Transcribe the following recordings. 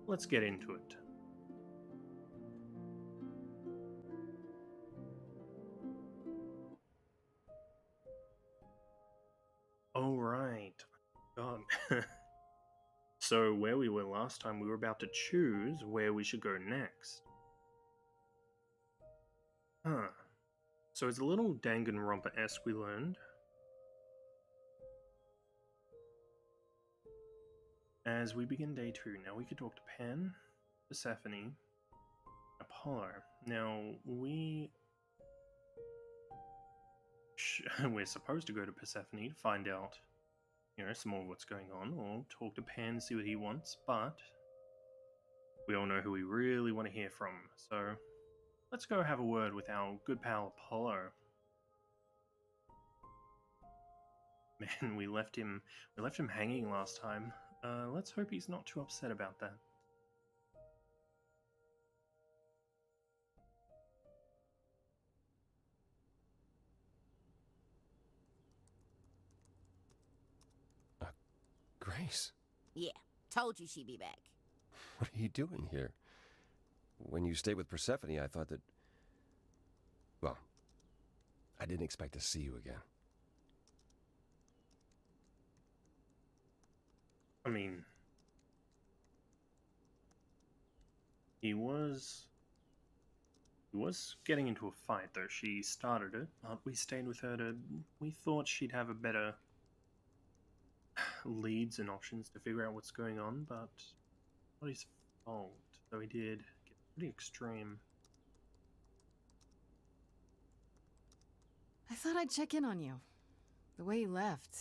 let's get into it. All right. God. So where we were last time, we were about to choose where we should go next. Huh. So it's a little Danganronpa-esque, we learned. As we begin day 2, now we can talk to Pan, Persephone, Apollo. Now, we're supposed to go to Persephone to find out, some more of what's going on, or talk to Pan, see what he wants, but we all know who we really want to hear from, so let's go have a word with our good pal Apollo. Man, we left him hanging last time. Let's hope he's not too upset about that. Grace? Yeah, told you she'd be back. What are you doing here? When you stayed with Persephone, I thought that... Well, I didn't expect to see you again. I mean, he was getting into a fight, though. She started it, but we stayed with her we thought she'd have a better leads and options to figure out what's going on, but not his fault, though he did get pretty extreme. I thought I'd check in on you. The way you left,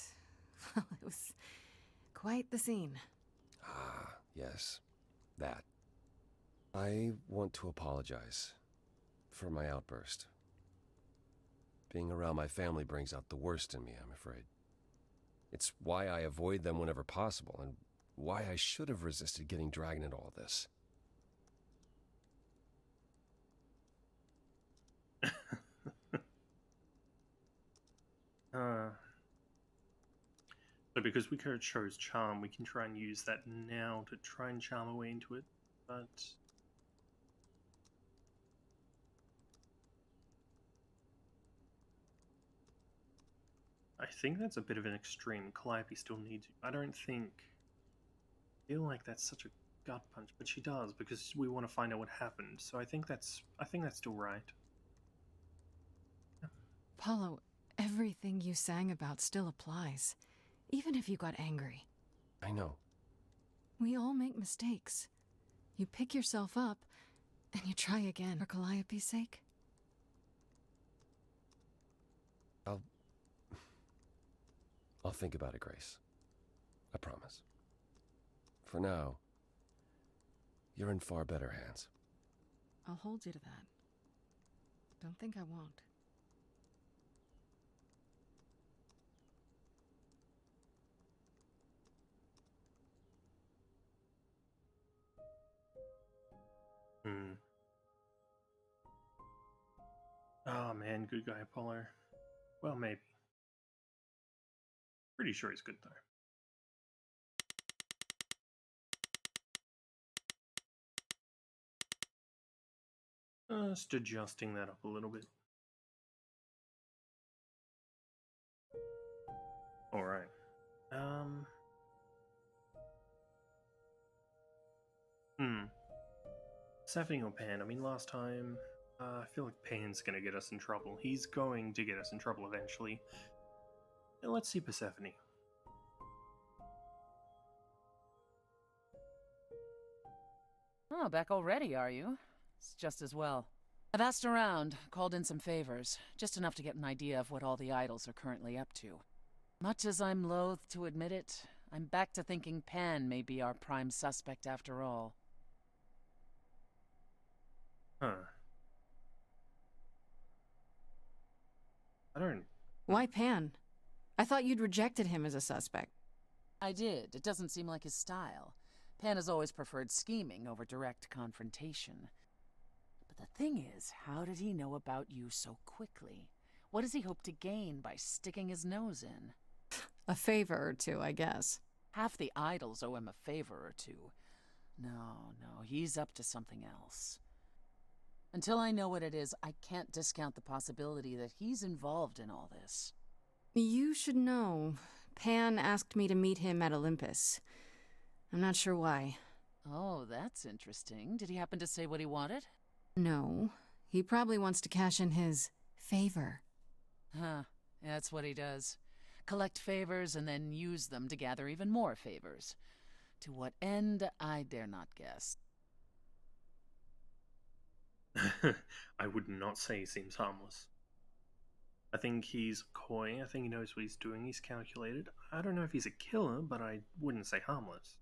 well, it was quite the scene. Ah, yes. That. I want to apologize for my outburst. Being around my family brings out the worst in me, I'm afraid. It's why I avoid them whenever possible, and why I should have resisted getting dragged into all this. So because we chose charm, we can try and use that now to try and charm our way into it, but... I think that's a bit of an extreme. Calliope still needs you. I feel like that's such a gut punch, but she does because we want to find out what happened. So I think that's still right. Yeah. Apollo, everything you sang about still applies, even if you got angry. I know. We all make mistakes. You pick yourself up, and you try again for Calliope's sake. I'll think about it, Grace. I promise. For now, you're in far better hands. I'll hold you to that. Don't think I won't. Oh man, good guy Apollo. Well, maybe. Pretty sure he's good though. Just adjusting that up a little bit. Alright. Stephanie or Pan? I mean, last time, I feel like Pan's gonna get us in trouble. He's going to get us in trouble eventually. Now, let's see Persephone. Oh, back already, are you? It's just as well. I've asked around, called in some favors, just enough to get an idea of what all the idols are currently up to. Much as I'm loath to admit it, I'm back to thinking Pan may be our prime suspect after all. Huh. I don't... Why Pan? I thought you'd rejected him as a suspect. I did. It doesn't seem like his style. Pan has always preferred scheming over direct confrontation. But the thing is, how did he know about you so quickly? What does he hope to gain by sticking his nose in? A favor or two, I guess. Half the idols owe him a favor or two. No, he's up to something else. Until I know what it is, I can't discount the possibility that he's involved in all this. You should know. Pan asked me to meet him at Olympus. I'm not sure why. Oh, that's interesting. Did he happen to say what he wanted? No. He probably wants to cash in his favor. Huh. That's what he does. Collect favors and then use them to gather even more favors. To what end, I dare not guess. I would not say he seems harmless. I think he's coy. I think he knows what he's doing. He's calculated. I don't know if he's a killer, but I wouldn't say harmless.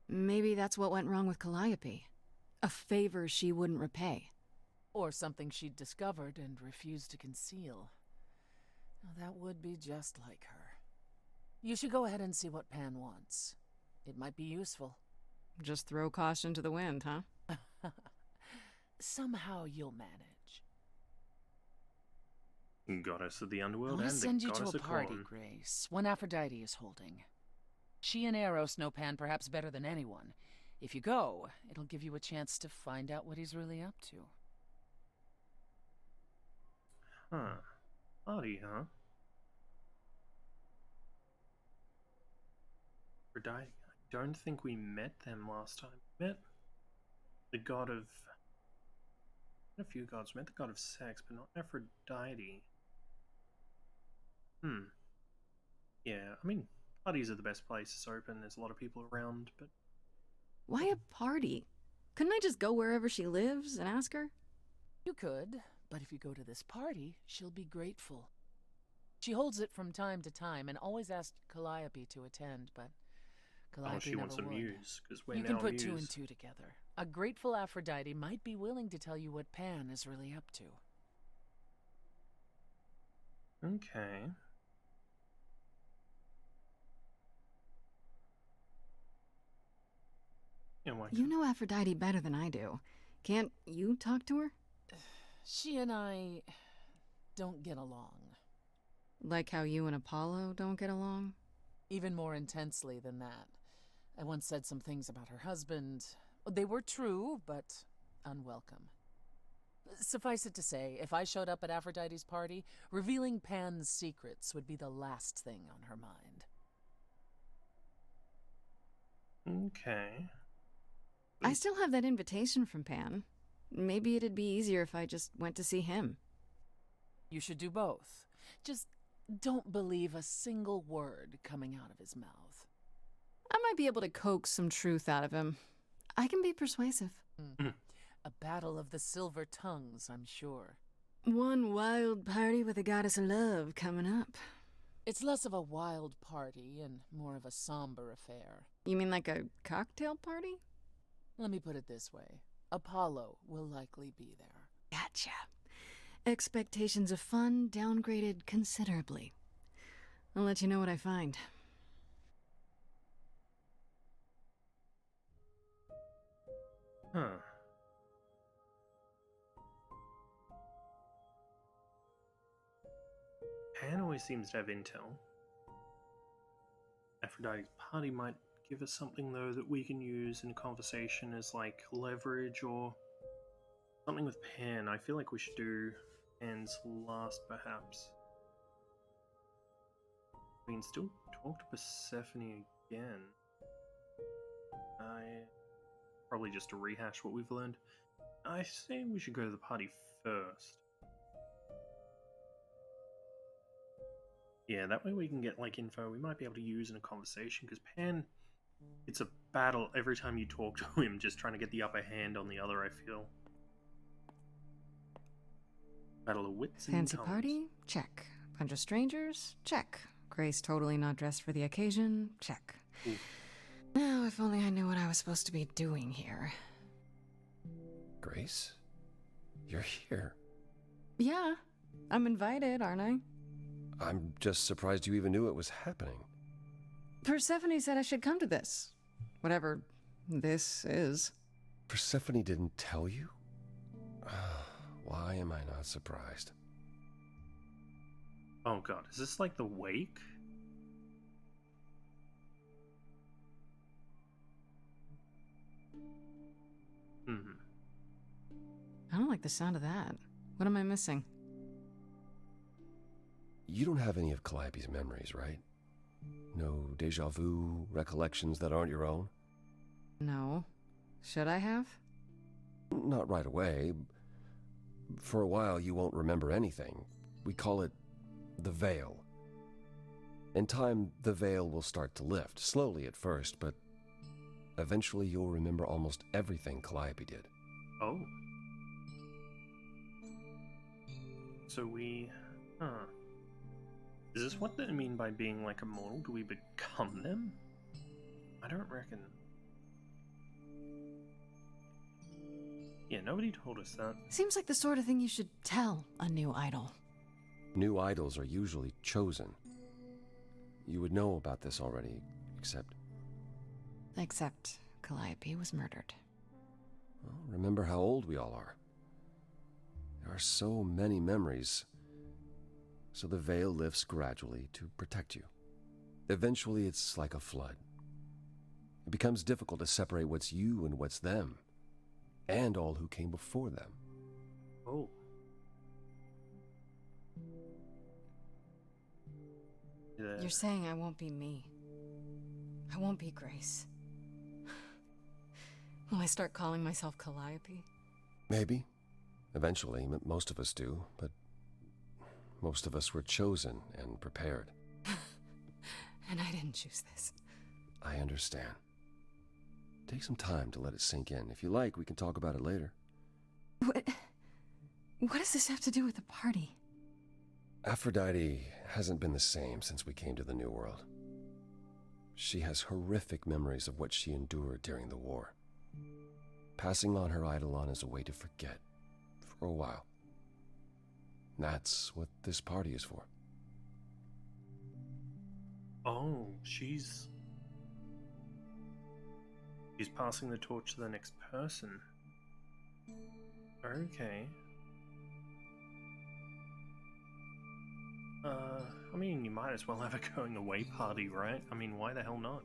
Maybe that's what went wrong with Calliope. A favor she wouldn't repay. Or something she'd discovered and refused to conceal. Now, that would be just like her. You should go ahead and see what Pan wants. It might be useful. Just throw caution to the wind, huh? Somehow you'll manage. Goddess of the underworld I'll and the send you to goddess a of party, corn. Grace, one Aphrodite is holding. She and Eros know Pan perhaps better than anyone. If you go, it'll give you a chance to find out what he's really up to. Huh. Party, huh? FREDDIE. I don't think we met them last time. We met the god of... a few gods. We met the god of sex, but not Aphrodite. Yeah, I mean, parties are the best places open. There's a lot of people around, but... Why a party? Couldn't I just go wherever she lives and ask her? You could, but if you go to this party, she'll be grateful. She holds it from time to time and always asked Calliope to attend, but Calliope she never wants a would. muse, because we're You now can a put muse. 2 and 2 together. A grateful Aphrodite might be willing to tell you what Pan is really up to. Okay. Yeah, why You know Aphrodite better than I do. Can't you talk to her? She and I don't get along. Like how you and Apollo don't get along? Even more intensely than that. I once said some things about her husband. They were true, but unwelcome. Suffice it to say, if I showed up at Aphrodite's party, revealing Pan's secrets would be the last thing on her mind. Okay. I still have that invitation from Pan. Maybe it'd be easier if I just went to see him. You should do both. Just don't believe a single word coming out of his mouth. I might be able to coax some truth out of him. I can be persuasive. A battle of the silver tongues, I'm sure. One wild party with a goddess of love coming up. It's less of a wild party and more of a somber affair. You mean like a cocktail party? Let me put it this way. Apollo will likely be there. Gotcha. Expectations of fun downgraded considerably. I'll let you know what I find. Huh. Pan always seems to have intel. Aphrodite's party might give us something, though, that we can use in conversation as, like, leverage or something with Pan. I feel like we should do Pan's last, perhaps. We can still talk to Persephone again. Probably just to rehash what we've learned. I say we should go to the party first. Yeah, that way we can get, like, info we might be able to use in a conversation, because Pan, it's a battle every time you talk to him, just trying to get the upper hand on the other, I feel. Battle of wits and Fancy tongues. party? Check. Bunch of strangers? Check. Grace totally not dressed for the occasion? Check. Ooh. Now, if only I knew what I was supposed to be doing here. Grace? You're here. Yeah, I'm invited, aren't I? I'm just surprised you even knew it was happening. Persephone said I should come to this. Whatever this is. Persephone didn't tell you? Why am I not surprised? Oh god, is this like the wake? like the sound of that. What am I missing? You don't have any of Calliope's memories, right? No deja vu, recollections that aren't your own? No. Should I have? Not right away. For a while, you won't remember anything. We call it the veil. In time, the veil will start to lift, slowly at first, but eventually you'll remember almost everything Calliope did. Oh. So we... Huh. Is this what they mean by being like immortal? Do we become them? I don't reckon. Yeah, nobody told us that. Seems like the sort of thing you should tell a new idol. New idols are usually chosen. You would know about this already, except... Except Calliope was murdered. Well, remember how old we all are. There are so many memories, so the veil lifts gradually to protect you. Eventually, it's like a flood. It becomes difficult to separate what's you and what's them, and all who came before them. Oh. Yeah. You're saying I won't be me. I won't be Grace. Will I start calling myself Calliope? Maybe. Eventually, most of us do, but most of us were chosen and prepared. And I didn't choose this. I understand. Take some time to let it sink in. If you like, we can talk about it later. What does this have to do with the party? Aphrodite hasn't been the same since we came to the New World. She has horrific memories of what she endured during the war. Passing on her eidolon is a way to forget, for a while. That's what this party is for. Oh, she's passing the torch to the next person. Okay. I mean, you might as well have a going away party, right? I mean, why the hell not?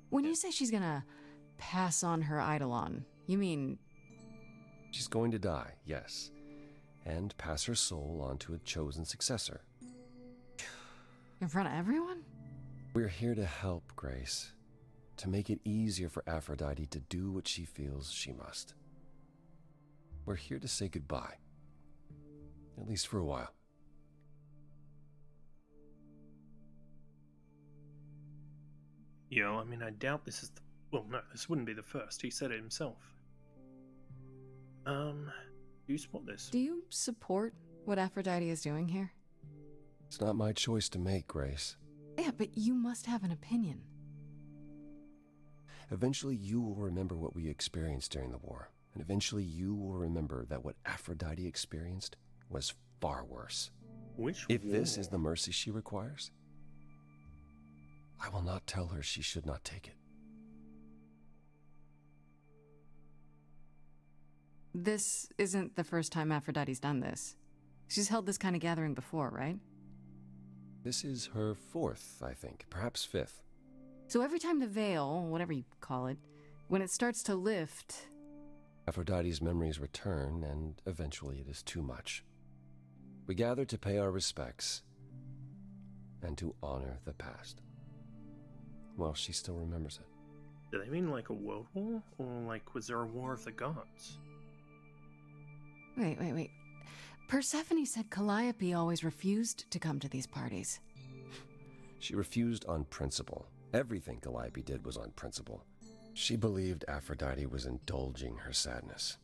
When you say she's gonna pass on her eidolon, you mean... She's going to die, yes, and pass her soul on to a chosen successor. in front of everyone? We're here to help, Grace. To make it easier for Aphrodite to do what she feels she must. We're here to say goodbye. At least for a while. Yeah, I mean, I doubt this is the... Well, no, this wouldn't be the first. He said it himself. Do you support this? Do you support what Aphrodite is doing here? It's not my choice to make, Grace. Yeah, but you must have an opinion. Eventually you will remember what we experienced during the war. And eventually you will remember that what Aphrodite experienced was far worse. If this is the mercy she requires, I will not tell her she should not take it. This isn't the first time Aphrodite's done this. She's held this kind of gathering before, right? This is her fourth, I think, perhaps fifth. So every time the veil, whatever you call it, when it starts to lift... Aphrodite's memories return, and eventually it is too much. We gather to pay our respects and to honor the past. Well, she still remembers it. Do they mean like a world war? Or like, was there a war of the gods? Wait. Persephone said Calliope always refused to come to these parties. She refused on principle. Everything Calliope did was on principle. She believed Aphrodite was indulging her sadness,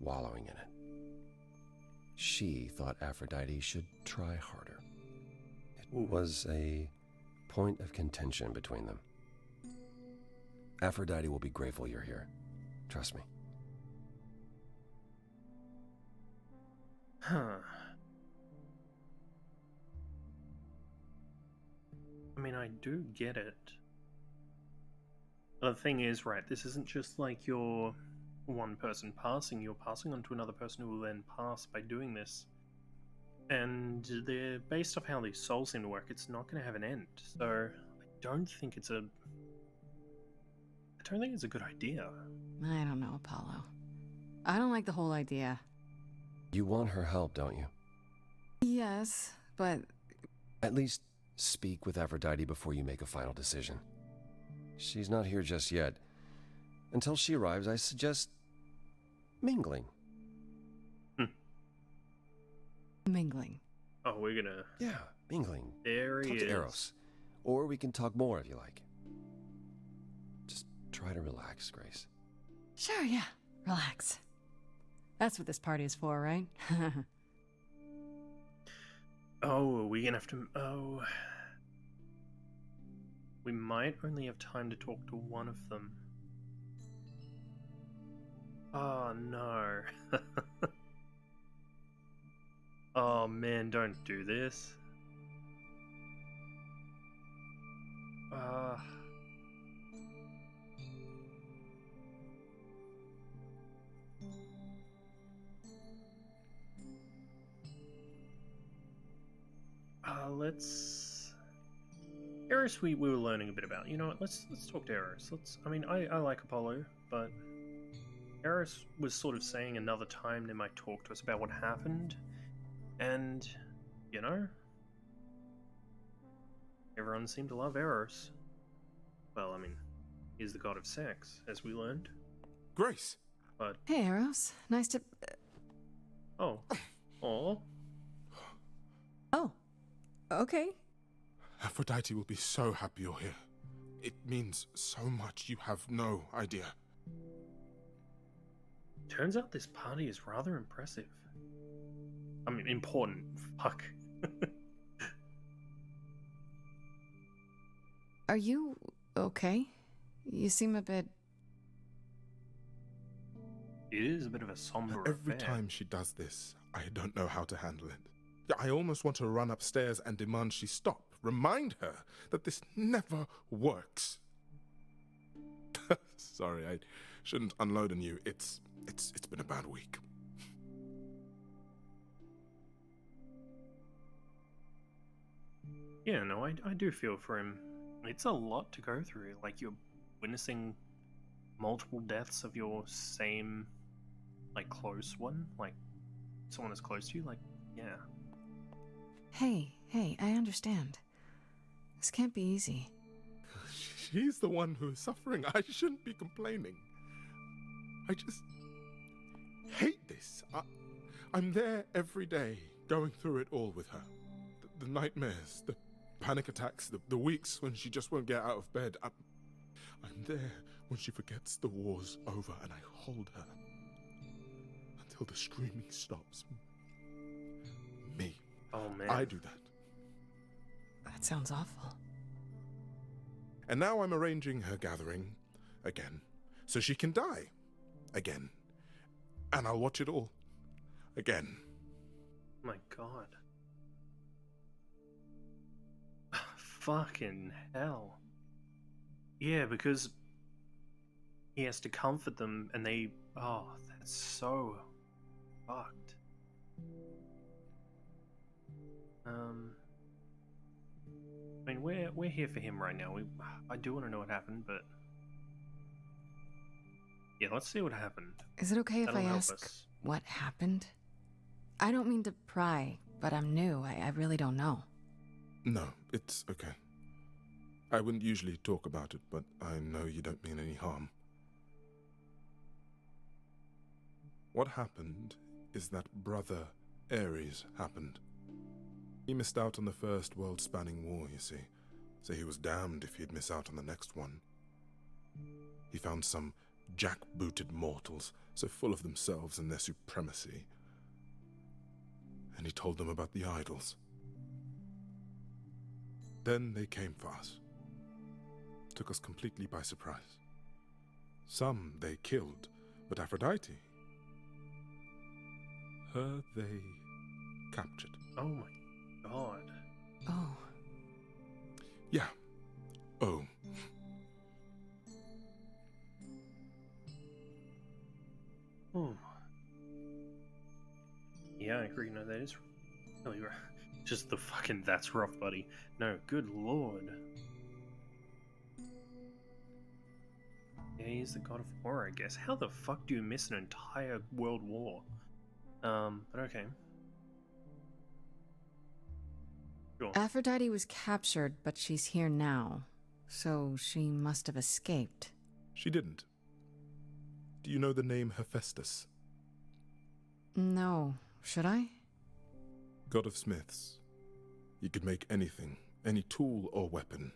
wallowing in it. She thought Aphrodite should try harder. It was a point of contention between them. Aphrodite will be grateful you're here. Trust me. Huh. I mean, I do get it. The thing is, right, this isn't just like you're one person passing, you're passing on to another person who will then pass by doing this. And they're based off how these souls seem to work, it's not going to have an end. So, I don't think it's a don't think it's a good idea. I don't know, Apollo. I don't like the whole idea. You want her help, don't you? Yes, but At least speak with Aphrodite before you make a final decision. She's not here just yet. Until she arrives, I suggest mingling. mingling. Oh, we're gonna... Yeah, mingling. There he Talk is. to Eros. Or we can talk more if you like. Just try to relax, Grace. Sure, yeah. Relax. That's what this party is for, right? Oh, are we gonna have to... Oh... We might only have time to talk to one of them. Oh, no. Oh, man, don't do this. Let's... Eris, we were learning a bit about. You know what? Let's talk to Eris. I mean, I like Apollo, but Eris was sort of saying another time they might talk to us about what happened, and you know, everyone seemed to love Eris. Well, I mean, he's the god of sex, as we learned. Grace! But Hey, Eros. Nice to... oh, oh, Oh. Okay. Aphrodite will be so happy you're here. It means so much, you have no idea. turns out this party is rather impressive. I mean, important. Fuck. Are you okay? You seem a bit... It is a bit of a somber Every affair. time she does this, I don't know how to handle it. I almost want to run upstairs and demand she stop. Remind her that this never works. Sorry, I shouldn't unload on you. It's been a bad week. Yeah, no, I do feel for him. It's a lot to go through. Like, you're witnessing multiple deaths of your same, like, close one. Like, someone as close to you. Like, yeah. Hey, I understand. This can't be easy. She's the one who is suffering. I shouldn't be complaining. I just hate this. I'm there every day, going through it all with her. The nightmares, the panic attacks, the weeks when she just won't get out of bed. I'm there when she forgets the war's over, and I hold her until the screaming stops. Me. Oh, man. I do that. That sounds awful. And now I'm arranging her gathering again, so she can die again. And I'll watch it all again. My god. Fucking hell. Yeah, because he has to comfort them and they... Oh, that's so fucked. I mean, we're here for him right now. I do want to know what happened, but... Yeah, let's see what happened. Is it okay if That'll I help ask us. what happened? I don't mean to pry, but I'm new. I really don't know. No, it's okay. I wouldn't usually talk about it, but I know you don't mean any harm. What happened is that Brother Ares happened. He missed out on the first world-spanning war, you see, so he was damned if he'd miss out on the next one. He found some jack-booted mortals, so full of themselves and their supremacy, and he told them about the idols. Then they came for us. Took us completely by surprise. Some they killed, but Aphrodite, her they captured. Oh my god. Oh, Yeah. Oh. Oh. Yeah, I agree. No, that is really rough. Just the fucking that's rough, buddy. No, good lord. Yeah, he's the god of war, I guess. How the fuck do you miss an entire world war? But okay. Sure. Aphrodite was captured, but she's here now. So she must have escaped. She didn't. Do you know the name Hephaestus? No. Should I? God of smiths. He could make anything, any tool or weapon.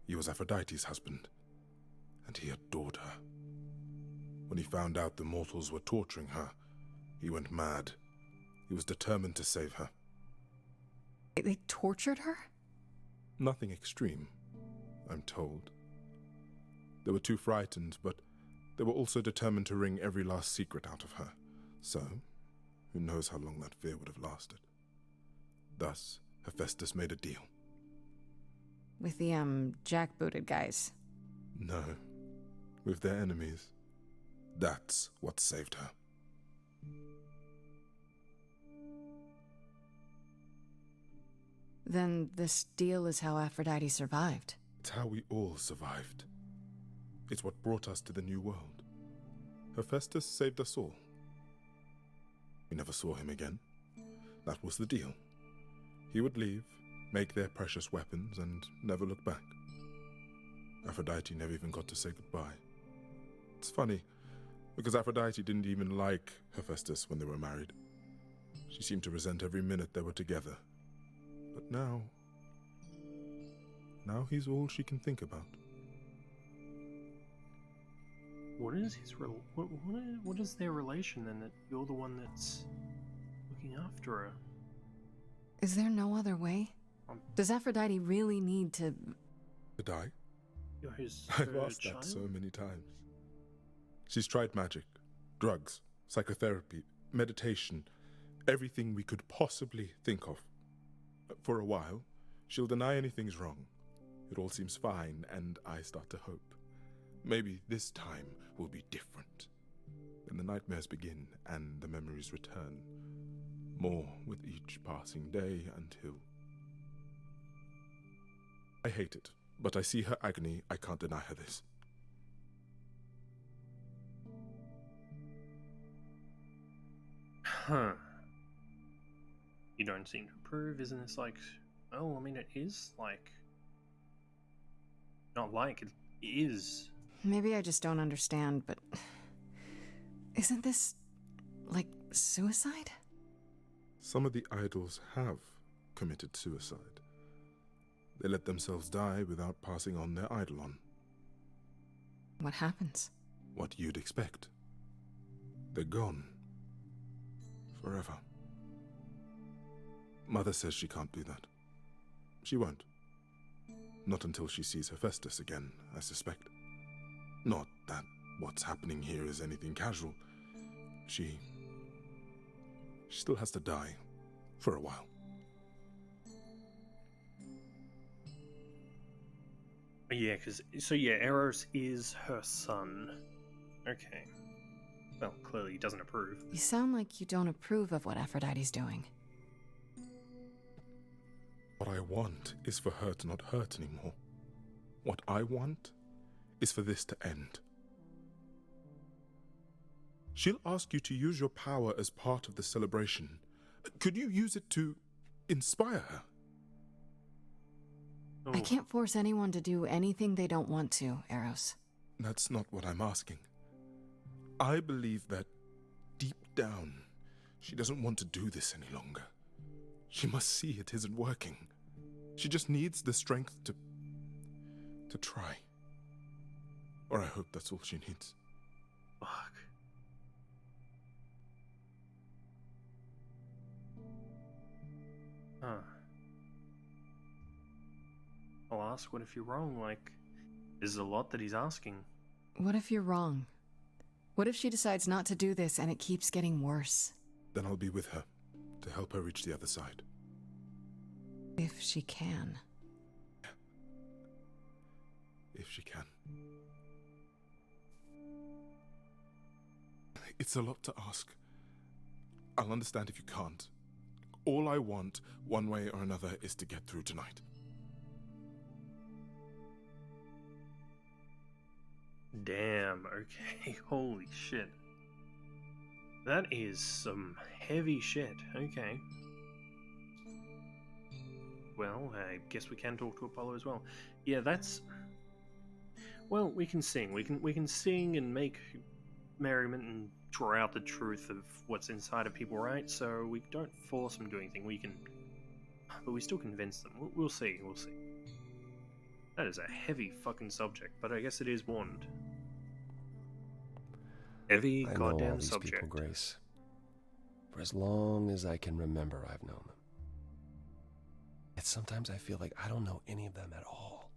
He was Aphrodite's husband, and he adored her. When he found out the mortals were torturing her, he went mad. He was determined to save her. They tortured her? Nothing extreme, I'm told. They were too frightened, but they were also determined to wring every last secret out of her. So, who knows how long that fear would have lasted. Thus, Hephaestus made a deal. With the, jackbooted guys. No, with their enemies. That's what saved her. Then this deal is how Aphrodite survived. It's how we all survived. It's what brought us to the new world. Hephaestus saved us all. We never saw him again. That was the deal. He would leave, make their precious weapons, and never look back. Aphrodite never even got to say goodbye. It's funny, because Aphrodite didn't even like Hephaestus when they were married. She seemed to resent every minute they were together. But now he's all she can think about. What is his what is their relation then, that you're the one that's looking after her? Is there no other way? Does Aphrodite really need to... To die? You're his I've asked that so many times. She's tried magic, drugs, psychotherapy, meditation, everything we could possibly think of. For a while, she'll deny anything's wrong. It all seems fine, and I start to hope. Maybe this time will be different. Then the nightmares begin, and the memories return. More with each passing day until... I hate it, but I see her agony. I can't deny her this. Huh. You don't seem to approve. Isn't this like... Oh, I mean, it is like... Not like, it is. Maybe I just don't understand, but... Isn't this... like, suicide? Some of the idols have committed suicide. They let themselves die without passing on their eidolon. What happens? What you'd expect. They're gone. Forever. Mother says she can't do that. She won't. Not until she sees Hephaestus again, I suspect. Not that what's happening here is anything casual. She still has to die. For a while. Yeah, so Eros is her son. Okay. Well, clearly he doesn't approve. You sound like you don't approve of what Aphrodite's doing. What I want is for her to not hurt anymore. What I want is for this to end. She'll ask you to use your power as part of the celebration. Could you use it to inspire her? Oh. I can't force anyone to do anything they don't want to, Eros. That's not what I'm asking. I believe that deep down, she doesn't want to do this any longer. She must see it isn't working. She just needs the strength to try. Or I hope that's all she needs. Fuck. Huh. I'll ask, what if you're wrong? Like, there's a lot that he's asking. What if you're wrong? What if she decides not to do this and it keeps getting worse? Then I'll be with her to help her reach the other side. If she can. If she can. It's a lot to ask. I'll understand if you can't. All I want, one way or another, is to get through tonight. damn. Okay, holy shit. That is some heavy shit. Okay. Well, I guess we can talk to Apollo as well. Yeah, that's... Well, we can sing. We can sing and make merriment and draw out the truth of what's inside of people, right? So we don't force them to do anything. We can... But we still convince them. We'll see. We'll see. That is a heavy fucking subject, but I guess it is warned. Heavy I know goddamn all these subject. people, Grace. For as long as I can remember, I've known them. Yet sometimes I feel like I don't know any of them at all.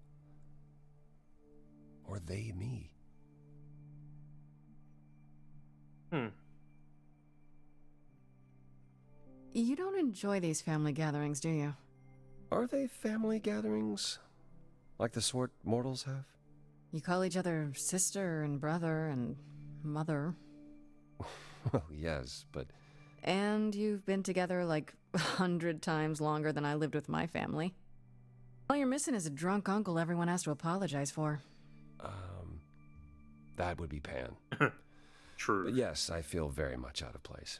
Or they me. You don't enjoy these family gatherings, do you? Are they family gatherings? Like the sort mortals have? You call each other sister and brother and mother. Well, yes, but... And you've been together like 100 times longer than I lived with my family. All you're missing is a drunk uncle everyone has to apologize for. That would be Pan. True. But yes, I feel very much out of place.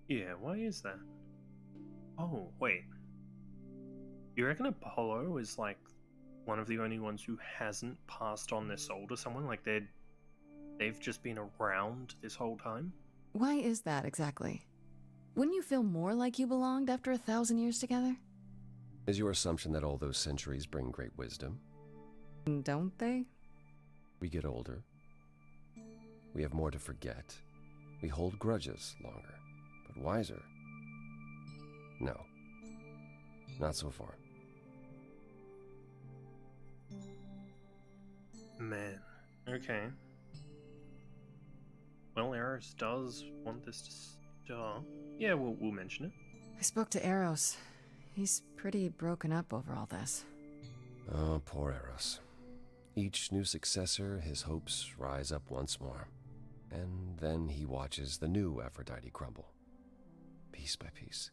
Yeah, why is that? Oh, wait. You reckon Apollo is like one of the only ones who hasn't passed on their soul to someone? Like they've just been around this whole time? Why is that exactly? Wouldn't you feel more like you belonged after 1,000 years together? Is your assumption that all those centuries bring great wisdom? Don't they? We get older. We have more to forget. We hold grudges longer. But wiser? No. Not so far. Man. Okay. Well, Eros does want this to start. Yeah, we'll mention it. I spoke to Eros. He's pretty broken up over all this. Oh, poor Eros. Each new successor, his hopes rise up once more. And then he watches the new Aphrodite crumble. Piece by piece.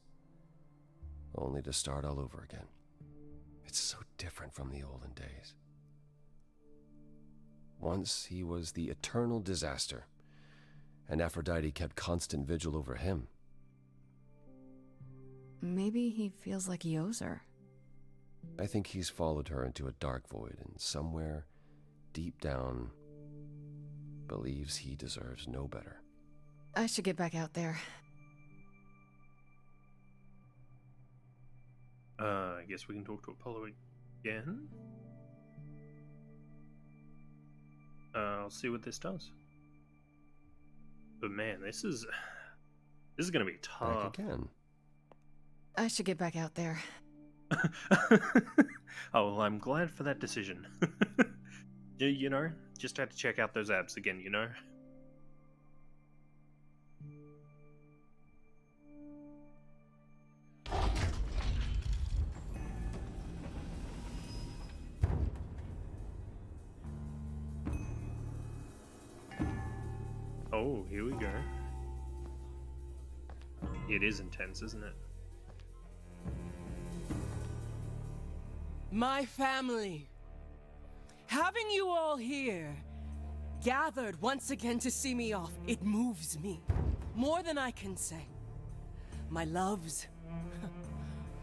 Only to start all over again. It's so different from the olden days. Once he was the eternal disaster, and Aphrodite kept constant vigil over him. Maybe he feels like he owes her. I think he's followed her into a dark void, and somewhere, deep down, believes he deserves no better. I should get back out there. I guess we can talk to Apollo again. I'll see what this does. But man, this is gonna be tough. Back again. I should get back out there. Oh, well, I'm glad for that decision. You know, just had to check out those abs again, you know? Oh, here we go. It is intense, isn't it? My family. Having you all here, gathered once again to see me off, it moves me. More than I can say. My loves,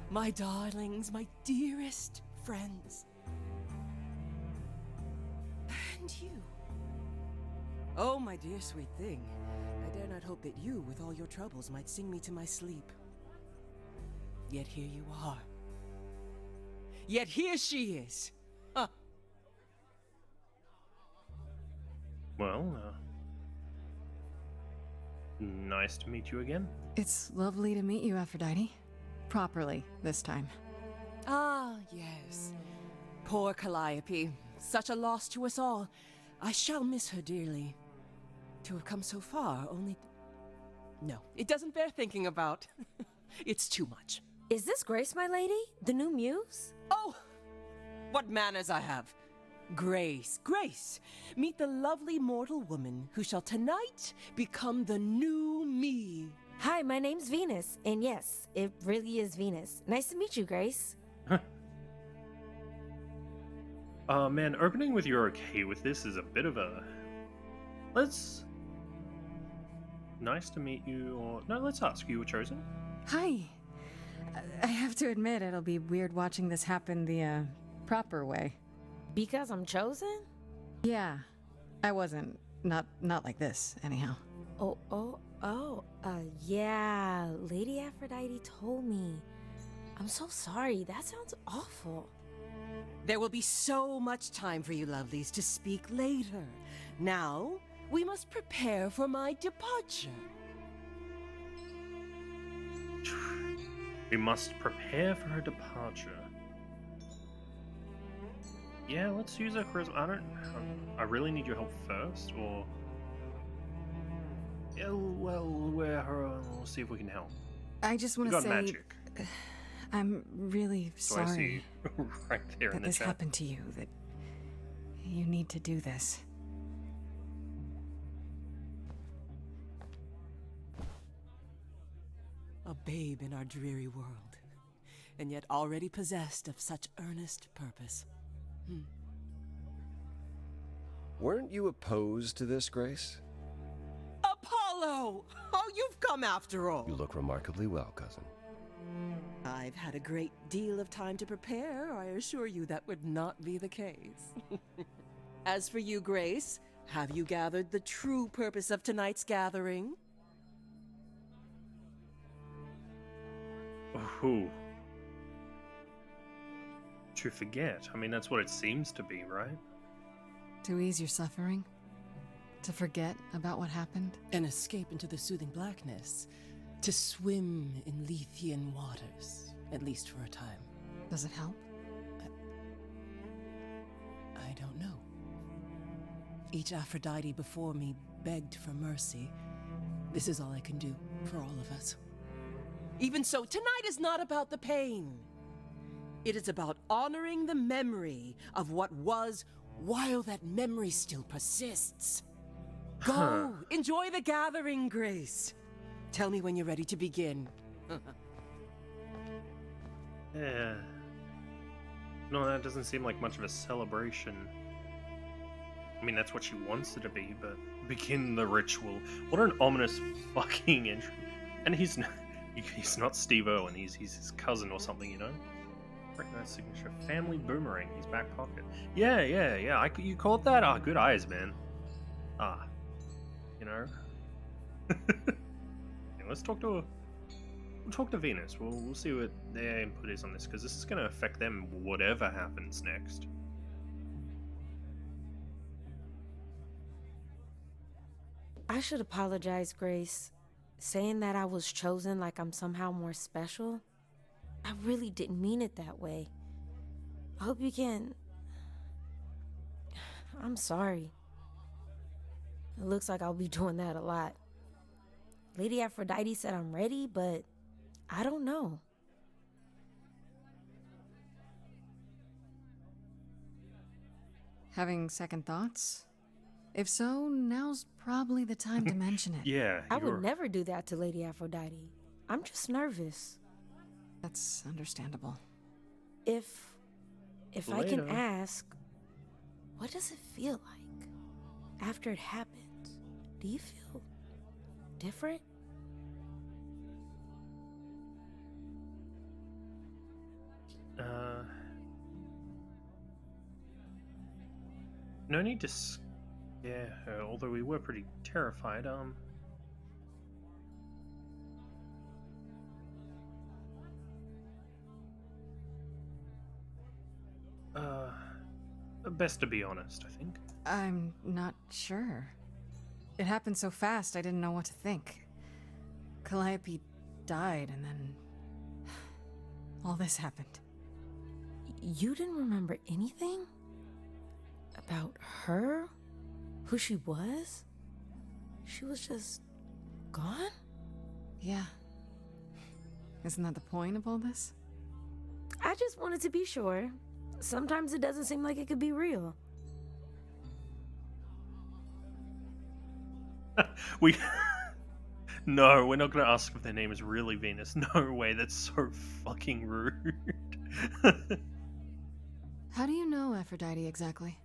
my darlings, my dearest friends. And you. Oh, my dear sweet thing. I dare not hope that you, with all your troubles, might sing me to my sleep. Yet here you are. Yet here she is. Huh. Well, nice to meet you again. It's lovely to meet you, Aphrodite. Properly, this time. Ah, yes. Poor Calliope. Such a loss to us all. I shall miss her dearly. To have come so far, only... No, it doesn't bear thinking about. It's too much. Is this Grace, my lady? The new muse? Oh! What manners I have! Grace, Grace! Meet the lovely mortal woman who shall tonight become the new me. Hi, my name's Venus. And yes, it really is Venus. Nice to meet you, Grace. Man, opening with "you're okay with this" is a bit of a... Let's... Nice to meet you, or... No, let's ask. You were chosen? Hi. I have to admit, it'll be weird watching this happen the, proper way. Because I'm chosen? Yeah. I wasn't. Not like this, anyhow. Yeah. Lady Aphrodite told me. I'm so sorry. That sounds awful. There will be so much time for you lovelies to speak later. Now, we must prepare for my departure. We must prepare for her departure. Yeah, let's use her charisma. I really need your help first, or... Yeah, well, we'll see if we can help. I just We want to got say... magic. I'm really So I see sorry right there in that the this chat. happened to you, that you need to do this. A babe in our dreary world, and yet already possessed of such earnest purpose. Weren't you opposed to this, Grace? Apollo! Oh, you've come after all. You look remarkably well, cousin. I've had a great deal of time to prepare. I assure you that would not be the case. As for you, Grace, have you gathered the true purpose of tonight's gathering? Ooh. To forget. I mean, that's what it seems to be, right? To ease your suffering? To forget about what happened? An escape into the soothing blackness. To swim in Lethean waters, at least for a time. Does it help? I don't know. Each Aphrodite before me begged for mercy. This is all I can do for all of us. Even so, tonight is not about the pain. It is about honoring the memory of what was while that memory still persists. Go, enjoy the gathering, Grace. Tell me when you're ready to begin. Yeah. No, that doesn't seem like much of a celebration. I mean, that's what she wants it to be, but begin the ritual. What an ominous fucking entry. And he's not Steve Irwin, he's his cousin or something, you know? Recognize signature. Family boomerang, his back pocket. Yeah. You caught that? Ah, good eyes, man. Ah. You know? Yeah, let's talk to Venus. We'll see what their input is on this, because this is going to affect them whatever happens next. I should apologize, Grace. Saying that I was chosen like I'm somehow more special, I really didn't mean it that way. I hope you can... I'm sorry. It looks like I'll be doing that a lot. Lady Aphrodite said I'm ready, but I don't know. Having second thoughts? If so, now's probably the time to mention it. Yeah, I would never do that to Lady Aphrodite. I'm just nervous. That's understandable. If I can Later. ask, what does it feel like after it happens? Do you feel different? No need to scare her, although we were pretty terrified. Best to be honest, I think. I'm not sure. It happened so fast, I didn't know what to think. Calliope died, and then... all this happened. You didn't remember anything? About her? Who she was? She was just gone? Yeah. Isn't that the point of all this? I just wanted to be sure. Sometimes it doesn't seem like it could be real. We... No, we're not going to ask if their name is really Venus. No way, that's so fucking rude. How do you know Aphrodite exactly?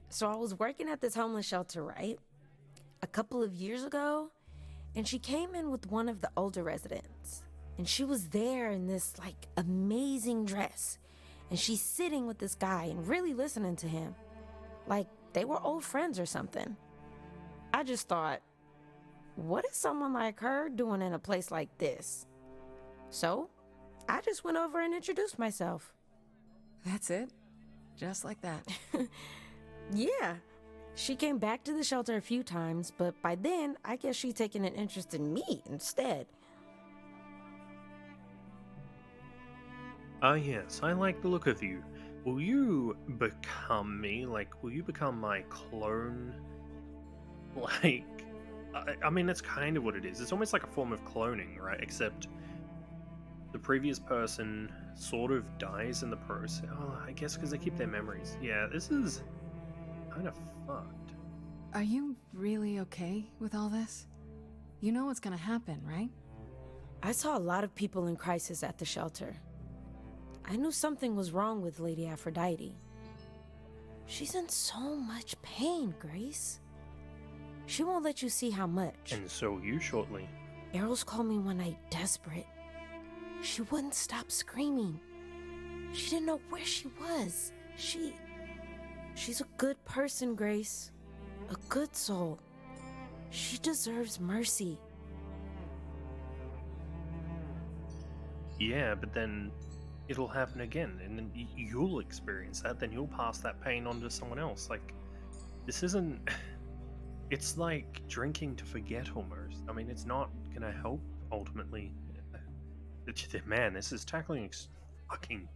So I was working at this homeless shelter, right? A couple of years ago, and she came in with one of the older residents. And she was there in this, like, amazing dress. And she's sitting with this guy and really listening to him. Like, they were old friends or something. I just thought, what is someone like her doing in a place like this? So, I just went over and introduced myself. That's it? Just like that. Yeah. She came back to the shelter a few times, but by then, I guess she'd taken an interest in me instead. Ah, yes, I like the look of you. Will you become me? Like, will you become my clone? Like, I mean, that's kind of what it is. It's almost like a form of cloning, right? Except the previous person sort of dies in the process. Oh, I guess because they keep their memories. Yeah, this is kind of fucked. Are you really okay with all this? You know what's gonna happen, right? I saw a lot of people in crisis at the shelter. I knew something was wrong with Lady Aphrodite. She's in so much pain, Grace. She won't let you see how much. And so will you shortly. Eros called me one night desperate. She wouldn't stop screaming. She didn't know where she was. She's a good person, Grace. A good soul. She deserves mercy. Yeah, but then it'll happen again, and then you'll experience that, then you'll pass that pain on to someone else. Like, this isn't... It's like drinking to forget, almost. I mean, it's not gonna help, ultimately. Man, this is tackling fucking...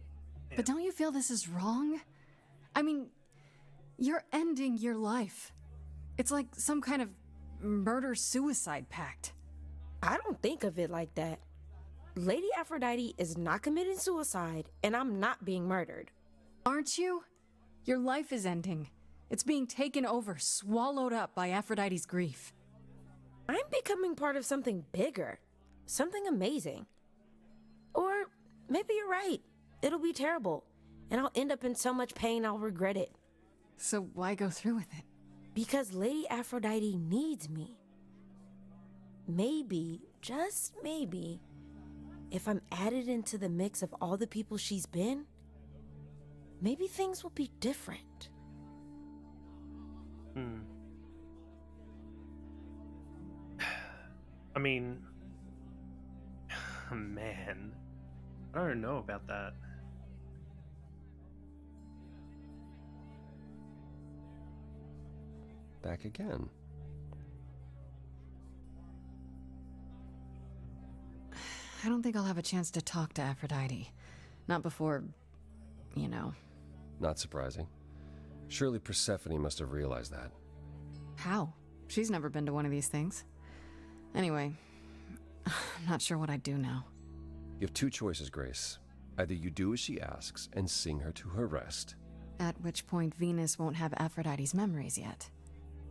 But don't you feel this is wrong? I mean, you're ending your life. It's like some kind of murder-suicide pact. I don't think of it like that. Lady Aphrodite is not committing suicide, and I'm not being murdered. Aren't you? Your life is ending. It's being taken over, swallowed up by Aphrodite's grief. I'm becoming part of something bigger. Something amazing. Or maybe you're right. It'll be terrible, and I'll end up in so much pain I'll regret it. So why go through with it? Because Lady Aphrodite needs me. Maybe, just maybe, if I'm added into the mix of all the people she's been, maybe things will be different. I mean... Man... I don't know about that. Back again. I don't think I'll have a chance to talk to Aphrodite. Not before, you know. Not surprising. Surely Persephone must have realized that. How? She's never been to one of these things. Anyway, I'm not sure what I'd do now. You have two choices, Grace. Either you do as she asks and sing her to her rest, At which point Venus won't have Aphrodite's memories yet.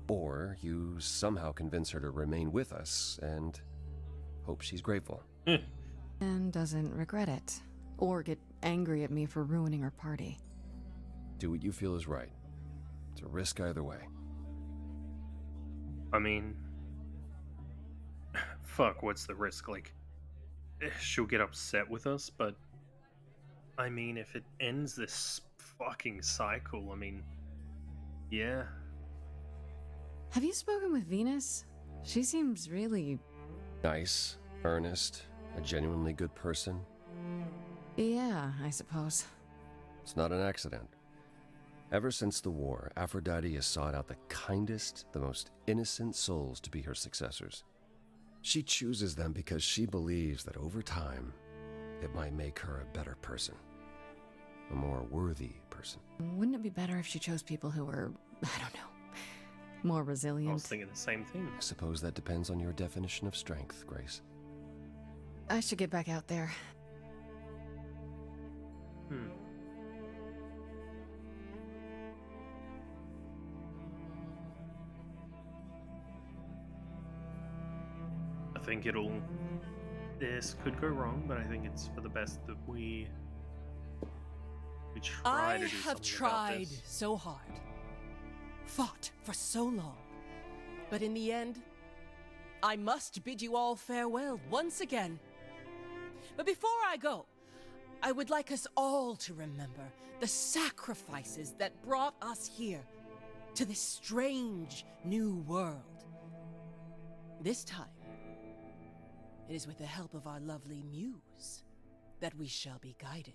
or you somehow convince her to remain with us and hope she's grateful. And doesn't regret it. Or get angry at me for ruining her party. Do what you feel is right. It's a risk either way. I mean... Fuck, what's the risk? Like, she'll get upset with us, but... I mean, if it ends this fucking cycle, I mean... Yeah. Have you spoken with Venus? She seems really... Nice, earnest, a genuinely good person. Yeah, I suppose. It's not an accident. Ever since the war, Aphrodite has sought out the kindest, the most innocent souls to be her successors. She chooses them because she believes that over time, it might make her a better person. A more worthy person. Wouldn't it be better if she chose people who were, I don't know, more I was resilient? thinking the same thing. I suppose that depends on your definition of strength, Grace. I should get back out there. I think this could go wrong, but I think it's for the best that we try I to do have something about tried this. so hard, fought for so long, but in the end, I must bid you all farewell once again. But before I go, I would like us all to remember the sacrifices that brought us here, to this strange new world. This time, it is with the help of our lovely Muse that we shall be guided.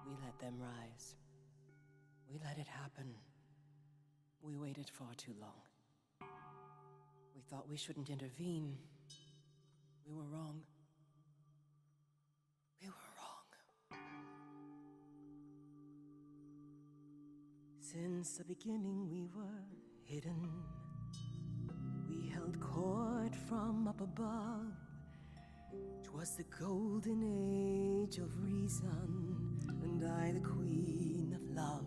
We let them rise. We let it happen. We waited far too long. We thought we shouldn't intervene. We were wrong. We were wrong. Since the beginning we were hidden. We held court from up above. 'Twas the golden age of reason, and I the queen of love.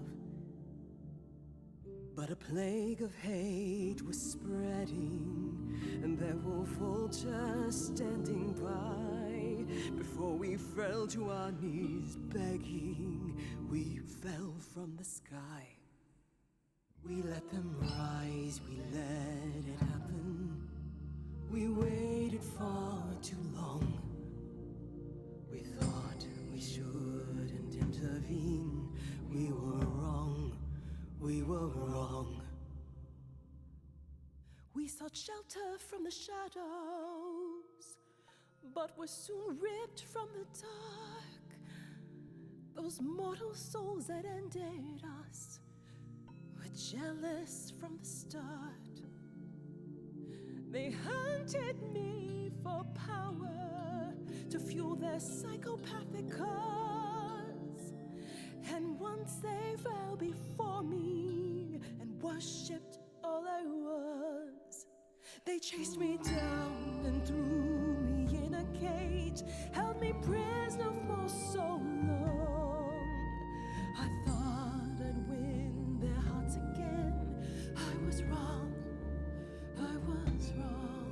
But a plague of hate was spreading, and there were vultures standing by. Before we fell to our knees begging, we fell from the sky. We let them rise, we let it happen. We waited far too long. We thought we shouldn't intervene. We were wrong, we were wrong. We sought shelter from the shadows, but were soon ripped from the dark. Those mortal souls that ended us were jealous from the start. They hunted me for power to fuel their psychopathic cause. And once they fell before me and worshipped all I was, they chased me down and threw me in a cage, held me prisoner for so long. I thought I'd win their hearts again. I was wrong. I was wrong.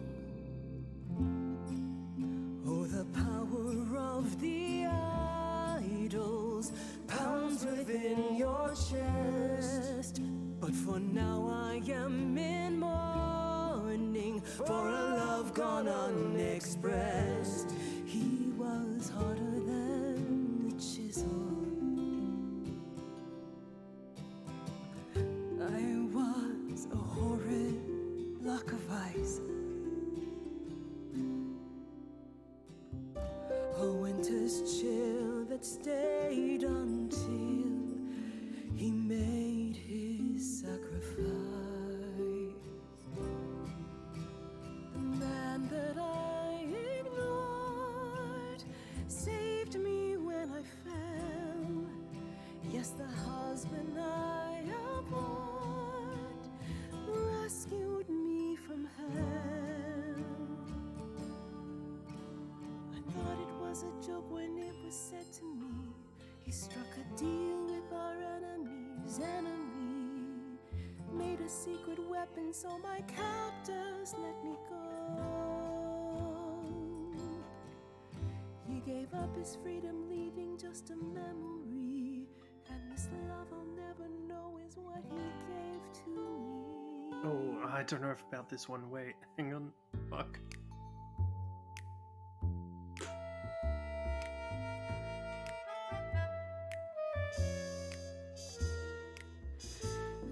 Oh, the power of the idols pounds within your chest. But for now I am in mourning for a love gone unexpressed. He was harder than the chisel. I was a horrid block of ice. A winter's chill that stayed until he made his sacrifice. The man that I ignored saved me when I fell. Yes, the husband I abhorred rescued me from hell. I thought it was a joke when it was said to me. He struck a deal with our enemy's enemy, made a secret weapon so my captors let me go. He gave up his freedom, leaving just a memory, and this love I'll never know is what he gave to me. Oh, I don't know about this one. Wait, hang on. Fuck.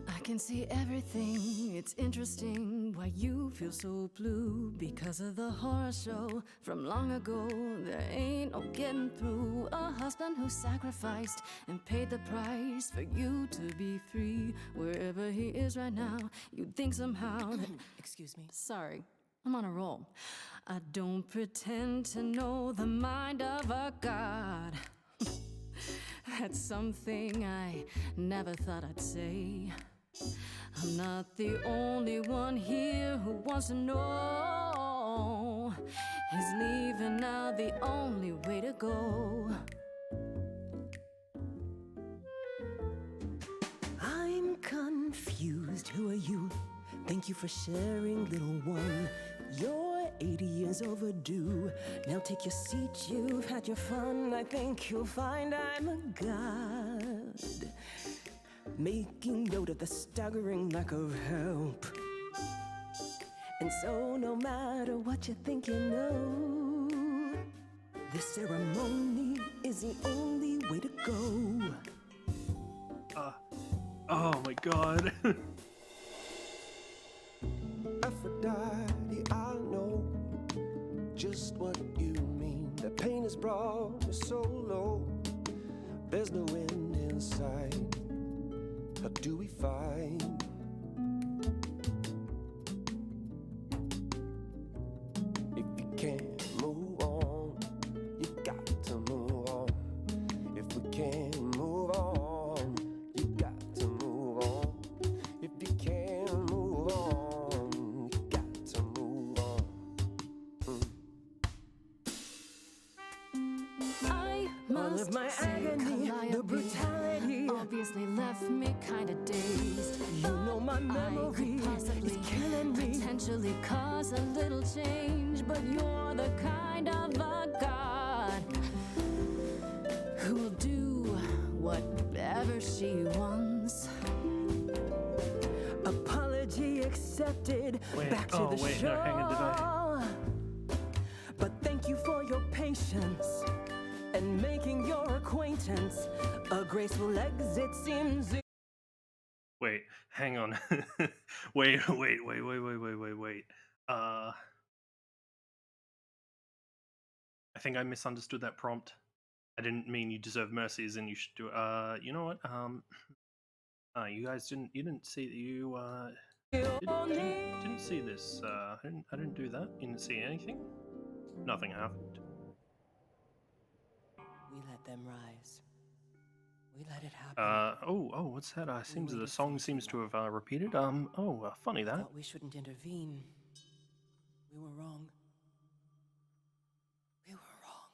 I can see everything, it's interesting why you feel so blue. Because of the horror show from long ago, there ain't no getting through. A husband who sacrificed and paid the price for you to be free. Wherever he is right now, you'd think somehow that... Excuse me. Sorry, I'm on a roll. I don't pretend to know the mind of a god. That's something I never thought I'd say. I'm not the only one here who wants to know. Is leaving now the only way to go? I'm confused. Who are you? Thank you for sharing, little one. Your 80 years overdue. Now take your seat, you've had your fun. I think you'll find I'm a god, making note of the staggering lack of help. And so no matter what you think you know, this ceremony is the only way to go. Oh my god. Aphrodite, I know just what you mean. The pain has brought me so low. There's no end in sight. How do we fight? If you can't move on, you got to move on. If we can't move on, you got to move on. If you can't move on, you got to move on. I All must of my say, agony, the Calliope brutality, obviously left me kinda dazed. you know my I memory could possibly is killing me. potentially cause a little change, but you're the kind of a god who'll do whatever she wants. Apology accepted. Wait, Back to oh, the wait, show. no, hang on, did I? But thank you for your patience and making your acquaintance. A graceful exit seems. Wait, hang on. wait. I think I misunderstood that prompt. I didn't mean you deserve mercies and you should do you know what? You guys didn't see didn't see this. I didn't do that. You didn't see anything? Nothing happened. We let them rise. We let it happen. Oh, what's that? Seems the waited song far seems too to have repeated. Funny that. Thought we shouldn't intervene. We were wrong. We were wrong.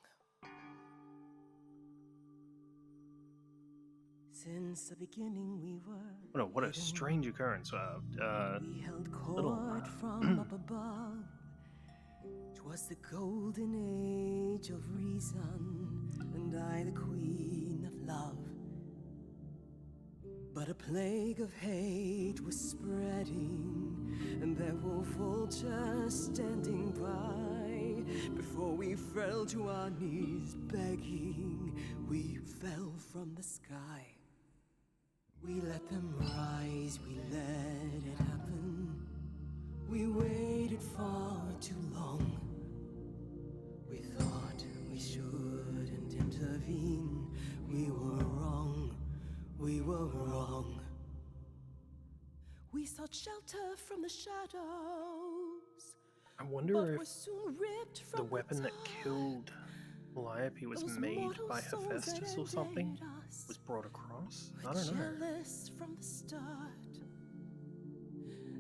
Since the beginning we were. What a strange occurrence. We held little, court from up above. 'Twas the golden age of reason, and I the queen of love. But a plague of hate was spreading, and there were vultures standing by. Before we fell to our knees begging, we fell from the sky. We let them rise, we let it happen. We waited far too long. We thought we shouldn't intervene. We were wrong, we were wrong. We sought shelter from the shadows. I wonder but if were soon ripped from the weapon that dark. killed Calliope was Those made mortal by souls Hephaestus that or something? invade us Was brought across? were I don't know. jealous from the start.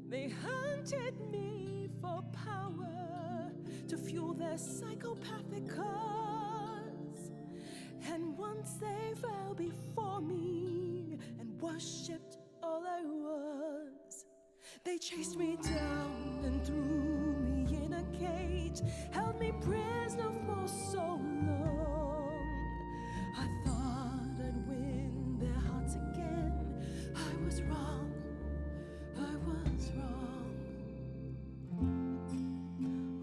They hunted me for power to fuel their psychopathic cause. And once they fell before me and worshipped all I was, they chased me down and threw me in a cage, held me prisoner for so long. I thought I'd win their hearts again. I was wrong. I was wrong.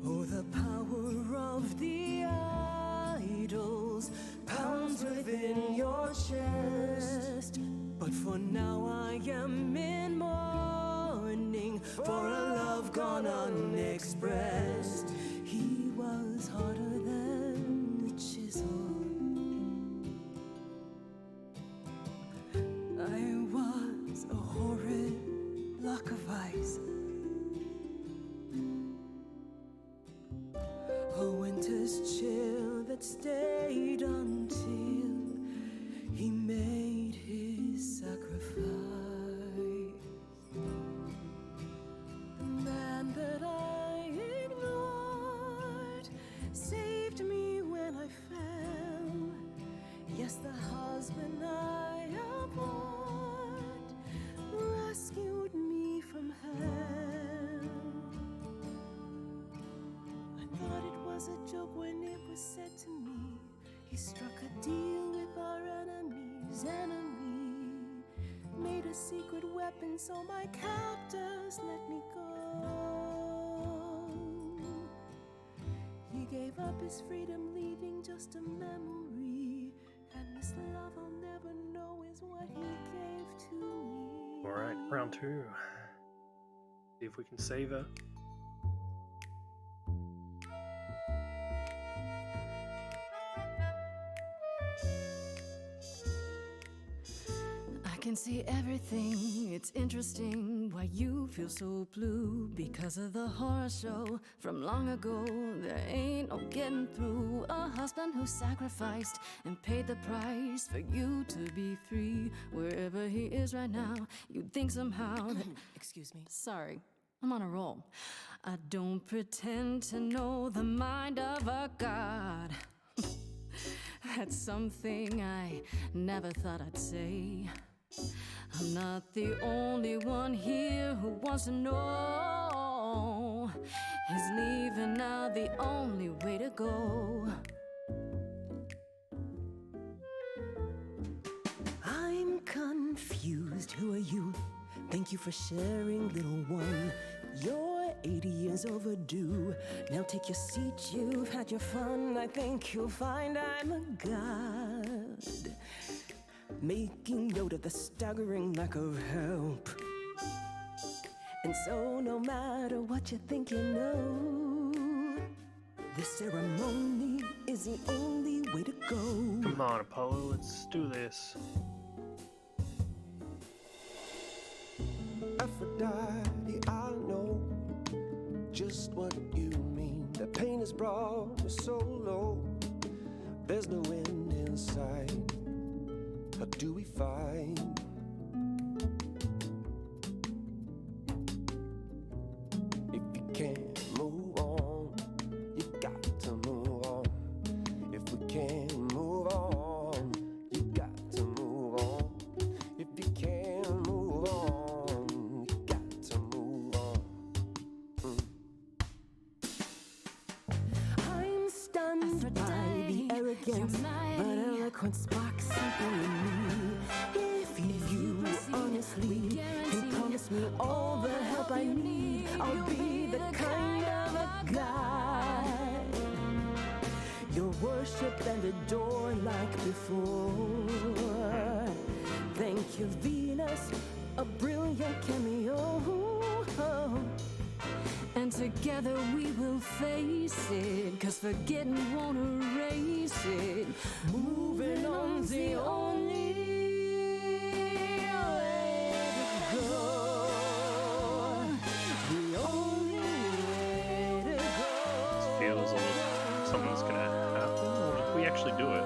Oh, the power of the idols pounds within your chest. But for now I am in mourning for a love gone unexpressed. He was harder than a chisel. I was a horrid block of ice. A winter's chill that stayed until he made his sacrifice. The man that I ignored saved joke when it was said to me. He struck a deal with our enemy's enemy. Made a secret weapon so my captors let me go. He gave up his freedom, leaving just a memory. And this love I'll never know is what he gave to me. Alright, round 2. See if we can save her. I can see everything, it's interesting why you feel so blue. Because of the horror show from long ago, there ain't no getting through. A husband who sacrificed and paid the price for you to be free. Wherever he is right now, you'd think somehow that... Excuse me. Sorry, I'm on a roll. I don't pretend to know the mind of a god. That's something I never thought I'd say. I'm not the only one here who wants to know. Is leaving now the only way to go? I'm confused. Who are you? Thank you for sharing, little one. You're 80 years overdue. Now take your seat, you've had your fun. I think you'll find I'm a god. Making note of the staggering lack of help. And so no matter what you think you know, this ceremony is the only way to go. Come on, Apollo, let's do this. Aphrodite, I know just what you mean. The pain has brought me so low. There's no end in sight. How do we fight? If you can't move on, you got to move on. If we can't move on, you got to move on. If you can't move on, you got to move on. I'm stunned by the arrogance, but eloquent sparks something in me. If you honestly can promise me all the help I need, I'll be the kind of a god you'll worship and adore like before. Thank you, Venus, a brilliant cameo. And together we will face it, 'cause forgetting won't erase it. Moving on's the only way to go. The only way to go. Feels like something's gonna happen, or if we actually do it.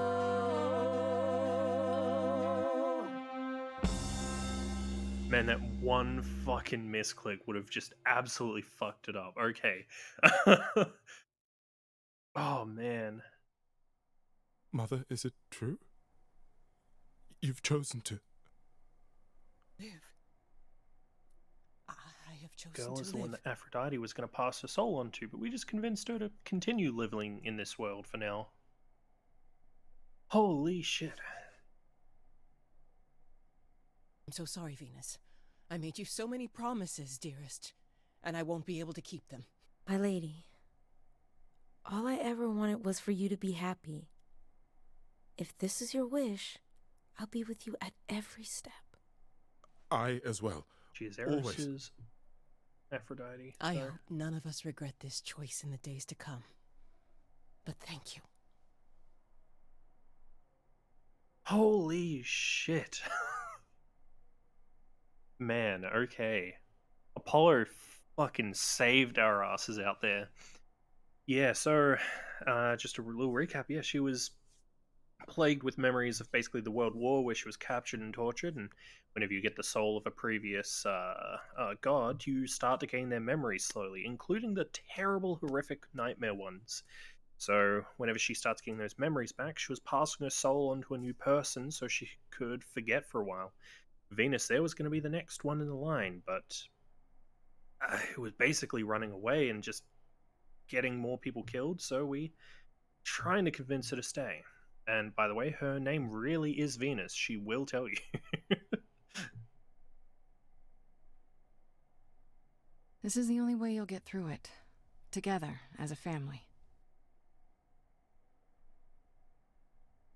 Man, that one fucking misclick would have just absolutely fucked it up. Okay. Oh, man. Mother, is it true? You've chosen to... Live. I have chosen Girl to is the one live. that Aphrodite was going to pass her soul on to, but we just convinced her to continue living in this world for now. Holy shit. I'm so sorry, Venus. I made you so many promises, dearest, and I won't be able to keep them. My lady, all I ever wanted was for you to be happy. If this is your wish, I'll be with you at every step. I as well. She is Always. Eris's Aphrodite. I so- hope none of us regret this choice in the days to come. But thank you. Holy shit. Man, okay. Apollo fucking saved our asses out there. Yeah, so, just a little recap. Yeah, she was plagued with memories of basically the World War, where she was captured and tortured, and whenever you get the soul of a previous god, you start to gain their memories slowly, including the terrible, horrific nightmare ones. So whenever she starts getting those memories back, she was passing her soul onto a new person so she could forget for a while. Venus there was going to be the next one in the line, but it was basically running away and just getting more people killed, so we trying to convince her to stay. And by the way, her name really is Venus. She will tell you. This is the only way you'll get through it. Together, as a family.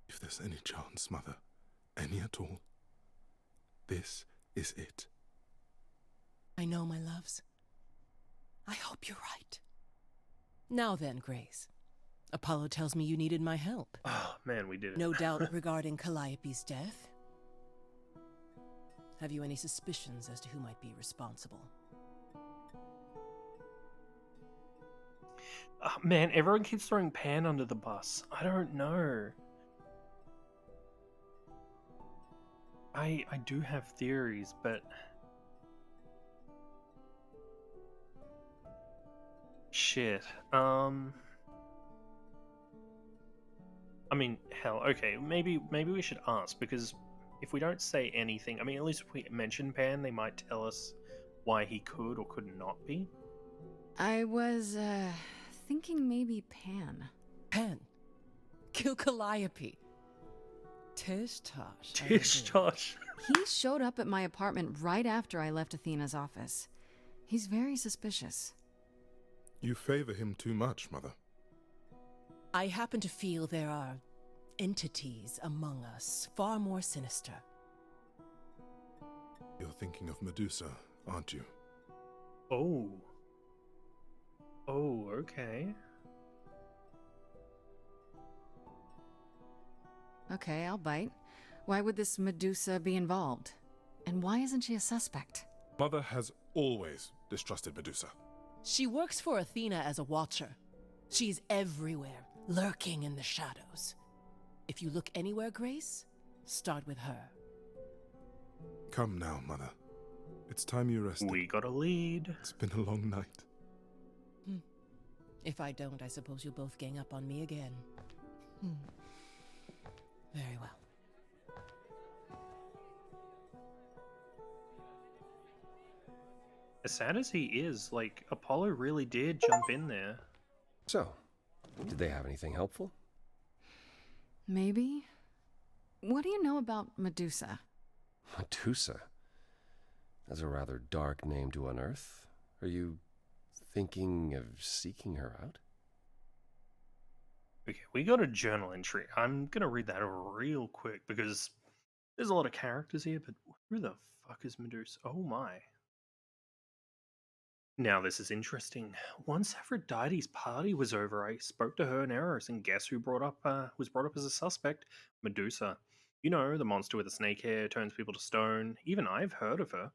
If there's any chance, Mother, any at all, this is it. I know, my loves. I hope you're right. Now then, Grace. Apollo tells me you needed my help. Oh, man, we did it. No doubt regarding Calliope's death. Have you any suspicions as to who might be responsible? Man, everyone keeps throwing Pan under the bus. I don't know. I do have theories, but... Shit. I mean, hell, okay, maybe we should ask, because if we don't say anything, I mean, at least if we mention Pan, they might tell us why he could or could not be. I was, thinking maybe Pan. Pan. Kill Calliope. Tish tosh. Tish tosh. He showed up at my apartment right after I left Athena's office. He's very suspicious. You favor him too much, Mother. I happen to feel there are entities among us far more sinister. You're thinking of Medusa, aren't you? Oh. Oh, okay. Okay, I'll bite. Why would this Medusa be involved? And why isn't she a suspect? Mother has always distrusted Medusa. She works for Athena as a watcher. She's everywhere, lurking in the shadows. If you look anywhere, Grace, start with her. Come now, Mother. It's time you rested. We got a lead. It's been a long night. If I don't, I suppose you'll both gang up on me again. Very well. As sad as he is, like, Apollo really did jump in there. So, did they have anything helpful? Maybe? What do you know about Medusa? Medusa? That's a rather dark name to unearth. Are you thinking of seeking her out? Okay, we got a journal entry. I'm gonna read that real quick because there's a lot of characters here, but who the fuck is Medusa? Oh my. Now this is interesting. Once Aphrodite's party was over, I spoke to her and Eros, and guess who was brought up as a suspect? Medusa. You know, the monster with the snake hair, turns people to stone. Even I've heard of her.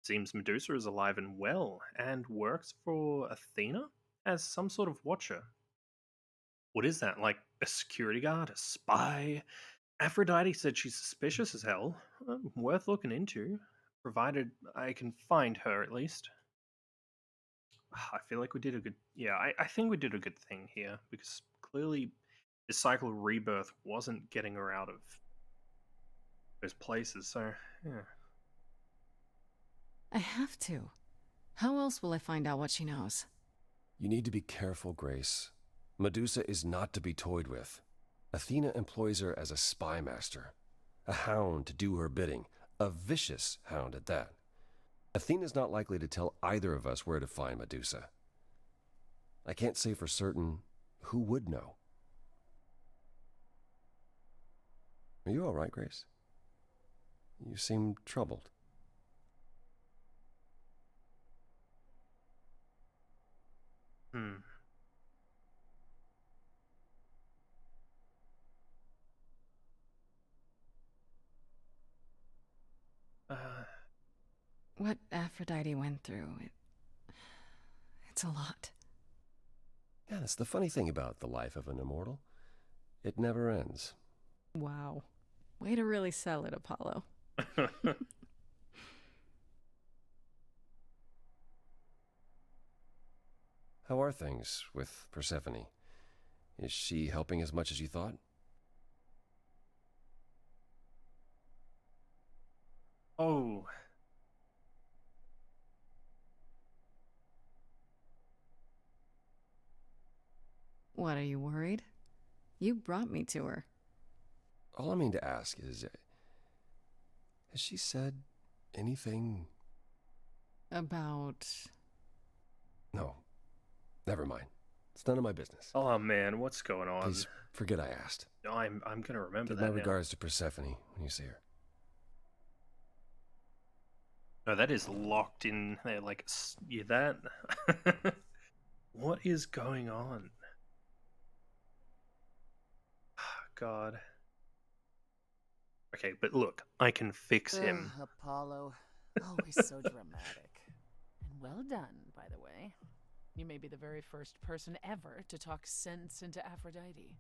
Seems Medusa is alive and well, and works for Athena as some sort of watcher. What is that, like a security guard, a spy? Aphrodite said she's suspicious as hell. Worth looking into, provided I can find her at least. I feel like we did a good... Yeah, I think we did a good thing here, because clearly this cycle of rebirth wasn't getting her out of those places, so, yeah. I have to. How else will I find out what she knows? You need to be careful, Grace. Medusa is not to be toyed with. Athena employs her as a spy master, a hound to do her bidding, a vicious hound at that. Athena's not likely to tell either of us where to find Medusa. I can't say for certain who would know. Are you all right, Grace? You seem troubled. What Aphrodite went through, it's a lot. Yeah, that's the funny thing about the life of an immortal. It never ends. Wow. Way to really sell it, Apollo. How are things with Persephone? Is she helping as much as you thought? Oh. What, are you worried? You brought me to her. All I mean to ask is, has she said anything? About... No. Never mind. It's none of my business. Oh man, what's going on? Please forget I asked. I'm gonna remember Give that my now. regards to Persephone when you see her. No, that is locked in there. Like, yeah, that. What is going on? God. Okay, but look, I can fix him. Ugh, Apollo. Always so dramatic. And well done, by the way. You may be the very first person ever to talk sense into Aphrodite.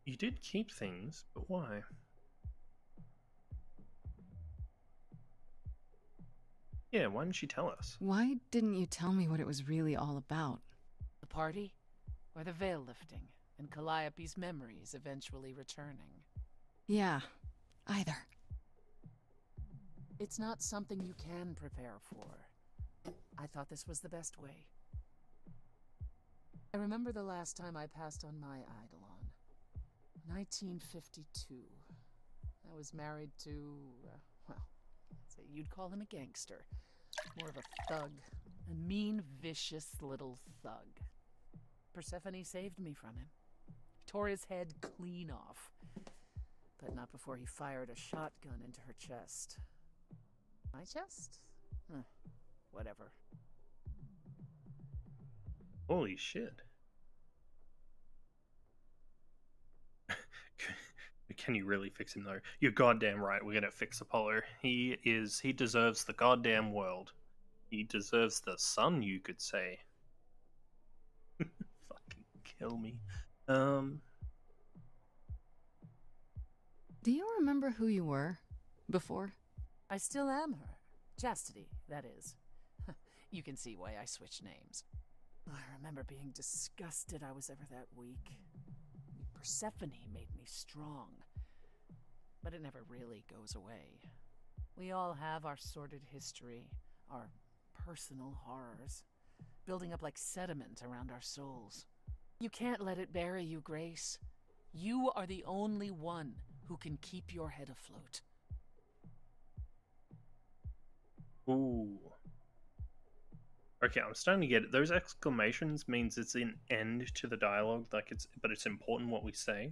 You did keep things, but why? Yeah, why didn't she tell us? Why didn't you tell me what it was really all about? The party? Or the veil lifting? And Calliope's memories eventually returning? Yeah, either. It's not something you can prepare for. I thought this was the best way. I remember the last time I passed on my Eidolon. 1952. I was married to, well, say you'd call him a gangster. More of a thug. A mean, vicious little thug. Persephone saved me from him. Tore his head clean off. But not before he fired a shotgun into her chest. My chest? Huh. Whatever. Holy shit. Can you really fix him though? You're goddamn right, we're gonna fix Apollo. He deserves the goddamn world. He deserves the sun, you could say. Fucking kill me. Do you remember who you were before? I still am her. Chastity, that is. You can see why I switched names. I remember being disgusted I was ever that weak. Persephone made me strong. But it never really goes away. We all have our sordid history, our personal horrors, building up like sediment around our souls. You can't let it bury you, Grace. You are the only one who can keep your head afloat. Ooh. Okay, I'm starting to get it. Those exclamations means it's an end to the dialogue, but it's important what we say.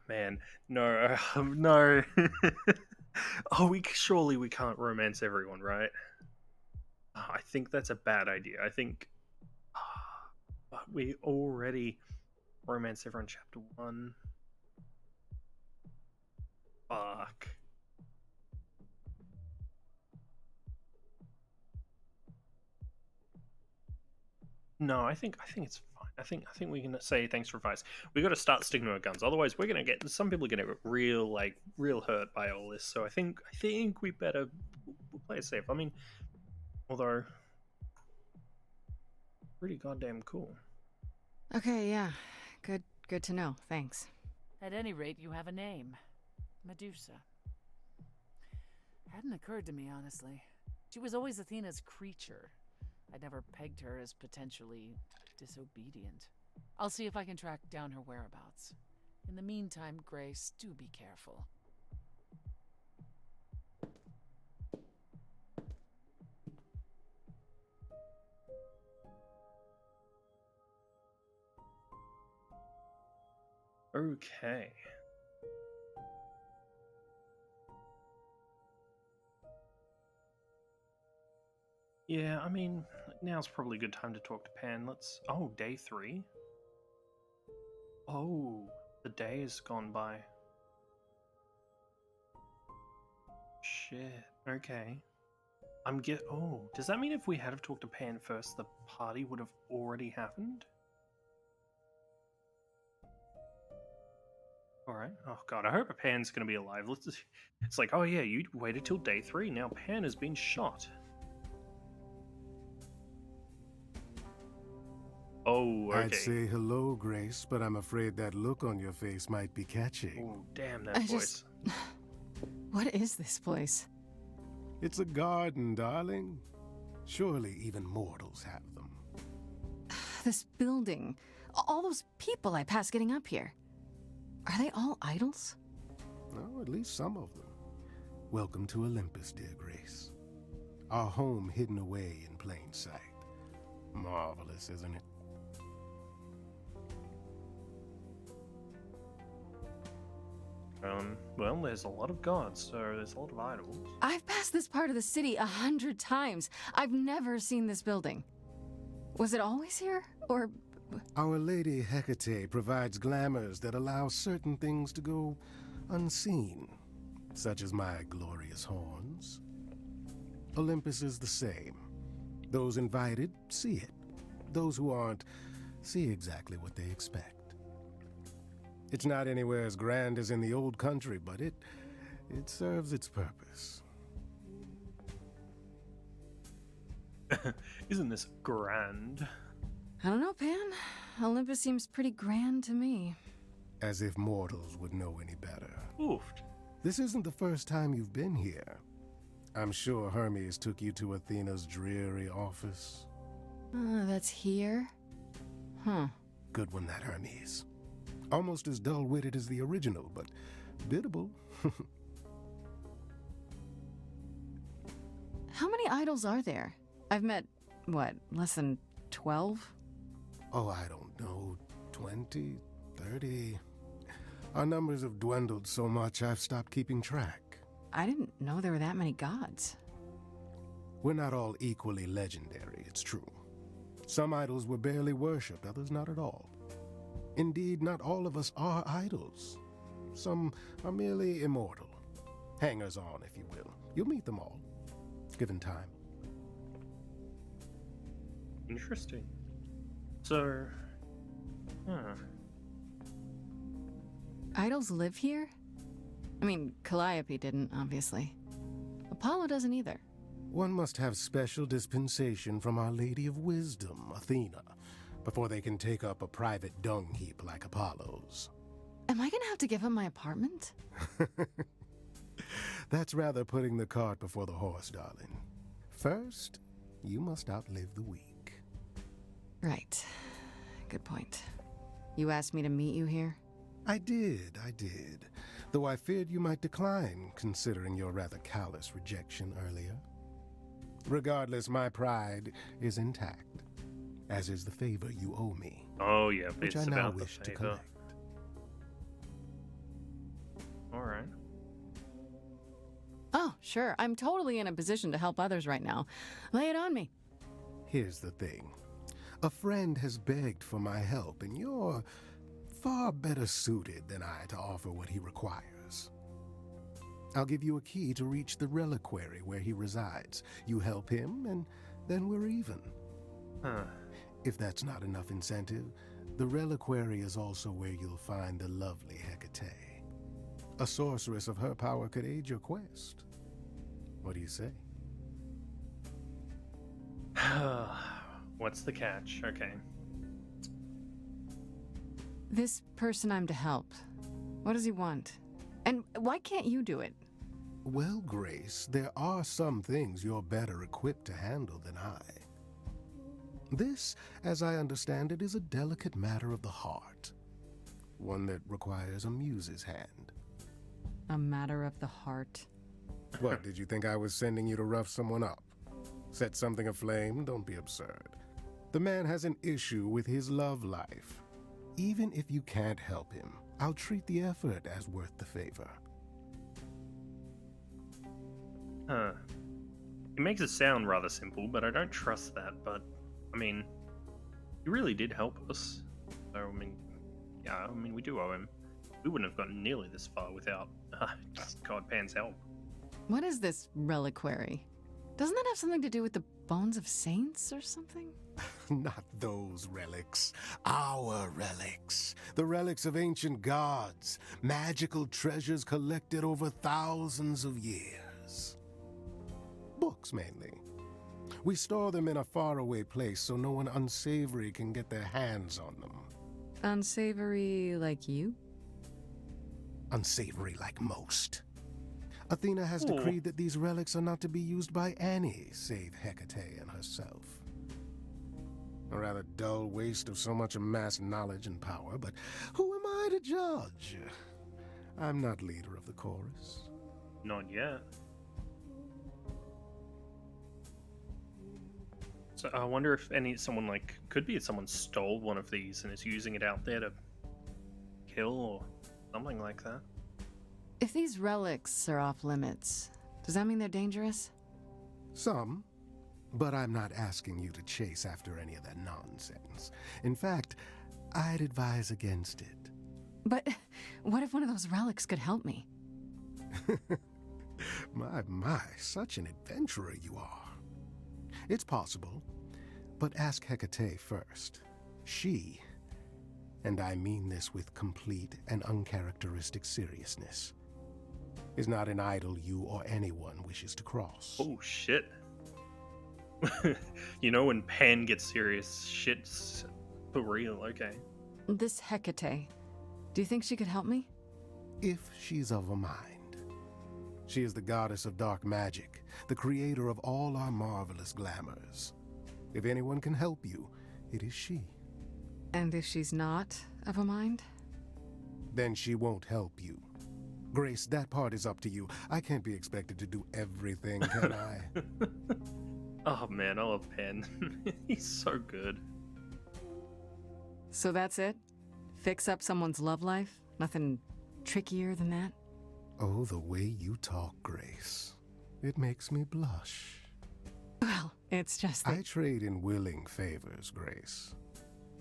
Man, no, no. Oh, surely we can't romance everyone, right? I think that's a bad idea. I think but we already romance everyone chapter 1. Fuck. No, I think it's fine. I think we can say thanks for advice. We got to start sticking to our guns. Otherwise, we're gonna get some people are gonna get real hurt by all this. So I think we better we'll play it safe. I mean, although pretty goddamn cool. Okay, yeah. Good to know. Thanks. At any rate, you have a name. Medusa. Hadn't occurred to me, honestly. She was always Athena's creature. I'd never pegged her as potentially disobedient. I'll see if I can track down her whereabouts. In the meantime, Grace, do be careful. Okay. Yeah, I mean, now's probably a good time to talk to Pan. Oh, day 3? Oh, the day has gone by. Shit, okay. Oh, does that mean if we had have talked to Pan first, the party would have already happened? Alright. Oh god, I hope Pan's gonna be alive. It's like, oh yeah, you waited till day 3, now Pan has been shot. Oh, okay. I'd say hello, Grace, but I'm afraid that look on your face might be catching. Oh, damn that voice. What is this place? It's a garden, darling. Surely even mortals have them. This building, all those people I pass getting up here. Are they all idols? Oh, at least some of them. Welcome to Olympus, dear Grace. Our home hidden away in plain sight. Marvelous, isn't it? Well, there's a lot of gods, so there's a lot of idols. I've passed this part of the city 100 times. I've never seen this building. Was it always here, or...? Our Lady Hecate provides glamours that allow certain things to go unseen, such as my glorious horns. Olympus is the same. Those invited see it. Those who aren't see exactly what they expect. It's not anywhere as grand as in the old country, but it serves its purpose. Isn't this grand? I don't know, Pan. Olympus seems pretty grand to me. As if mortals would know any better. Oofed. This isn't the first time you've been here. I'm sure Hermes took you to Athena's dreary office. That's here? Huh. Good one, that Hermes. Almost as dull-witted as the original, but biddable. How many idols are there? I've met, what, less than 12? Oh, I don't know, 20, 30. Our numbers have dwindled so much I've stopped keeping track. I didn't know there were that many gods. We're not all equally legendary, it's true. Some idols were barely worshipped, others not at all. Indeed, not all of us are idols. Some are merely immortal. Hangers-on, if you will. You'll meet them all, given time. Interesting. So, Idols live here? I mean, Calliope didn't, obviously. Apollo doesn't either. One must have special dispensation from Our Lady of Wisdom, Athena, before they can take up a private dung heap like Apollo's. Am I gonna have to give him my apartment? That's rather putting the cart before the horse, darling. First, you must outlive the weak. Right. Good point. You asked me to meet you here? I did. Though I feared you might decline, considering your rather callous rejection earlier. Regardless, my pride is intact, as is the favor you owe me. oh yeah, which it's I now about the wish to favor. collect. All right. Oh, sure. I'm totally in a position to help others right now. Lay it on me. Here's the thing. A friend has begged for my help, and you're far better suited than I to offer what he requires. I'll give you a key to reach the reliquary where he resides. You help him, and then we're even. Huh. If that's not enough incentive, the reliquary is also where you'll find the lovely Hecate. A sorceress of her power could aid your quest. What do you say? What's the catch? Okay. This person I'm to help. What does he want? And why can't you do it? Well, Grace, there are some things you're better equipped to handle than I. This, as I understand it, is a delicate matter of the heart. One that requires a muse's hand. A matter of the heart. What, did you think I was sending you to rough someone up? Set something aflame? Don't be absurd. The man has an issue with his love life. Even if you can't help him, I'll treat the effort as worth the favor. Huh. It makes it sound rather simple, but I don't trust that. But, I mean, he really did help us. So, I mean, yeah, we do owe him. We wouldn't have gotten nearly this far without God Pan's help. What is this reliquary? Doesn't that have something to do with the bones of saints or something? Not those relics. Our relics. The relics of ancient gods. Magical treasures collected over thousands of years. Books, mainly. We store them in a faraway place so no one unsavory can get their hands on them. Unsavory like you? Unsavory like most. Athena has Ooh. decreed that these relics are not to be used by any save Hecate and herself. A rather dull waste of so much amassed knowledge and power, but who am I to judge? I'm not leader of the chorus. Not yet. So I wonder if someone someone stole one of these and is using it out there to kill or something like that. If these relics are off limits, does that mean they're dangerous? Some, but I'm not asking you to chase after any of that nonsense. In fact, I'd advise against it. But what if one of those relics could help me? My, such an adventurer you are. It's possible, but ask Hecate first. She, and I mean this with complete and uncharacteristic seriousness, is not an idol you or anyone wishes to cross. Oh shit. You know when Pan gets serious, shit's for real, okay. This Hecate, do you think she could help me? If she's of a mind. She is the goddess of dark magic, the creator of all our marvelous glamours. If anyone can help you, it is she. And if she's not of a mind? Then she won't help you. Grace, that part is up to you. I can't be expected to do everything, can I? Oh man, I love Pan. He's so good. So that's it? Fix up someone's love life? Nothing trickier than that? Oh, the way you talk, Grace. It makes me blush. Well, it's just that... I trade in willing favors, Grace.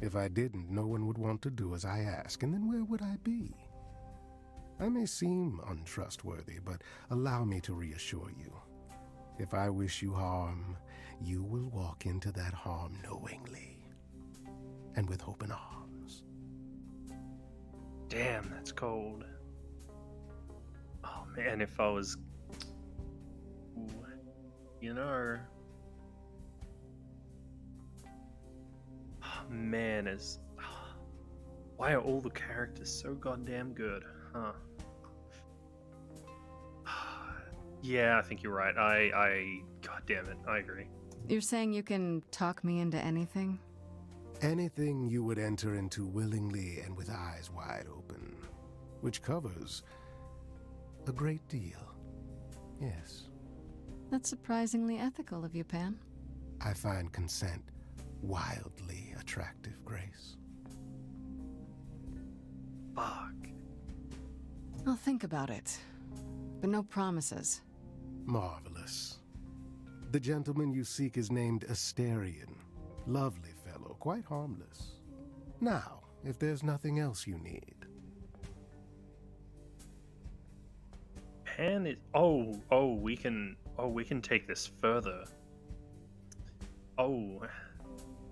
If I didn't, no one would want to do as I ask, and then where would I be? I may seem untrustworthy, but allow me to reassure you. If I wish you harm, you will walk into that harm knowingly, and with open arms. Damn, that's cold. Oh man, if I was... Ooh, you know... Oh, man, why are all the characters so goddamn good, huh? Yeah, I think you're right. God damn it, I agree. You're saying you can talk me into anything? Anything you would enter into willingly and with eyes wide open, which covers a great deal. Yes. That's surprisingly ethical of you, Pan. I find consent wildly attractive, Grace. Fuck. I'll think about it, but no promises. Marvelous. The gentleman you seek is named Asterion. Lovely fellow, quite harmless. Now, if there's nothing else you need. Pan is... we can take this further. Oh,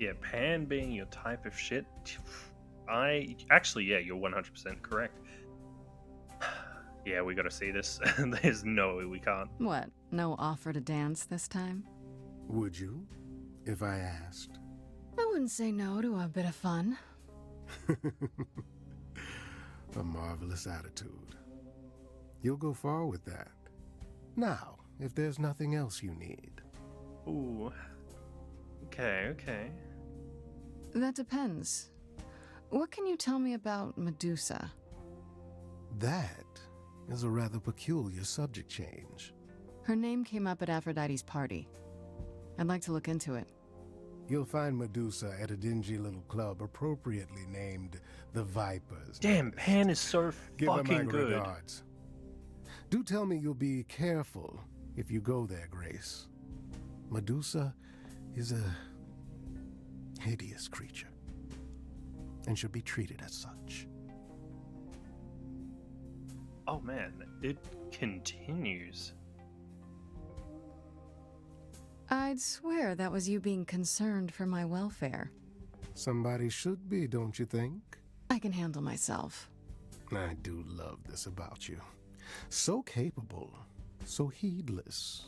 yeah, Pan being your type of shit. Actually, yeah, you're 100% correct. Yeah, we gotta see this. There's no way we can't. What, no offer to dance this time? Would you, if I asked? I wouldn't say no to a bit of fun. A marvelous attitude. You'll go far with that. Now, if there's nothing else you need. Ooh. Okay. That depends. What can you tell me about Medusa? That is a rather peculiar subject change. Her name came up at Aphrodite's party. I'd like to look into it. You'll find Medusa at a dingy little club appropriately named the Vipers. Damn, Pan is so Give her my fucking good. regards. Do tell me you'll be careful if you go there, Grace. Medusa is a hideous creature and should be treated as such. Oh man, it continues. I'd swear that was you being concerned for my welfare. Somebody should be, don't you think? I can handle myself. I do love this about you. So capable, so heedless.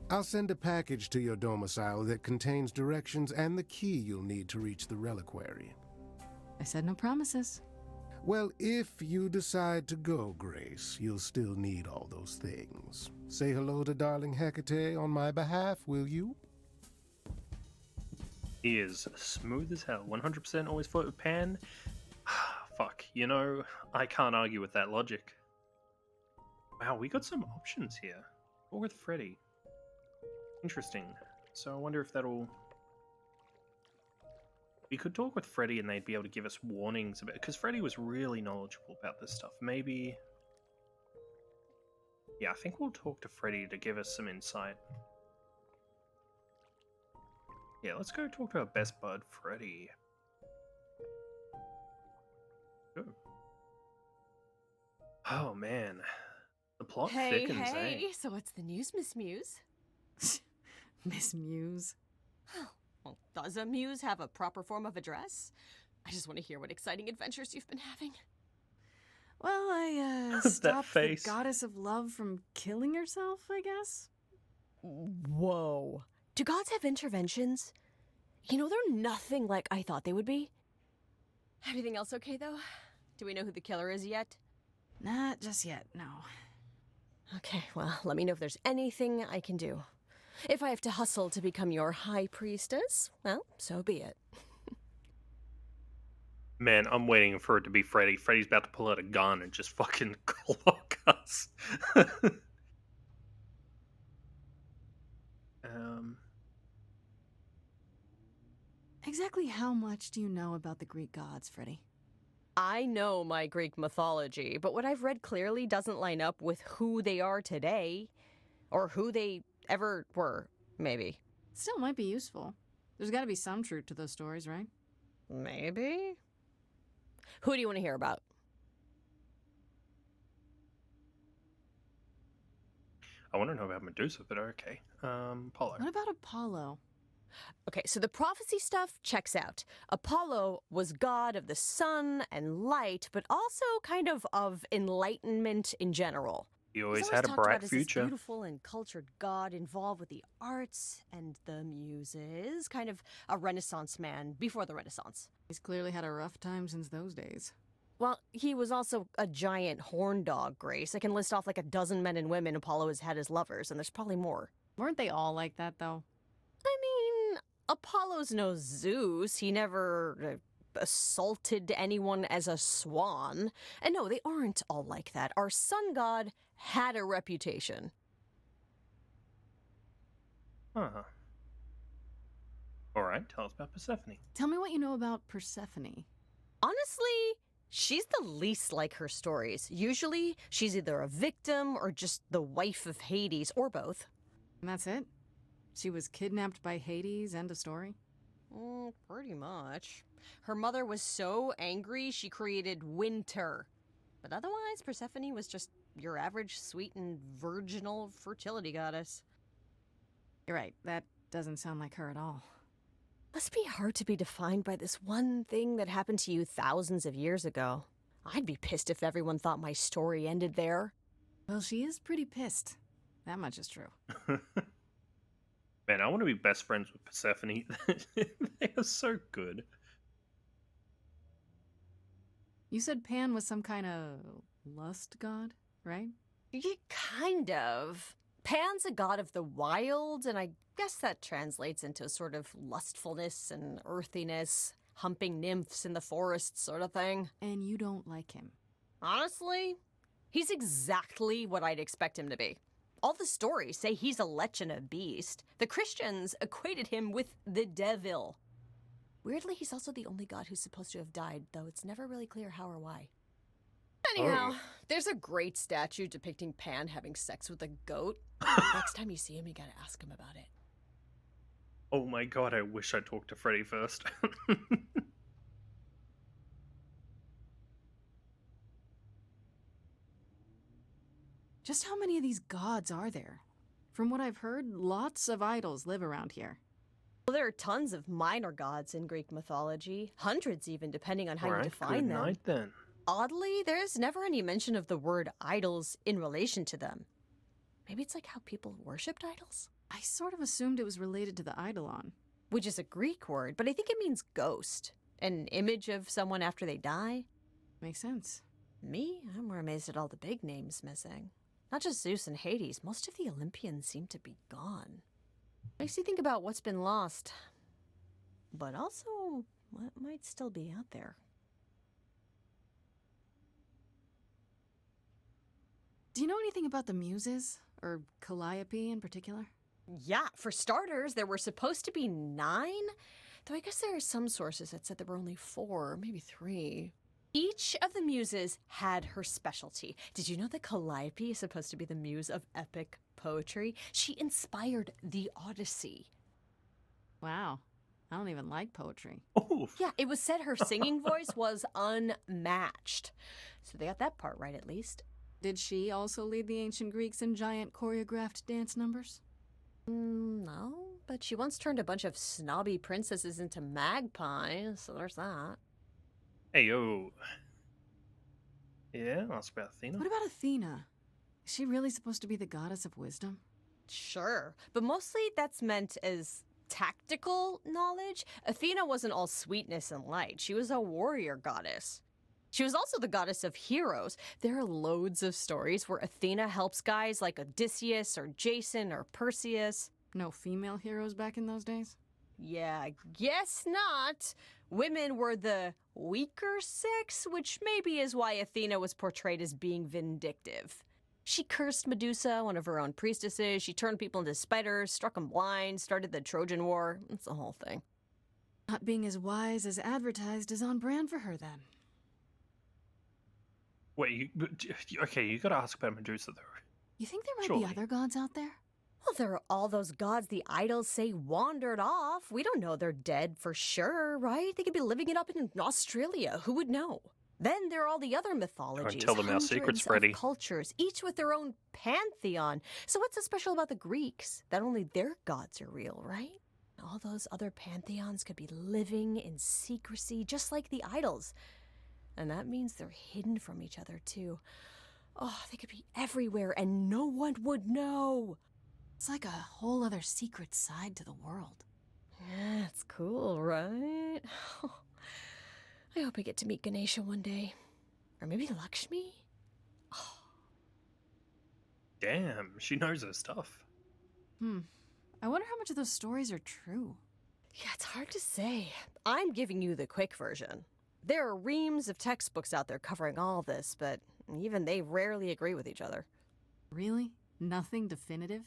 I'll send a package to your domicile that contains directions and the key you'll need to reach the reliquary. I said no promises. Well, if you decide to go, Grace, you'll still need all those things. Say hello to darling Hecate on my behalf, will you? He is smooth as hell. 100% always flirt with Pan. Fuck, you know, I can't argue with that logic. Wow, we got some options here. Or with Freddie. Interesting. So I wonder if that'll... We could talk with Freddie and they'd be able to give us warnings about... Because Freddie was really knowledgeable about this stuff. Maybe... Yeah, I think we'll talk to Freddie to give us some insight. Yeah, let's go talk to our best bud, Freddie. Go. Oh, man. The plot thickens, eh? So what's the news, Miss Muse? Miss Muse. Well, does a muse have a proper form of address? I just want to hear what exciting adventures you've been having. Well, I stopped the goddess of love from killing herself, I guess. Whoa. Do gods have interventions? You know, they're nothing like I thought they would be. Everything else okay, though? Do we know who the killer is yet? Not just yet, no. Okay, well, let me know if there's anything I can do. If I have to hustle to become your high priestess, well, so be it. Man, I'm waiting for it to be Freddy. Freddy's about to pull out a gun and just fucking clock us. Exactly how much do you know about the Greek gods, Freddie? I know my Greek mythology, but what I've read clearly doesn't line up with who they are today. Or who they ever were, maybe. Still might be useful. There's gotta be some truth to those stories, right? Maybe? Who do you want to hear about? I want to know about Medusa, but okay. Apollo. What about Apollo? Okay, so the prophecy stuff checks out. Apollo was god of the sun and light, but also kind of enlightenment in general. He always He's had a talked bright about as future. this beautiful and cultured god involved with the arts and the muses, kind of a Renaissance man before the Renaissance. He's clearly had a rough time since those days. Well, he was also a giant horn dog, Grace. I can list off like a dozen men and women Apollo has had as lovers, and there's probably more. Weren't they all like that, though? I mean, Apollo's no Zeus. He never assaulted anyone as a swan. And no, they aren't all like that. Our sun god had a reputation. Huh. Alright, tell us about Persephone. Tell me what you know about Persephone. Honestly, she's the least like her stories. Usually, she's either a victim or just the wife of Hades, or both. And that's it? She was kidnapped by Hades, end of story? Pretty much. Her mother was so angry she created winter. But otherwise, Persephone was just your average sweet and virginal fertility goddess. You're right, that doesn't sound like her at all. Must be hard to be defined by this one thing that happened to you thousands of years ago. I'd be pissed if everyone thought my story ended there. Well, she is pretty pissed. That much is true. Man, I want to be best friends with Persephone. They are so good. You said Pan was some kind of lust god, right? Yeah, kind of. Pan's a god of the wild, and I guess that translates into a sort of lustfulness and earthiness, humping nymphs in the forest sort of thing. And you don't like him? Honestly, he's exactly what I'd expect him to be. All the stories say he's a lech and a beast. The Christians equated him with the devil. Weirdly, he's also the only god who's supposed to have died, though it's never really clear how or why. Anyhow, there's a great statue depicting Pan having sex with a goat. Next time you see him, you gotta ask him about it. Oh my god, I wish I talked to Freddy first. Just how many of these gods are there? From what I've heard, lots of idols live around here. Well, there are tons of minor gods in Greek mythology. Hundreds even, depending on how you define good them. night then. Oddly, there's never any mention of the word idols in relation to them. Maybe it's like how people worshipped idols? I sort of assumed it was related to the eidolon. Which is a Greek word, but I think it means ghost. An image of someone after they die. Makes sense. Me? I'm more amazed at all the big names missing. Not just Zeus and Hades, most of the Olympians seem to be gone. Makes you think about what's been lost, but also what might still be out there. Do you know anything about the Muses? Or Calliope in particular? Yeah, for starters, there were supposed to be 9, though I guess there are some sources that said there were only 4, maybe 3. Each of the muses had her specialty. Did you know that Calliope is supposed to be the muse of epic poetry? She inspired the Odyssey. Wow. I don't even like poetry. Oh, Yeah, it was said her singing voice was unmatched. So they got that part right, at least. Did she also lead the ancient Greeks in giant choreographed dance numbers? No, but she once turned a bunch of snobby princesses into magpies, so there's that. hey, yo. Yeah, ask about Athena. What about Athena? Is she really supposed to be the goddess of wisdom? Sure, but mostly that's meant as tactical knowledge. Athena wasn't all sweetness and light. She was a warrior goddess. She was also the goddess of heroes. There are loads of stories where Athena helps guys like Odysseus or Jason or Perseus. No female heroes back in those days? Yeah, guess not. Women were the weaker sex, which maybe is why Athena was portrayed as being vindictive. She cursed Medusa, one of her own priestesses. She turned people into spiders, struck them blind, started the Trojan War. It's the whole thing. Not being as wise as advertised is on brand for her then. Wait, okay, you gotta ask about Medusa, though. You think there might Surely. be other gods out there? Well, there are all those gods the idols say wandered off. We don't know they're dead for sure, right? They could be living it up in Australia. Who would know? Then there are all the other mythologies. tell them our secrets, hundreds of Freddie. cultures, each with their own pantheon. So what's so special about the Greeks? That only their gods are real, right? All those other pantheons could be living in secrecy, just like the idols. And that means they're hidden from each other, too. Oh, they could be everywhere, and no one would know. It's like a whole other secret side to the world. Yeah, it's cool, right? I hope I get to meet Ganesha one day. Or maybe Lakshmi? Damn, she knows her stuff. I wonder how much of those stories are true. Yeah, it's hard to say. I'm giving you the quick version. There are reams of textbooks out there covering all this, but even they rarely agree with each other. Really? Nothing definitive?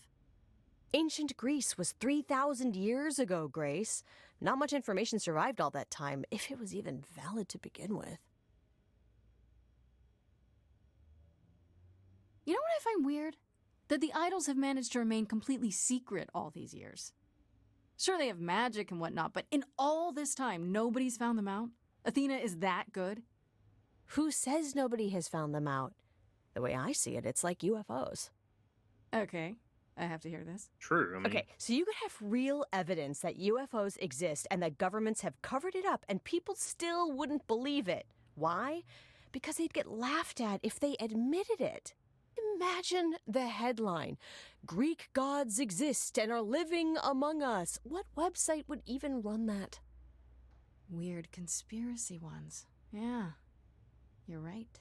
Ancient Greece was 3,000 years ago, Grace. Not much information survived all that time, if it was even valid to begin with. You know what I find weird? That the idols have managed to remain completely secret all these years. Sure, they have magic and whatnot, but in all this time, nobody's found them out? Athena is that good? Who says nobody has found them out? The way I see it, it's like UFOs. Okay, I have to hear this. True, I mean... Okay, so you could have real evidence that UFOs exist and that governments have covered it up and people still wouldn't believe it. Why? Because they'd get laughed at if they admitted it. Imagine the headline, Greek gods exist and are living among us. What website would even run that? Weird conspiracy ones. Yeah, you're right.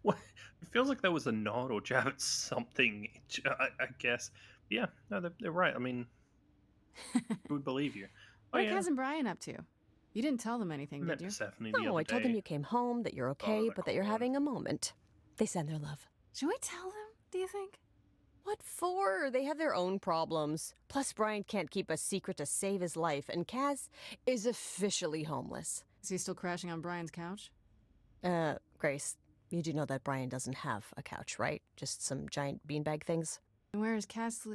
What? It feels like there was a nod or jab at something, I guess. Yeah, no, they're right. I mean, who would believe you? What are Kaz and Brian up to? You didn't tell them anything, Met did you? Persephone the No, other I told them day. you came home, that you're okay, but that you're having a moment. They send their love. Should we tell them, do you think? What for? They have their own problems. Plus, Brian can't keep a secret to save his life, and Kaz is officially homeless. Is he still crashing on Brian's couch? Grace, you do know that Brian doesn't have a couch, right? Just some giant beanbag things? And where is Kaz?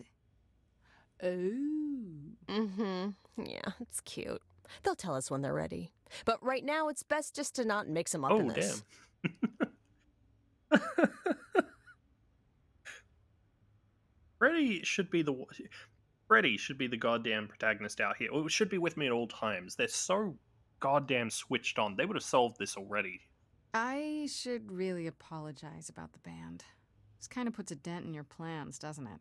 Oh. Mm-hmm. Yeah, it's cute. They'll tell us when they're ready. But right now, it's best just to not mix them up in this. Damn. Freddie should be the goddamn protagonist out here. Or it should be with me at all times. They're so goddamn switched on. They would have solved this already. I should really apologize about the band. This kind of puts a dent in your plans, doesn't it?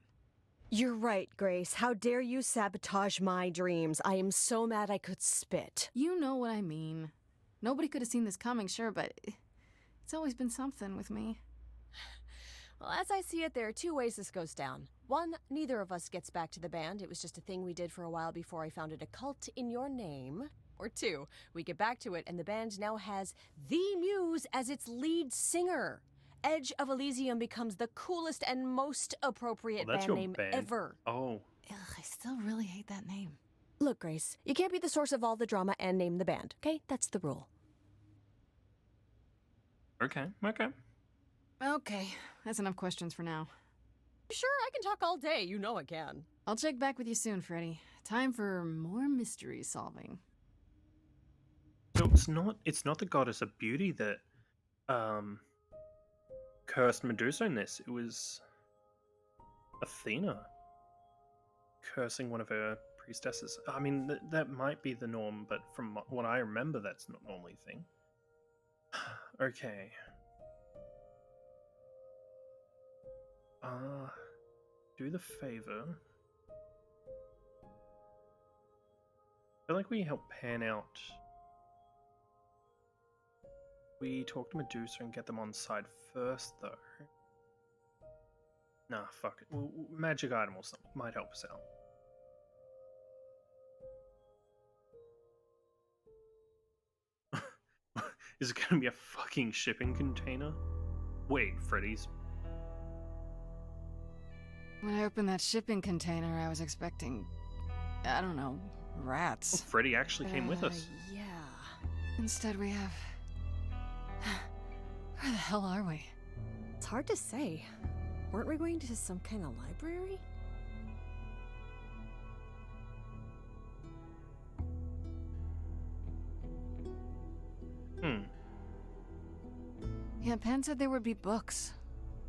You're right, Grace. How dare you sabotage my dreams? I am so mad I could spit. You know what I mean. Nobody could have seen this coming, sure, but it's always been something with me. Well, as I see it, there are two ways this goes down. One, neither of us gets back to the band. It was just a thing we did for a while before I founded a cult in your name. Or two, we get back to it and the band now has the Muse as its lead singer. Edge of Elysium becomes the coolest and most appropriate Well, that's band your name band. ever. Oh. Ugh, I still really hate that name. Look, Grace, you can't be the source of all the drama and name the band, okay? That's the rule. Okay. Okay, that's enough questions for now. Sure, I can talk all day. You know I can. I'll check back with you soon, Freddie. Time for more mystery solving. So it's not the goddess of beauty that cursed Medusa in this. It was Athena cursing one of her priestesses. I mean, that might be the norm, but from what I remember, that's not normally a thing. Okay. Do the favor. I feel like we help pan out. We talk to Medusa and get them on side first, though. Nah, fuck it. Magic item or something might help us out. Is it gonna be a fucking shipping container? Wait, Freddy's. When I opened that shipping container, I was expecting, I don't know, rats. Oh, Freddy actually came with us. Yeah. Instead we have... Where the hell are we? It's hard to say. Weren't we going to some kind of library? Yeah, Pan said there would be books.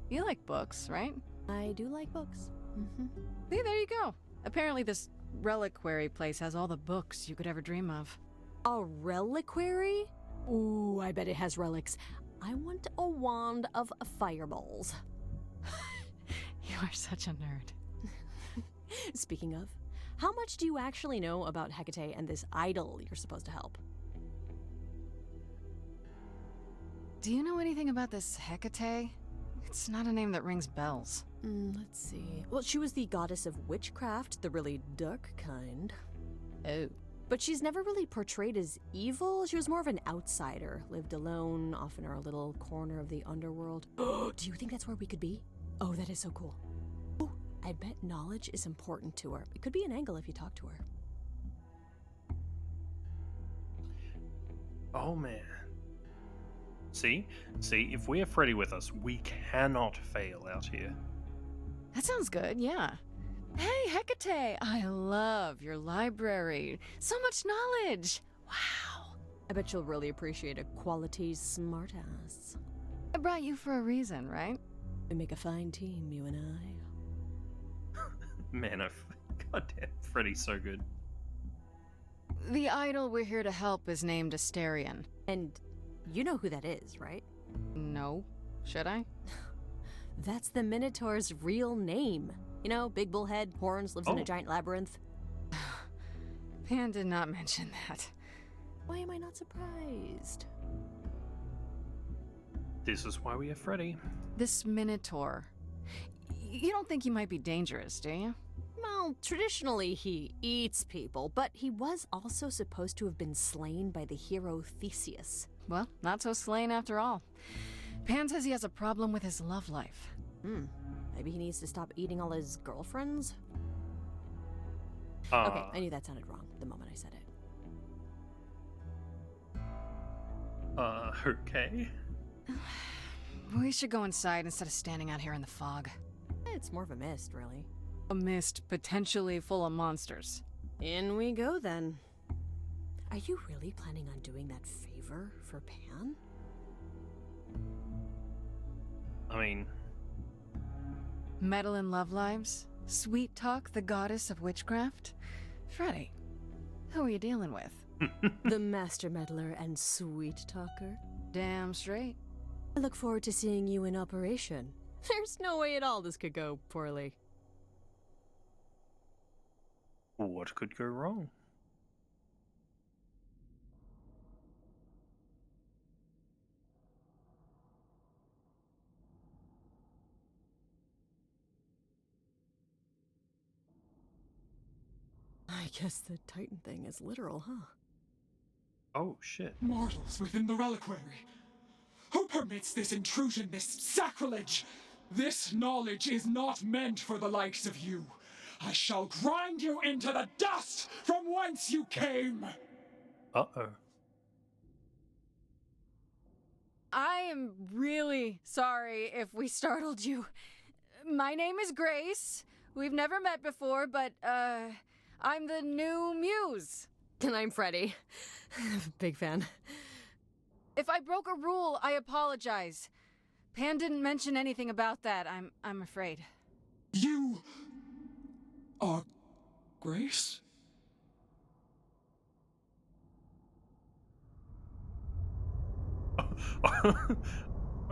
You like books, right? I do like books. Mm-hmm. See, there you go. Apparently this reliquary place has all the books you could ever dream of. A reliquary? Ooh, I bet it has relics. I want a wand of fireballs. You are such a nerd. Speaking of, how much do you actually know about Hecate and this idol you're supposed to help? Do you know anything about this Hecate? It's not a name that rings bells. Let's see. Well, she was the goddess of witchcraft, the really dark kind. Oh. But she's never really portrayed as evil. She was more of an outsider, lived alone, off in our little corner of the underworld. Do you think that's where we could be? Oh, that is so cool. Ooh, I bet knowledge is important to her. It could be an angle if you talk to her. Oh man. See, if we have Freddy with us, we cannot fail out here. That sounds good, yeah. Hey, Hecate! I love your library. So much knowledge! Wow. I bet you'll really appreciate a quality smartass. I brought you for a reason, right? We make a fine team, you and I. Man, goddamn, Freddy's so good. The idol we're here to help is named Asterion. And you know who that is, right? No. Should I? That's the Minotaur's real name. You know, big bullhead, horns, lives in a giant labyrinth. Pan did not mention that. Why am I not surprised? This is why we have Freddy. This Minotaur. You don't think he might be dangerous, do you? Well, traditionally he eats people, but he was also supposed to have been slain by the hero Theseus. Well, not so slain after all. Pan says he has a problem with his love life. Maybe he needs to stop eating all his girlfriends? Okay, I knew that sounded wrong the moment I said it. Okay. We should go inside instead of standing out here in the fog. It's more of a mist, really. A mist potentially full of monsters. In we go, then. Are you really planning on doing that favor for Pan? I mean... Meddle in love lives? Sweet Talk, the goddess of witchcraft? Freddie, who are you dealing with? The master meddler and sweet talker. Damn straight. I look forward to seeing you in operation. There's no way at all this could go poorly. What could go wrong? I guess the Titan thing is literal, huh? Oh, shit. Mortals within the reliquary. Who permits this intrusion, this sacrilege? This knowledge is not meant for the likes of you. I shall grind you into the dust from whence you came! Uh-oh. I am really sorry if we startled you. My name is Grace. We've never met before, but, I'm the new Muse. And I'm Freddie. Big fan. If I broke a rule, I apologize. Pan didn't mention anything about that, I'm afraid. You are Grace?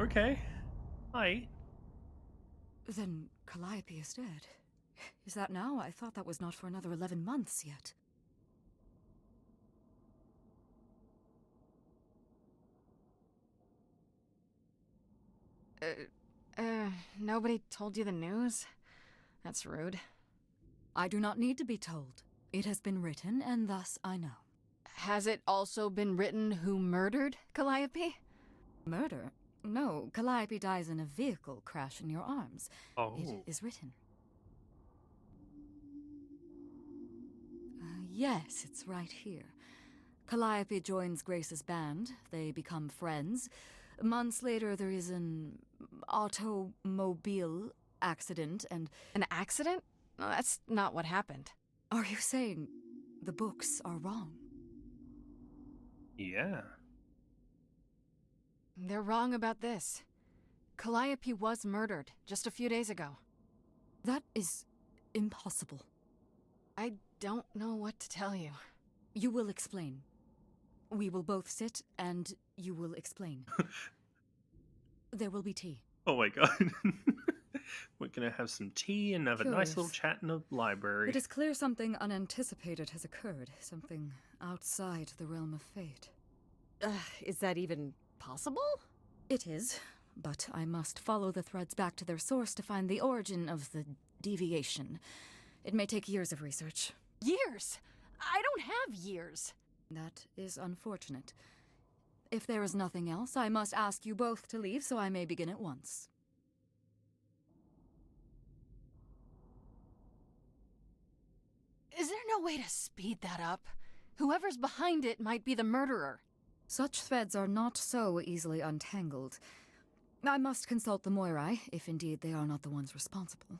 Okay. Hi. Then Calliope is dead. Is that now? I thought that was not for another 11 months yet. Nobody told you the news? That's rude. I do not need to be told. It has been written, and thus I know. Has it also been written who murdered Calliope? Murder? No, Calliope dies in a vehicle crash in your arms. Oh. It is written. Yes, it's right here. Calliope joins Grace's band. They become friends. Months later, there is an automobile accident and... An accident? No, that's not what happened. Are you saying the books are wrong? Yeah. They're wrong about this. Calliope was murdered just a few days ago. That is impossible. I don't know what to tell you. You will explain. We will both sit and you will explain. There will be tea. Oh my god. We're gonna have some tea and have a nice little chat in the library. It is clear something unanticipated has occurred. Something outside the realm of fate. Is that even possible? It is, but I must follow the threads back to their source to find the origin of the deviation. It may take years of research. Years? I don't have years. That is unfortunate. If there is nothing else, I must ask you both to leave so I may begin at once. Is there no way to speed that up? Whoever's behind it might be the murderer. Such threads are not so easily untangled. I must consult the Moirai, if indeed they are not the ones responsible.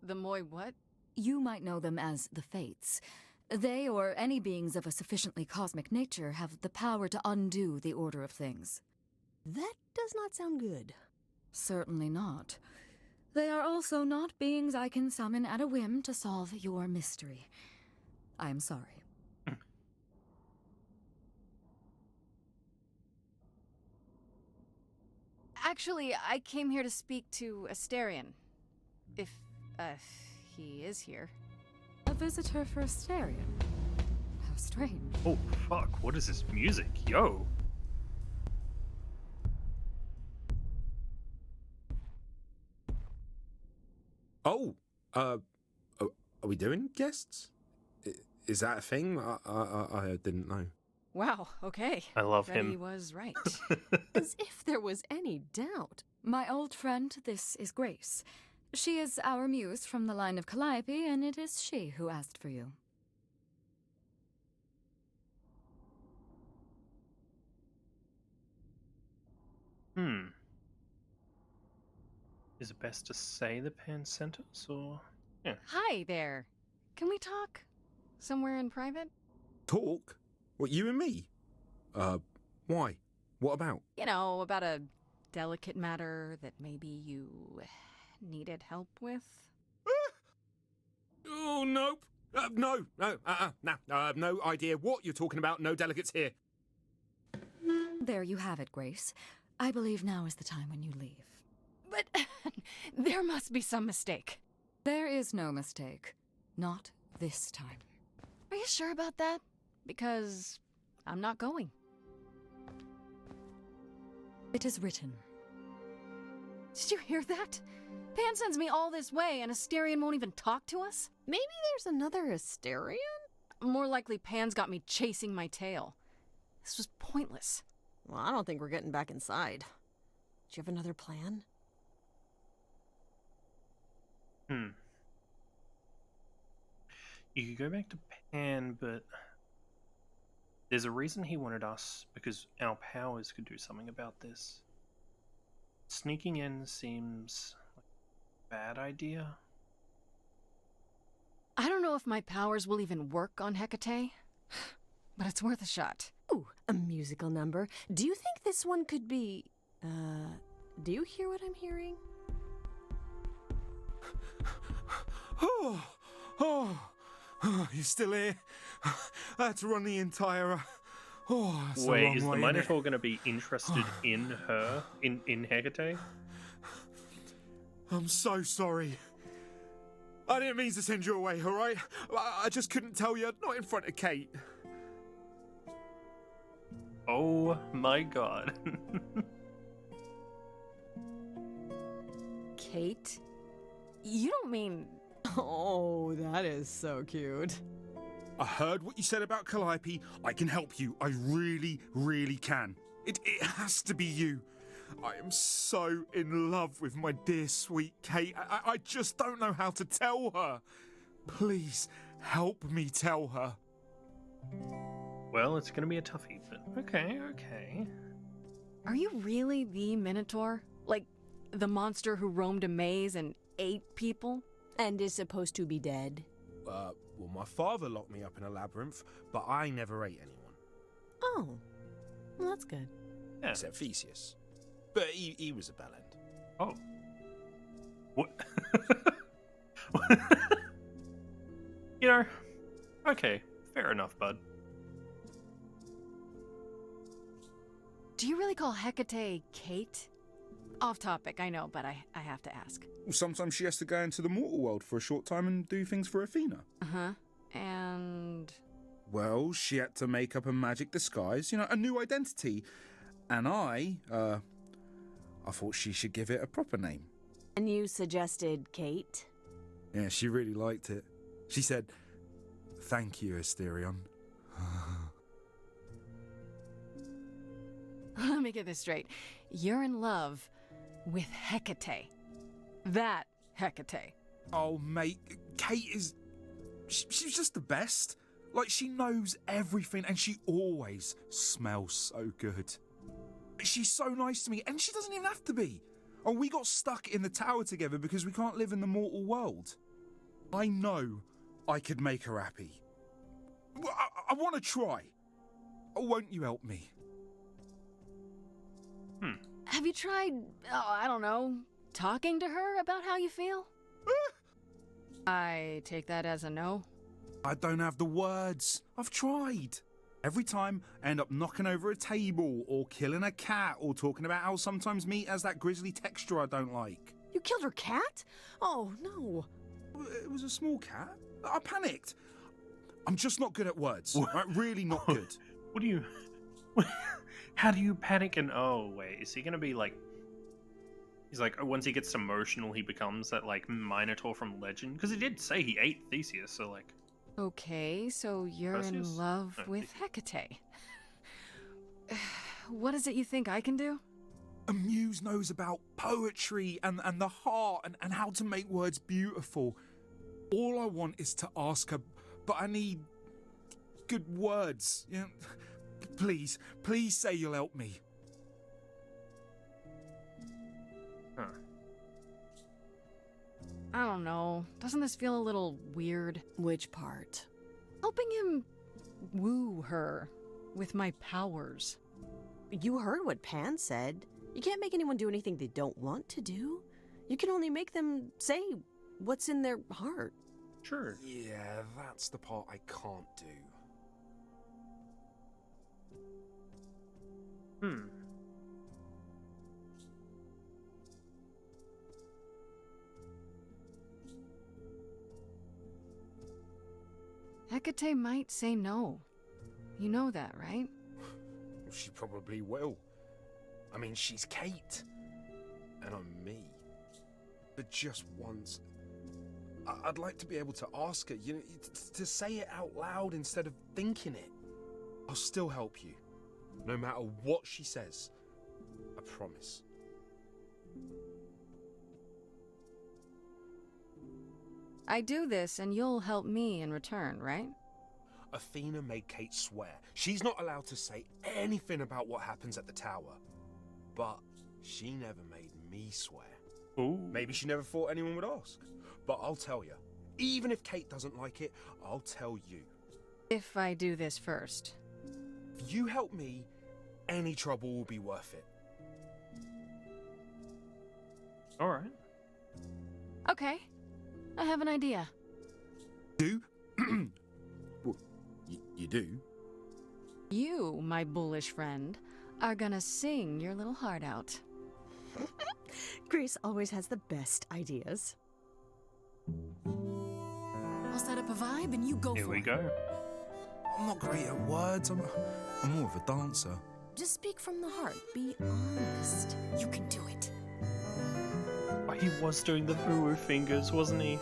The Moi what? You might know them as the Fates. They, or any beings of a sufficiently cosmic nature, have the power to undo the order of things. That does not sound good. Certainly not. They are also not beings I can summon at a whim to solve your mystery. I am sorry. Actually, I came here to speak to Asterion. If, he is here. A visitor for Asterion? How strange. Oh, fuck. What is this music? Yo. Oh, are we doing guests? Is that a thing? I didn't know. Wow, okay. I love Freddie him. was right. As if there was any doubt. My old friend, this is Grace. She is our muse from the line of Calliope, and it is she who asked for you. Is it best to say the Pan sent us, or... Yeah. Hi there. Can we talk? Somewhere in private? Talk? What, you and me? Why? What about? You know, about a delicate matter that maybe you needed help with? Oh, nope. No, I have no idea what you're talking about. No delegates here. There you have it, Grace. I believe now is the time when you leave. But there must be some mistake. There is no mistake. Not this time. Are you sure about that? Because I'm not going. It is written. Did you hear that? Pan sends me all this way, and Asterion won't even talk to us? Maybe there's another Asterion? More likely Pan's got me chasing my tail. This was pointless. Well, I don't think we're getting back inside. Do you have another plan? You could go back to Pan, but there's a reason he wanted us, because our powers could do something about this. Sneaking in seems like a bad idea. I don't know if my powers will even work on Hecate, but it's worth a shot. Ooh, a musical number. Do you think this one could be... do you hear what I'm hearing? You're still here? I had to run the entire... Wait, is the Minotaur going to be interested in her, in Hecate? I'm so sorry. I didn't mean to send you away, alright? I just couldn't tell you, not in front of Kate. Oh my god. Kate? You don't mean... Oh, that is so cute. I heard what you said about Calliope. I can help you. I really, really can. It has to be you. I am so in love with my dear sweet Kate. I just don't know how to tell her. Please, help me tell her. Well, it's going to be a toughie, but okay. Are you really the Minotaur? Like, the monster who roamed a maze and ate people? And is supposed to be dead? Well, my father locked me up in a labyrinth, but I never ate anyone. Oh, well, that's good. Yeah. Except Theseus. But he was a bellend. Oh. What? You know, okay, fair enough, bud. Do you really call Hecate Kate? Off topic, I know, but I have to ask. Sometimes she has to go into the mortal world for a short time and do things for Athena. Uh-huh. And... Well, she had to make up a magic disguise, a new identity. And I thought she should give it a proper name. And you suggested Kate? Yeah, she really liked it. She said, "Thank you, Asterion." Let me get this straight. You're in love with Hecate. That Hecate. Oh, mate, Kate is... She's just the best. Like, she knows everything, and she always smells so good. She's so nice to me, and she doesn't even have to be. Oh, we got stuck in the tower together because we can't live in the mortal world. I know I could make her happy. I want to try. Won't you help me? Have you tried, I don't know, talking to her about how you feel? I take that as a no. I don't have the words. I've tried. Every time, I end up knocking over a table, or killing a cat, or talking about how sometimes meat has that grisly texture I don't like. You killed her cat? Oh, no. It was a small cat. I panicked. I'm just not good at words. Right? Really not good. What do you... How do you panic and... Oh, wait, is he gonna be like... He's like, once he gets emotional, he becomes that, like, Minotaur from Legend? Because he did say he ate Theseus, so, like... Okay, so you're Perseus? in love No, with Hecate. What is it you think I can do? A muse knows about poetry and the heart and how to make words beautiful. All I want is to ask her, but I need good words. Please say you'll help me. Huh. I don't know. Doesn't this feel a little weird? Which part? Helping him woo her with my powers. You heard what Pan said. You can't make anyone do anything they don't want to do. You can only make them say what's in their heart. Sure. Yeah, that's the part I can't do. Hecate might say no. You know that, right? She probably will. I mean, she's Kate. And I'm me. But just once, I'd like to be able to ask her, you know, to say it out loud instead of thinking it. I'll still help you, no matter what she says. I promise. I do this and you'll help me in return, right? Athena made Kate swear she's not allowed to say anything about what happens at the tower. But she never made me swear. Ooh. Maybe she never thought anyone would ask. But I'll tell you, even if Kate doesn't like it, I'll tell you. If I do this first. If you help me, any trouble will be worth it. All right. Okay. I have an idea. Do? Well, you do? You, my bullish friend, are gonna sing your little heart out. Grace always has the best ideas. I'll set up a vibe and you go Here for we it. go. I'm not great at words. I'm more of a dancer. Just speak from the heart. Be honest. You can do it. Oh, he was doing the woo fingers, wasn't he?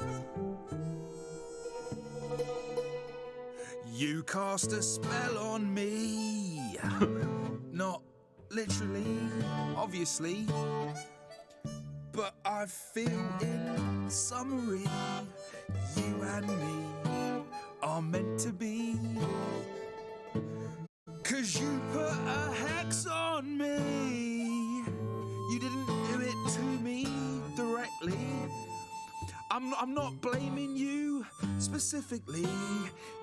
You cast a spell on me. Not literally, obviously. But I feel in summary, you and me are meant to be. 'Cause you put a hex on me. You didn't do it to me directly. I'm not blaming you specifically,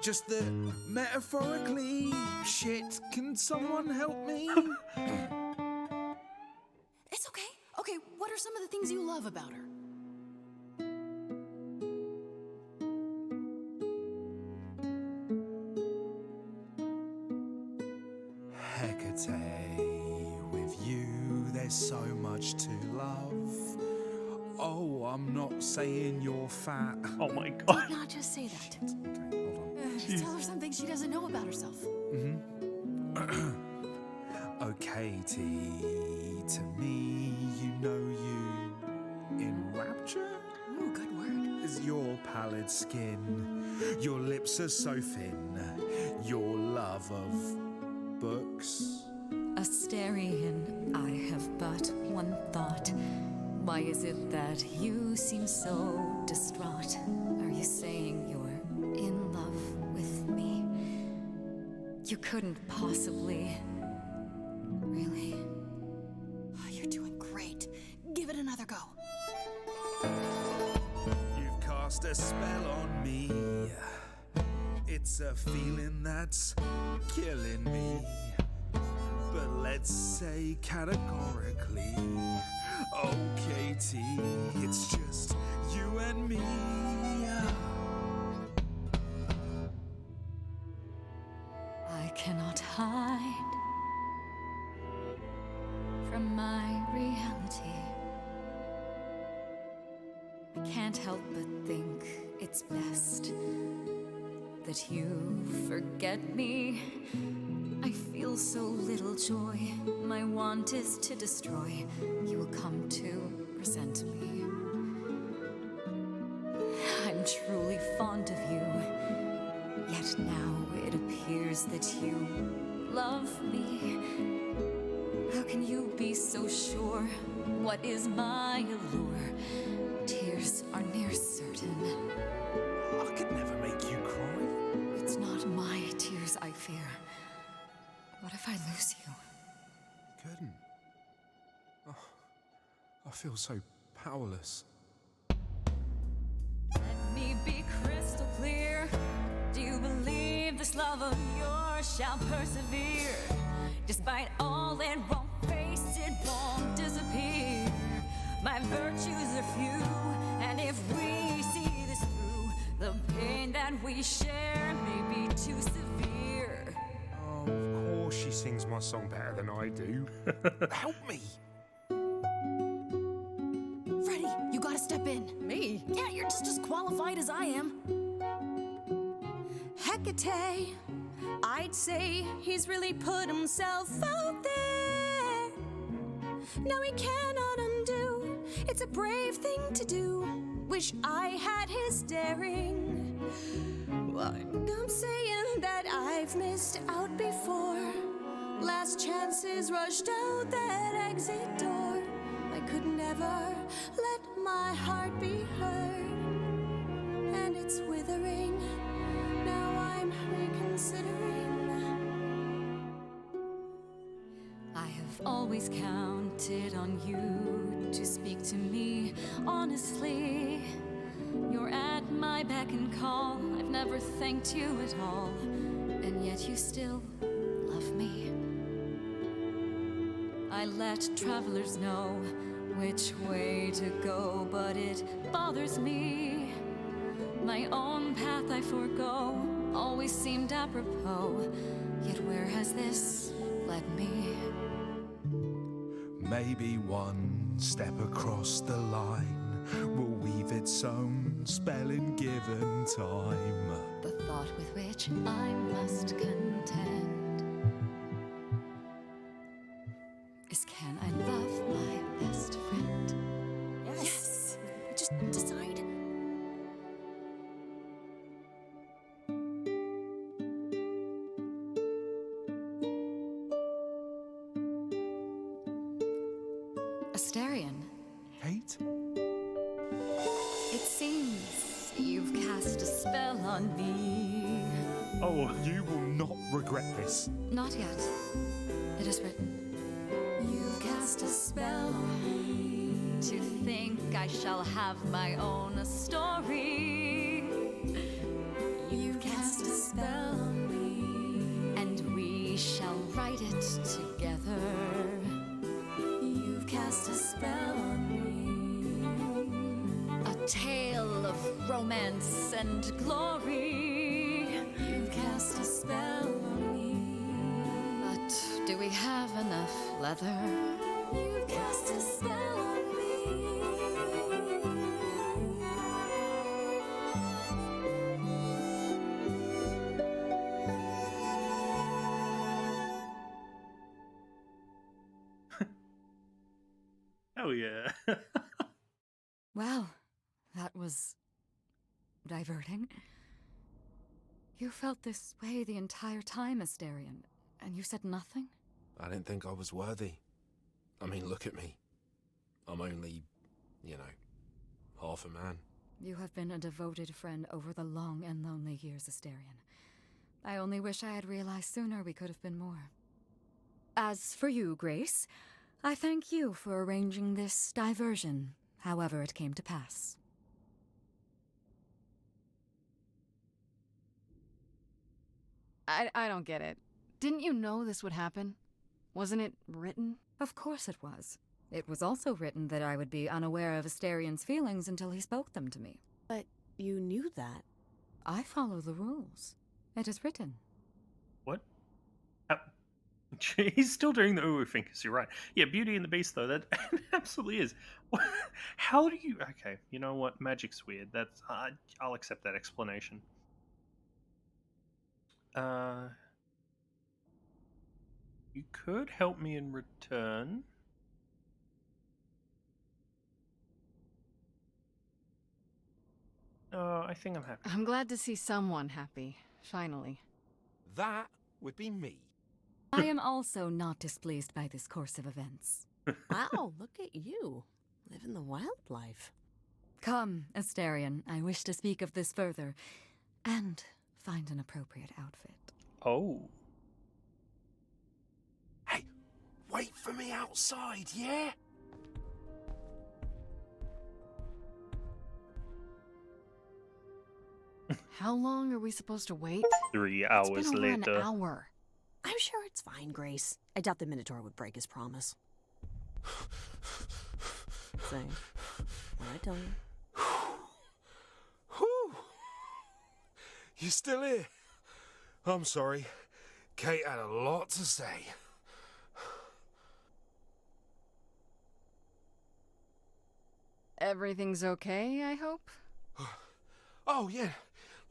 just that metaphorically. Shit, can someone help me? It's okay. Okay, what are some of the things you love about her? Hecate, with you there's so much to love. Oh, I'm not saying you're fat. Oh my god. Not just say that. Okay, hold on. Tell her something she doesn't know about herself. Oh, Katie, to me, you know you enrapture? Ooh, good word. Is your pallid skin, your lips are so thin, your love of books. Asterian, I have but one thought. Why is it that you seem so distraught? Are you saying you're in love with me? You couldn't possibly. Really? Oh, you're doing great. Give it another go. You've cast a spell on me. It's a feeling that's killing me. But let's say categorically, oh, Katie, it's just you and me. I cannot hide from my reality. I can't help but think it's best that you forget me. I feel so little joy. My want is to destroy. You will come to resent me. I'm truly fond of you. Yet now it appears that you love me. How can you be so sure? What is my allure? Tears are near certain. I could never make you cry. It's not my tears I fear. What if I lose you? Couldn't. Oh, I feel so powerless. Let me be crystal clear. Do you believe this love of yours shall persevere? Despite all it won't face, it won't disappear. My virtues are few, and if we see this through, the pain that we share may be too severe. Oh, of course she sings my song better than I do. Help me! Freddie, you gotta step in. Me? Yeah, you're just as qualified as I am. Hecate. I'd say he's really put himself out there. No, he cannot undo. It's a brave thing to do. Wish I had his daring. Well, I'm saying that I've missed out before. Last chances rushed out that exit door. I could never let my heart be heard. And it's withering. Now I'm reconsidering. I have always counted on you to speak to me honestly. You're at my beck and call. I've never thanked you at all. And yet you still love me. I let travelers know which way to go, but it bothers me. My own path I forego always seemed apropos. Yet where has this led me? Maybe one step across the line will weave its own spell in given time. The thought with which I must contend is, can I love my best friend? Yes! Just decide. Asterion. Kate? It seems you've cast a spell on me. Oh, you will not regret this. Not yet. It is written. You've cast a spell on me. To think I shall have my own story. You've cast a spell on me. And we shall write it together. You've cast a spell on me. A tale of romance and glory. You've cast a spell on me. But do we have enough leather? You've cast a spell on me. Oh yeah. Well, that was diverting. You felt this way the entire time, Asterion, and you said nothing? I didn't think I was worthy. I mean, look at me. I'm only, you know, half a man. You have been a devoted friend over the long and lonely years, Asterion. I only wish I had realized sooner we could have been more. As for you, Grace, I thank you for arranging this diversion, however it came to pass. I don't get it. Didn't you know this would happen? Wasn't it written? Of course it was. It was also written that I would be unaware of Asterion's feelings until he spoke them to me. But you knew that. I follow the rules. It is written. What? He's still doing the ooh fingers, you're right. Yeah, Beauty and the Beast, though, that absolutely is. How do you... Okay, you know what? Magic's weird. That's I'll accept that explanation. You could help me in return. I think I'm happy. I'm glad to see someone happy, finally. That would be me. I am also not displeased by this course of events. Wow, look at you. Living the wildlife. Come, Asterion, I wish to speak of this further, and find an appropriate outfit. Oh. Hey, wait for me outside, yeah? How long are we supposed to wait? 3 hours It's been over later. an hour. I'm sure it's fine, Grace. I doubt the Minotaur would break his promise. Say, what I tell you. Whew. You still here? I'm sorry. Kate had a lot to say. Everything's okay, I hope? Oh, yeah.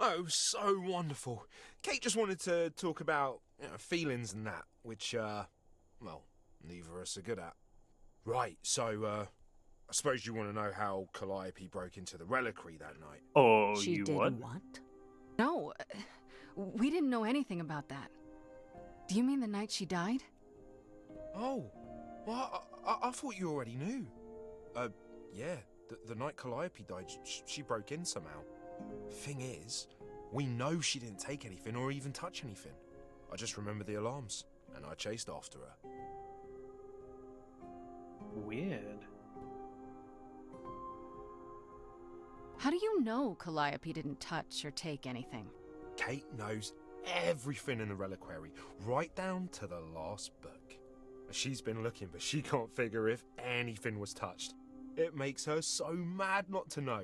Oh, it was so wonderful. Kate just wanted to talk about feelings and that, which, well, neither of us are good at. Right, so, I suppose you want to know how Calliope broke into the reliquary that night. Oh, She you did what? No, we didn't know anything about that. Do you mean the night she died? Oh, well, I thought you already knew. Yeah, the night Calliope died, she broke in somehow. Thing is, we know she didn't take anything or even touch anything. I just remember the alarms, and I chased after her. Weird. How do you know Calliope didn't touch or take anything? Kate knows everything in the reliquary, right down to the last book. She's been looking, but she can't figure if anything was touched. It makes her so mad not to know.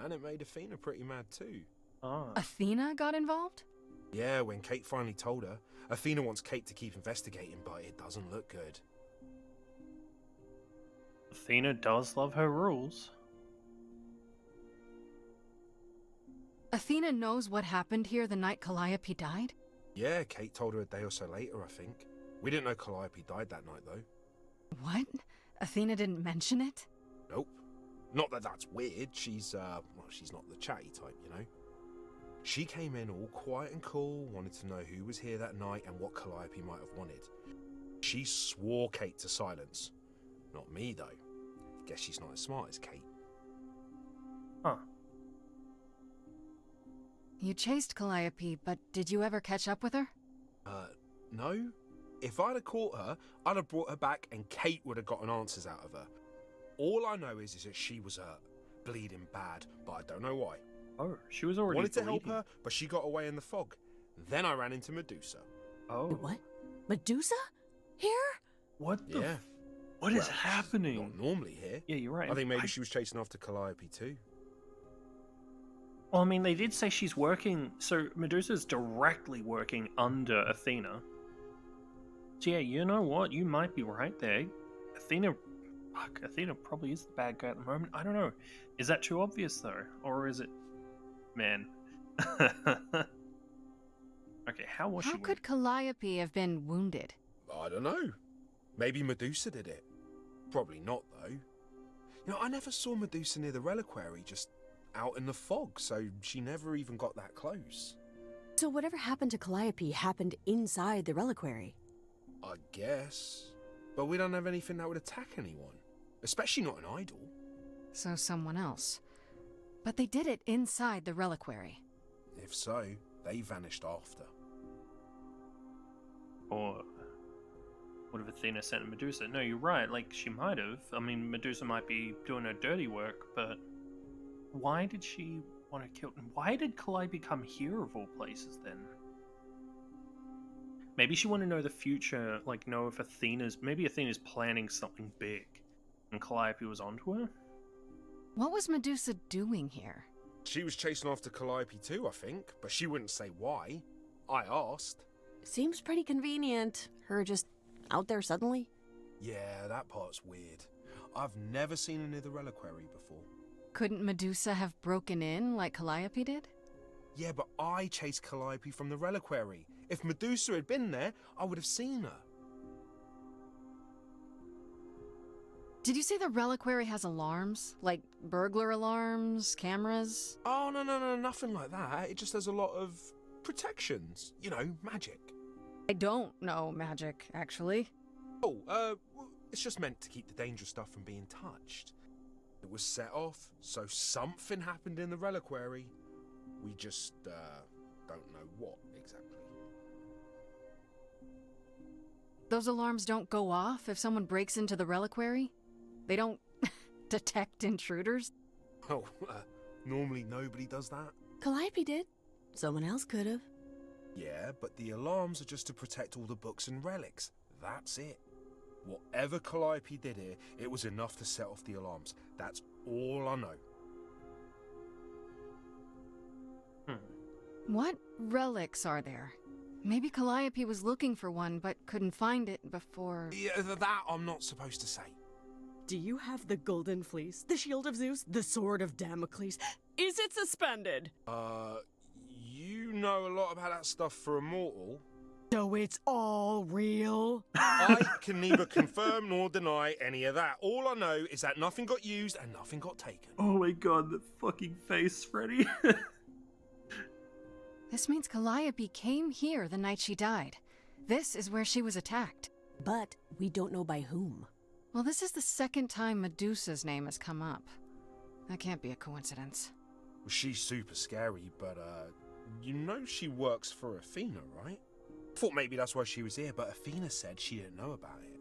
And it made Athena pretty mad too. Ah. Athena got involved? Yeah, when Kate finally told her, Athena wants Kate to keep investigating, but it doesn't look good. Athena does love her rules. Athena knows what happened here the night Calliope died? Yeah, Kate told her a day or so later, I think. We didn't know Calliope died that night, though. What? Athena didn't mention it? Nope. Not that that's weird. She's not the chatty type, you know? She came in all quiet and cool, wanted to know who was here that night and what Calliope might have wanted. She swore Kate to silence. Not me, though. Guess she's not as smart as Kate. Huh. You chased Calliope, but did you ever catch up with her? No. If I'd have caught her, I'd have brought her back and Kate would have gotten answers out of her. All I know is that she was hurt, bleeding bad, but I don't know why. Oh, she was already Wanted to help bleeding. her, but she got away in the fog. Then I ran into Medusa. Oh. What? Medusa? Here? What the? Yeah. What is Well, she's happening? Not normally here. Yeah, you're right. I think maybe she was chasing after Calliope too. Well, I mean, they did say she's working. So Medusa's directly working under Athena. So yeah, you know what? You might be right there. Athena probably is the bad guy at the moment. I don't know. Is that too obvious though, or is it? Man. Okay, how was she? How could Calliope have been wounded? I don't know. Maybe Medusa did it. Probably not, though. You know, I never saw Medusa near the reliquary, just out in the fog, so she never even got that close. So whatever happened to Calliope happened inside the reliquary? I guess. But we don't have anything that would attack anyone. Especially not an idol. So someone else. But they did it inside the reliquary. If so, they vanished after. Or what if Athena sent Medusa? No, you're right. Like, she might have. I mean, Medusa might be doing her dirty work, but why did she want to kill? Why did Calliope come here of all places then? Maybe she wanted to know the future, like know if maybe Athena's planning something big, and Calliope was onto her? What was Medusa doing here? She was chasing after Calliope too, I think, but she wouldn't say why. I asked. Seems pretty convenient. Her just out there suddenly. Yeah, that part's weird. I've never seen her near the reliquary before. Couldn't Medusa have broken in like Calliope did? Yeah, but I chased Calliope from the reliquary. If Medusa had been there, I would have seen her. Did you say the reliquary has alarms? Like burglar alarms, cameras? Oh, no, nothing like that. It just has a lot of protections. You know, magic. I don't know magic, actually. Oh, it's just meant to keep the dangerous stuff from being touched. It was set off, so something happened in the reliquary. We just, don't know what exactly. Those alarms don't go off if someone breaks into the reliquary? They don't detect intruders? Oh, normally nobody does that. Calliope did. Someone else could have. Yeah, but the alarms are just to protect all the books and relics. That's it. Whatever Calliope did here, it was enough to set off the alarms. That's all I know. What relics are there? Maybe Calliope was looking for one, but couldn't find it before... Yeah, that I'm not supposed to say. Do you have the golden fleece, the shield of Zeus, the sword of Damocles? Is it suspended? You know a lot about that stuff for a mortal. So it's all real? I can neither confirm nor deny any of that. All I know is that nothing got used and nothing got taken. Oh my god, the fucking face, Freddie. This means Calliope came here the night she died. This is where she was attacked. But we don't know by whom. Well, this is the second time Medusa's name has come up. That can't be a coincidence. Well, she's super scary, but, you know she works for Athena, right? Thought maybe that's why she was here, but Athena said she didn't know about it.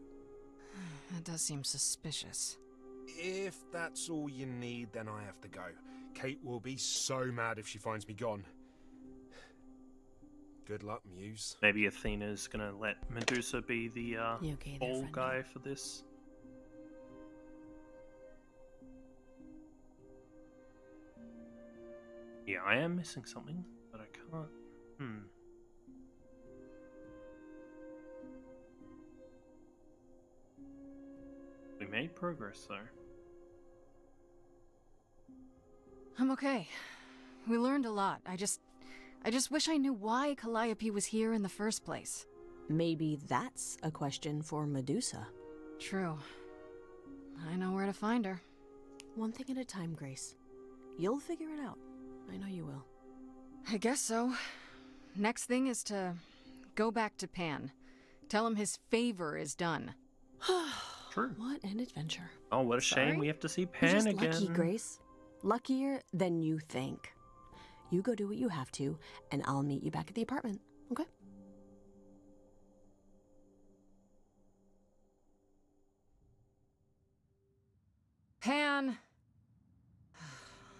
That does seem suspicious. If that's all you need, then I have to go. Kate will be so mad if she finds me gone. Good luck, Muse. Maybe Athena's gonna let Medusa be the You okay there, ball friend? guy for this. Yeah, I am missing something, but I can't. We made progress, though. I'm okay. We learned a lot. I just wish I knew why Calliope was here in the first place. Maybe that's a question for Medusa. True. I know where to find her. One thing at a time, Grace. You'll figure it out. I know you will. I guess so. Next thing is to go back to Pan. Tell him his favor is done. True. What an adventure. Oh, what a shame Sorry? we have to see You're Pan just again. lucky, Grace. Luckier than you think. You go do what you have to, and I'll meet you back at the apartment, okay? Pan!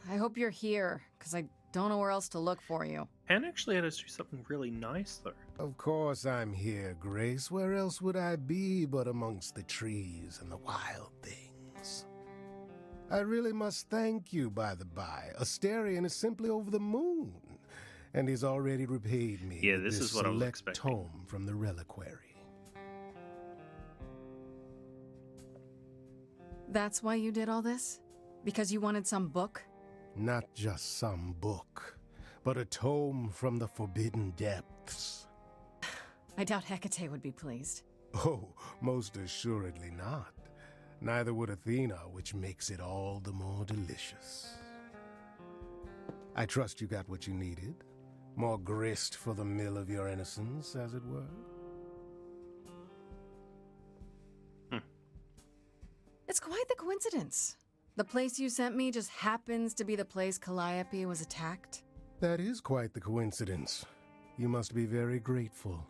I hope you're here, because I don't know where else to look for you. Pan actually had us do something really nice, though. Of course I'm here, Grace. Where else would I be but amongst the trees and the wild things? I really must thank you, by the by. Asterion is simply over the moon, and he's already repaid me Yeah, with this this is what I was select expecting. tome from the reliquary. That's why you did all this? Because you wanted some book? Not just some book, but a tome from the forbidden depths. I doubt Hecate would be pleased. Oh, most assuredly not. Neither would Athena, which makes it all the more delicious. I trust you got what you needed. More grist for the mill of your innocence, as it were. It's quite the coincidence. The place you sent me just happens to be the place Calliope was attacked. That is quite the coincidence. You must be very grateful.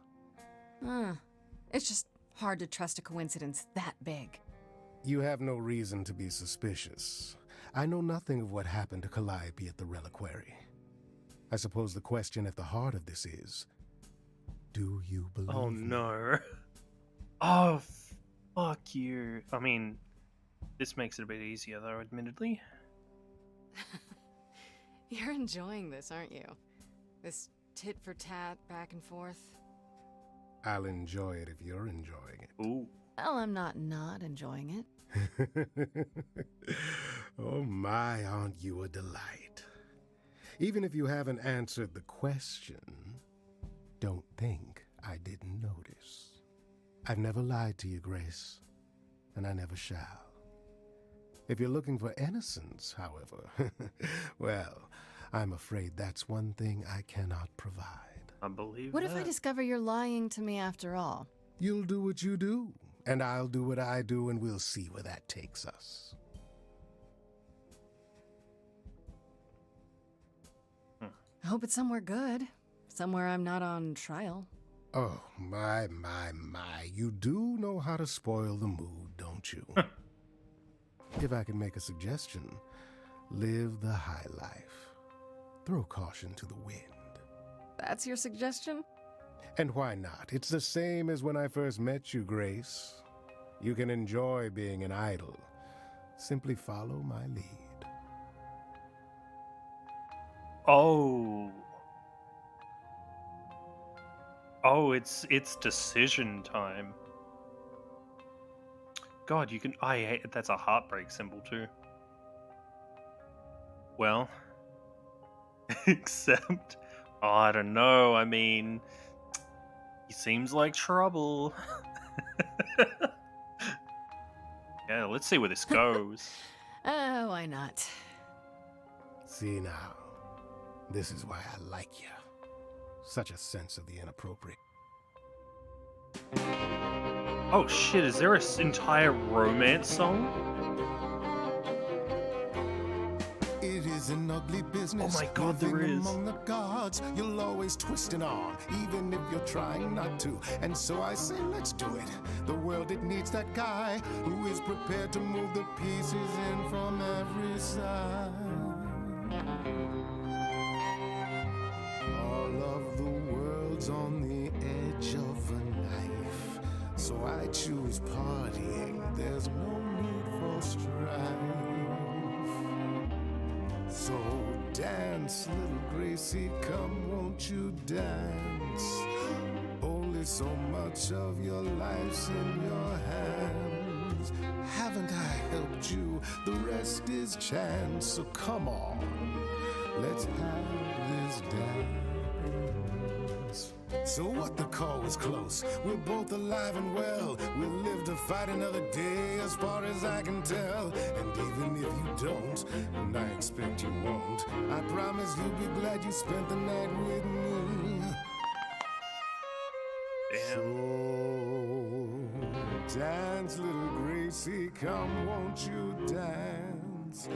It's just hard to trust a coincidence that big. You have no reason to be suspicious. I know nothing of what happened to Calliope at the reliquary. I suppose the question at the heart of this is, do you believe Oh me? no. Oh, fuck you. I mean, this makes it a bit easier, though, admittedly. You're enjoying this, aren't you? This tit for tat, back and forth. I'll enjoy it if you're enjoying it. Ooh. Well, I'm not enjoying it. Oh my, aren't you a delight? Even if you haven't answered the question, don't think I didn't notice. I've never lied to you, Grace, and I never shall. If you're looking for innocence, however, well, I'm afraid that's one thing I cannot provide. I believe What that. if I discover you're lying to me after all? You'll do what you do, and I'll do what I do, and we'll see where that takes us. I hope it's somewhere good. Somewhere I'm not on trial. Oh, my. You do know how to spoil the mood, don't you? If I can make a suggestion, live the high life. Throw caution to the wind. That's your suggestion? And why not? It's the same as when I first met you, Grace. You can enjoy being an idol. Simply follow my lead. Oh. Oh, it's decision time. God, you can. I hate that's a heartbreak symbol too. Well, except, oh, I don't know. I mean, he seems like trouble. Yeah, let's see where this goes. Why not? See now, this is why I like you. Such a sense of the inappropriate. Oh shit, is there an entire romance song? It is an ugly business. Oh my God, there living is. among the gods, you'll always twisting on, even if you're trying not to. And so I say, let's do it. The world, it needs that guy who is prepared to move the pieces in from every side. All of the world's on the edge of a knife, so I choose partying. There's no need for strife. So dance, little Gracie, come, won't you dance? Only so much of your life's in your hands. Haven't I helped you? The rest is chance. So come on, let's have this dance. So what, the call was close. We're both alive and well. We'll live to fight another day, as far as I can tell. And even if you don't, and I expect you won't, I promise you'll be glad you spent the night with me. So dance, little Gracie, come, won't you dance?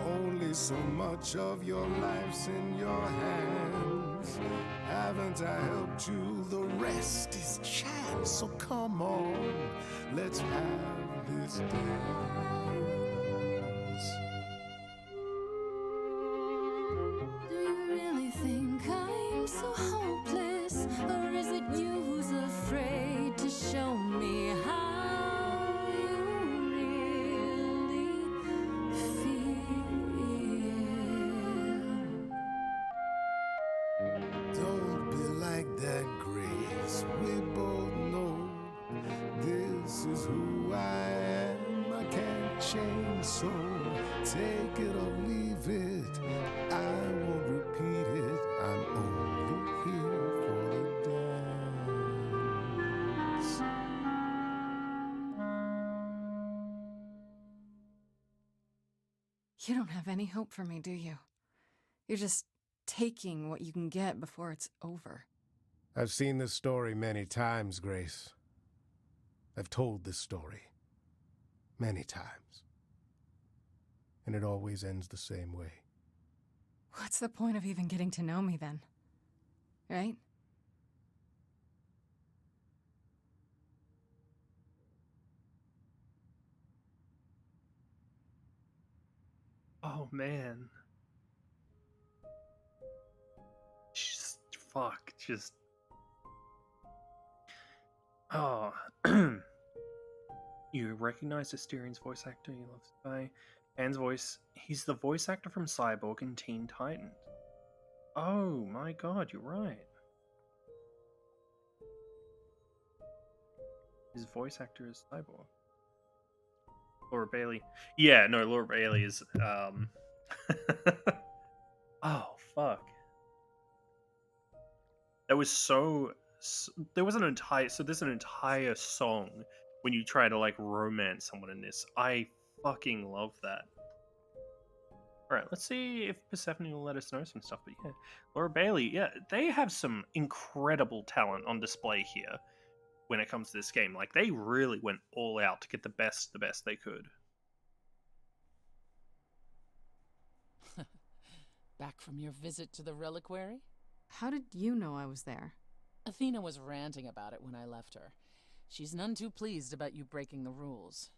Only so much of your life's in your hands. Haven't I helped you? The rest is chance. So come on, let's have this dance. Do you really think I'm so hopeless? Or is it you who's afraid to show me how you really feel? Don't be like that, Grace. We both know this is who I am. I can't change, so take it or leave it. I won't repeat it. I'm only here for the dance. You don't have any hope for me, do you? You're just taking what you can get before it's over. I've seen this story many times, Grace. I've told this story many times. And it always ends the same way. What's the point of even getting to know me then? Right? Oh man. Just fuck. Just. Oh. You recognize Asterian's voice actor. You love this guy. Pan's voice. He's the voice actor from Cyborg and Teen Titans. Oh my god, you're right. His voice actor is Cyborg. Laura Bailey. Yeah, no, Laura Bailey is Oh fuck. There was there was an entire there's an entire song when you try to like romance someone in this. I fucking love that. Alright, let's see if Persephone will let us know some stuff. But yeah, Laura Bailey, yeah, they have some incredible talent on display here when it comes to this game. Like, they really went all out to get the best they could. Back from your visit to the reliquary? How did you know I was there? Athena was ranting about it when I left her. She's none too pleased about you breaking the rules.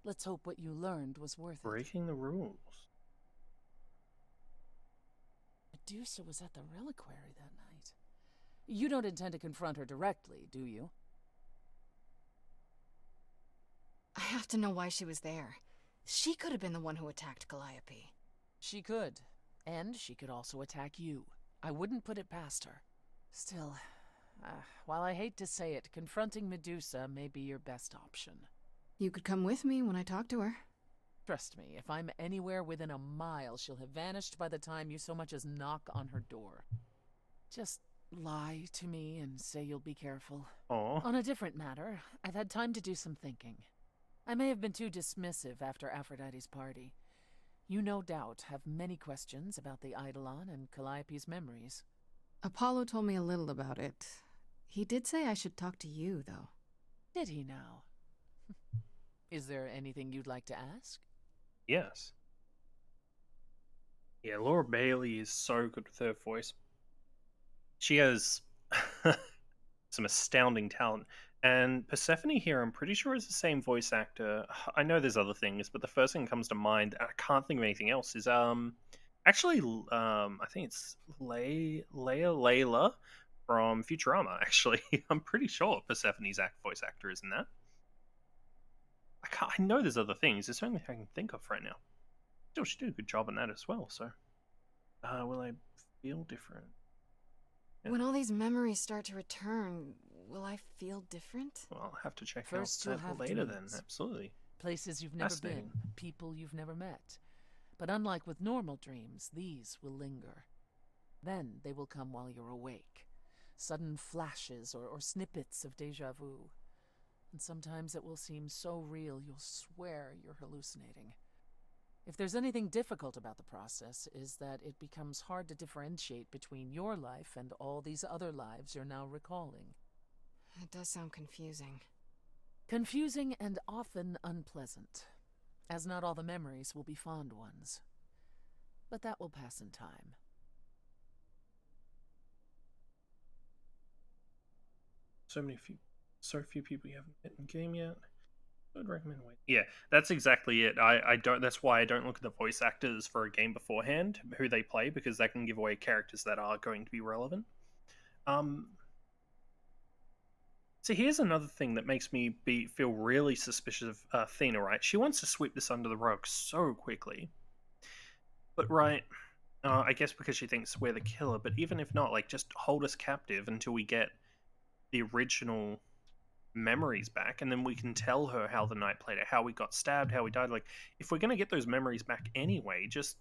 Let's hope what you learned was worth it. Breaking the rules? Medusa was at the reliquary that night. You don't intend to confront her directly, do you? I have to know why she was there. She could have been the one who attacked Calliope. She could. And she could also attack you. I wouldn't put it past her. Still, while I hate to say it, confronting Medusa may be your best option. You could come with me when I talk to her. Trust me, if I'm anywhere within a mile, she'll have vanished by the time you so much as knock on her door. Just lie to me and say you'll be careful. Aw. On a different matter, I've had time to do some thinking. I may have been too dismissive after Aphrodite's party. You no doubt have many questions about the Eidolon and Calliope's memories. Apollo told me a little about it. He did say I should talk to you, though. Did he now? Is there anything you'd like to ask? Yes. Yeah, Laura Bailey is so good with her voice. She has some astounding talent. And Persephone here, I'm pretty sure is the same voice actor. I know there's other things, but the first thing that comes to mind, and I can't think of anything else, is actually I think it's Layla from Futurama. Actually, I'm pretty sure Persephone's voice actor is in that. I know there's other things. There's only I can think of right now. Still, she did a good job in that as well. So, will I feel different? Yeah. When all these memories start to return, will I feel different? Well, I'll have to check First out you'll that have later dreams. then. Absolutely. Places you've never been, Fascinating. people you've never met. But unlike with normal dreams, these will linger. Then they will come while you're awake. Sudden flashes or snippets of déjà vu. And sometimes it will seem so real you'll swear you're hallucinating. If there's anything difficult about the process, is that it becomes hard to differentiate between your life and all these other lives you're now recalling. It does sound confusing. Confusing and often unpleasant, as not all the memories will be fond ones. But that will pass in time. So few people you haven't met in game yet. I'd recommend wait. Yeah, that's exactly it. I don't. That's why I don't look at the voice actors for a game beforehand, who they play, because that can give away characters that are going to be relevant. So here's another thing that makes me feel really suspicious of Athena. Right, she wants to sweep this under the rug so quickly. But right, I guess because she thinks we're the killer. But even if not, like, just hold us captive until we get the original memories back, and then we can tell her how the night played out, how we got stabbed, how we died. Like, if we're going to get those memories back anyway, just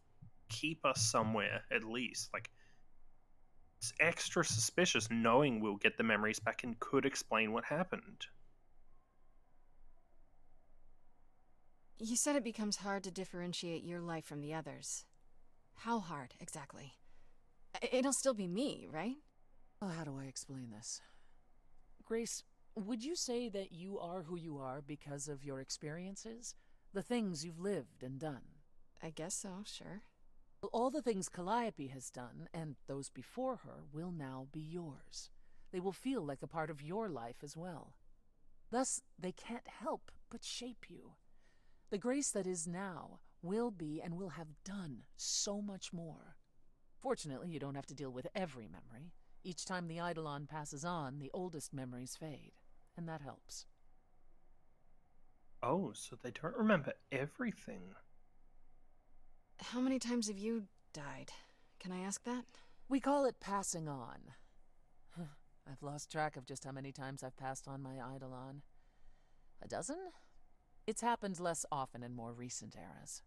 keep us somewhere at least. Like, it's extra suspicious knowing we'll get the memories back and could explain what happened. You said it becomes hard to differentiate your life from the others. How hard, exactly? It'll still be me, right? Well, how do I explain this? Grace, would you say that you are who you are because of your experiences? The things you've lived and done? I guess so, sure. All the things Calliope has done, and those before her, will now be yours. They will feel like a part of your life as well. Thus, they can't help but shape you. The Grace that is now will be and will have done so much more. Fortunately, you don't have to deal with every memory. Each time the Eidolon passes on, the oldest memories fade, and that helps. Oh, so they don't remember everything. How many times have you died? Can I ask that? We call it passing on. I've lost track of just how many times I've passed on my Eidolon. A dozen? It's happened less often in more recent eras.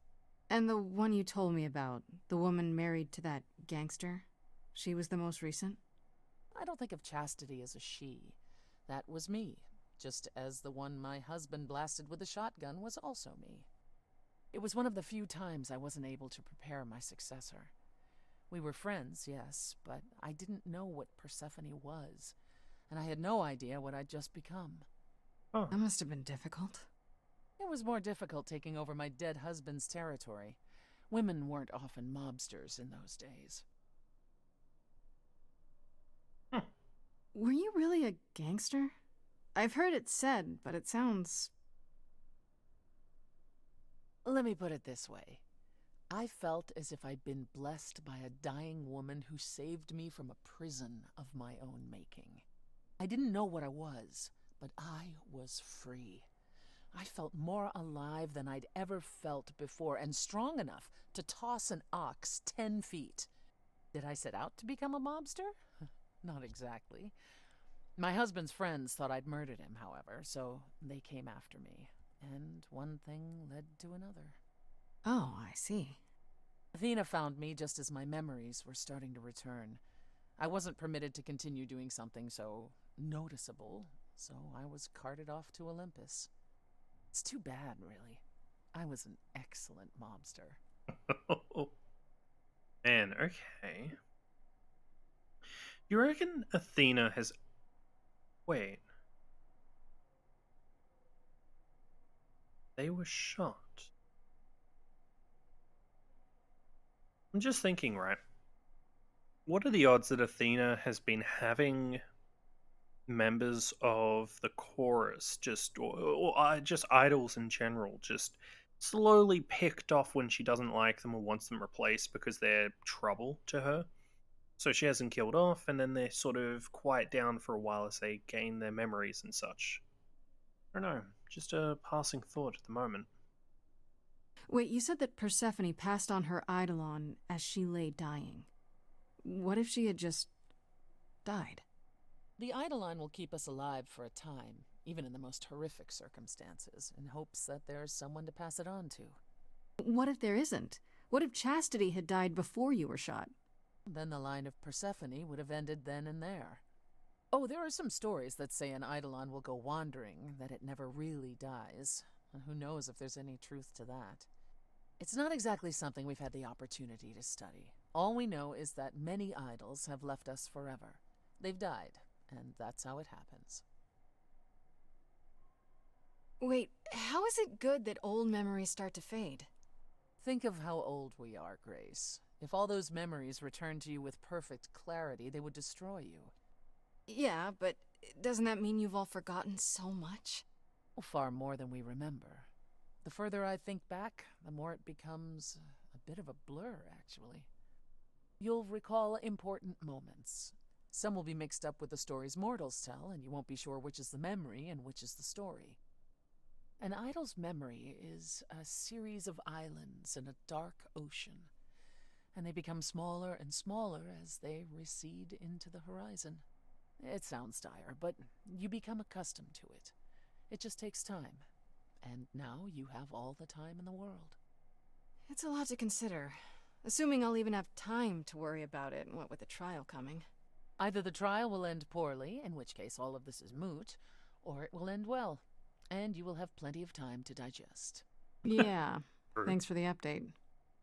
And the one you told me about, the woman married to that gangster, she was the most recent? I don't think of Chastity as a she. That was me, just as the one my husband blasted with a shotgun was also me. It was one of the few times I wasn't able to prepare my successor. We were friends, yes, but I didn't know what Persephone was, and I had no idea what I'd just become. Oh. That must have been difficult. It was more difficult taking over my dead husband's territory. Women weren't often mobsters in those days. Were you really a gangster? I've heard it said, but it sounds... Let me put it this way. I felt as if I'd been blessed by a dying woman who saved me from a prison of my own making. I didn't know what I was, but I was free. I felt more alive than I'd ever felt before, and strong enough to toss an ox 10 feet. Did I set out to become a mobster? Not exactly. My husband's friends thought I'd murdered him, however, so they came after me. and one thing led to another. Oh, I see. Athena found me just as my memories were starting to return. I wasn't permitted to continue doing something so noticeable, so I was carted off to Olympus. It's too bad, really. I was an excellent mobster. Man, okay. You reckon Athena has... Wait. They were shot. I'm just thinking, right? What are the odds that Athena has been having members of the chorus, or just idols in general, just slowly picked off when she doesn't like them or wants them replaced because they're trouble to her? So she hasn't killed off, and then they sort of quiet down for a while as they gain their memories and such. I don't know, just a passing thought at the moment. Wait, you said that Persephone passed on her eidolon as she lay dying. What if she had just died? The eidolon will keep us alive for a time, even in the most horrific circumstances, in hopes that there's someone to pass it on to. What if there isn't? What if Chastity had died before you were shot? Then the line of Persephone would have ended then and there. Oh, there are some stories that say an eidolon will go wandering, that it never really dies. And who knows if there's any truth to that. It's not exactly something we've had the opportunity to study. All we know is that many idols have left us forever. They've died, and that's how it happens. Wait, how is it good that old memories start to fade? Think of how old we are, Grace. If all those memories returned to you with perfect clarity, they would destroy you. Yeah, but doesn't that mean you've all forgotten so much? Well, far more than we remember. The further I think back, the more it becomes a bit of a blur, actually. You'll recall important moments. Some will be mixed up with the stories mortals tell, and you won't be sure which is the memory and which is the story. An idol's memory is a series of islands in a dark ocean, and they become smaller and smaller as they recede into the horizon. It sounds dire, but you become accustomed to it. It just takes time. And now you have all the time in the world. It's a lot to consider. Assuming I'll even have time to worry about it, what with the trial coming. Either the trial will end poorly, in which case all of this is moot, or it will end well, and you will have plenty of time to digest. Yeah, thanks for the update.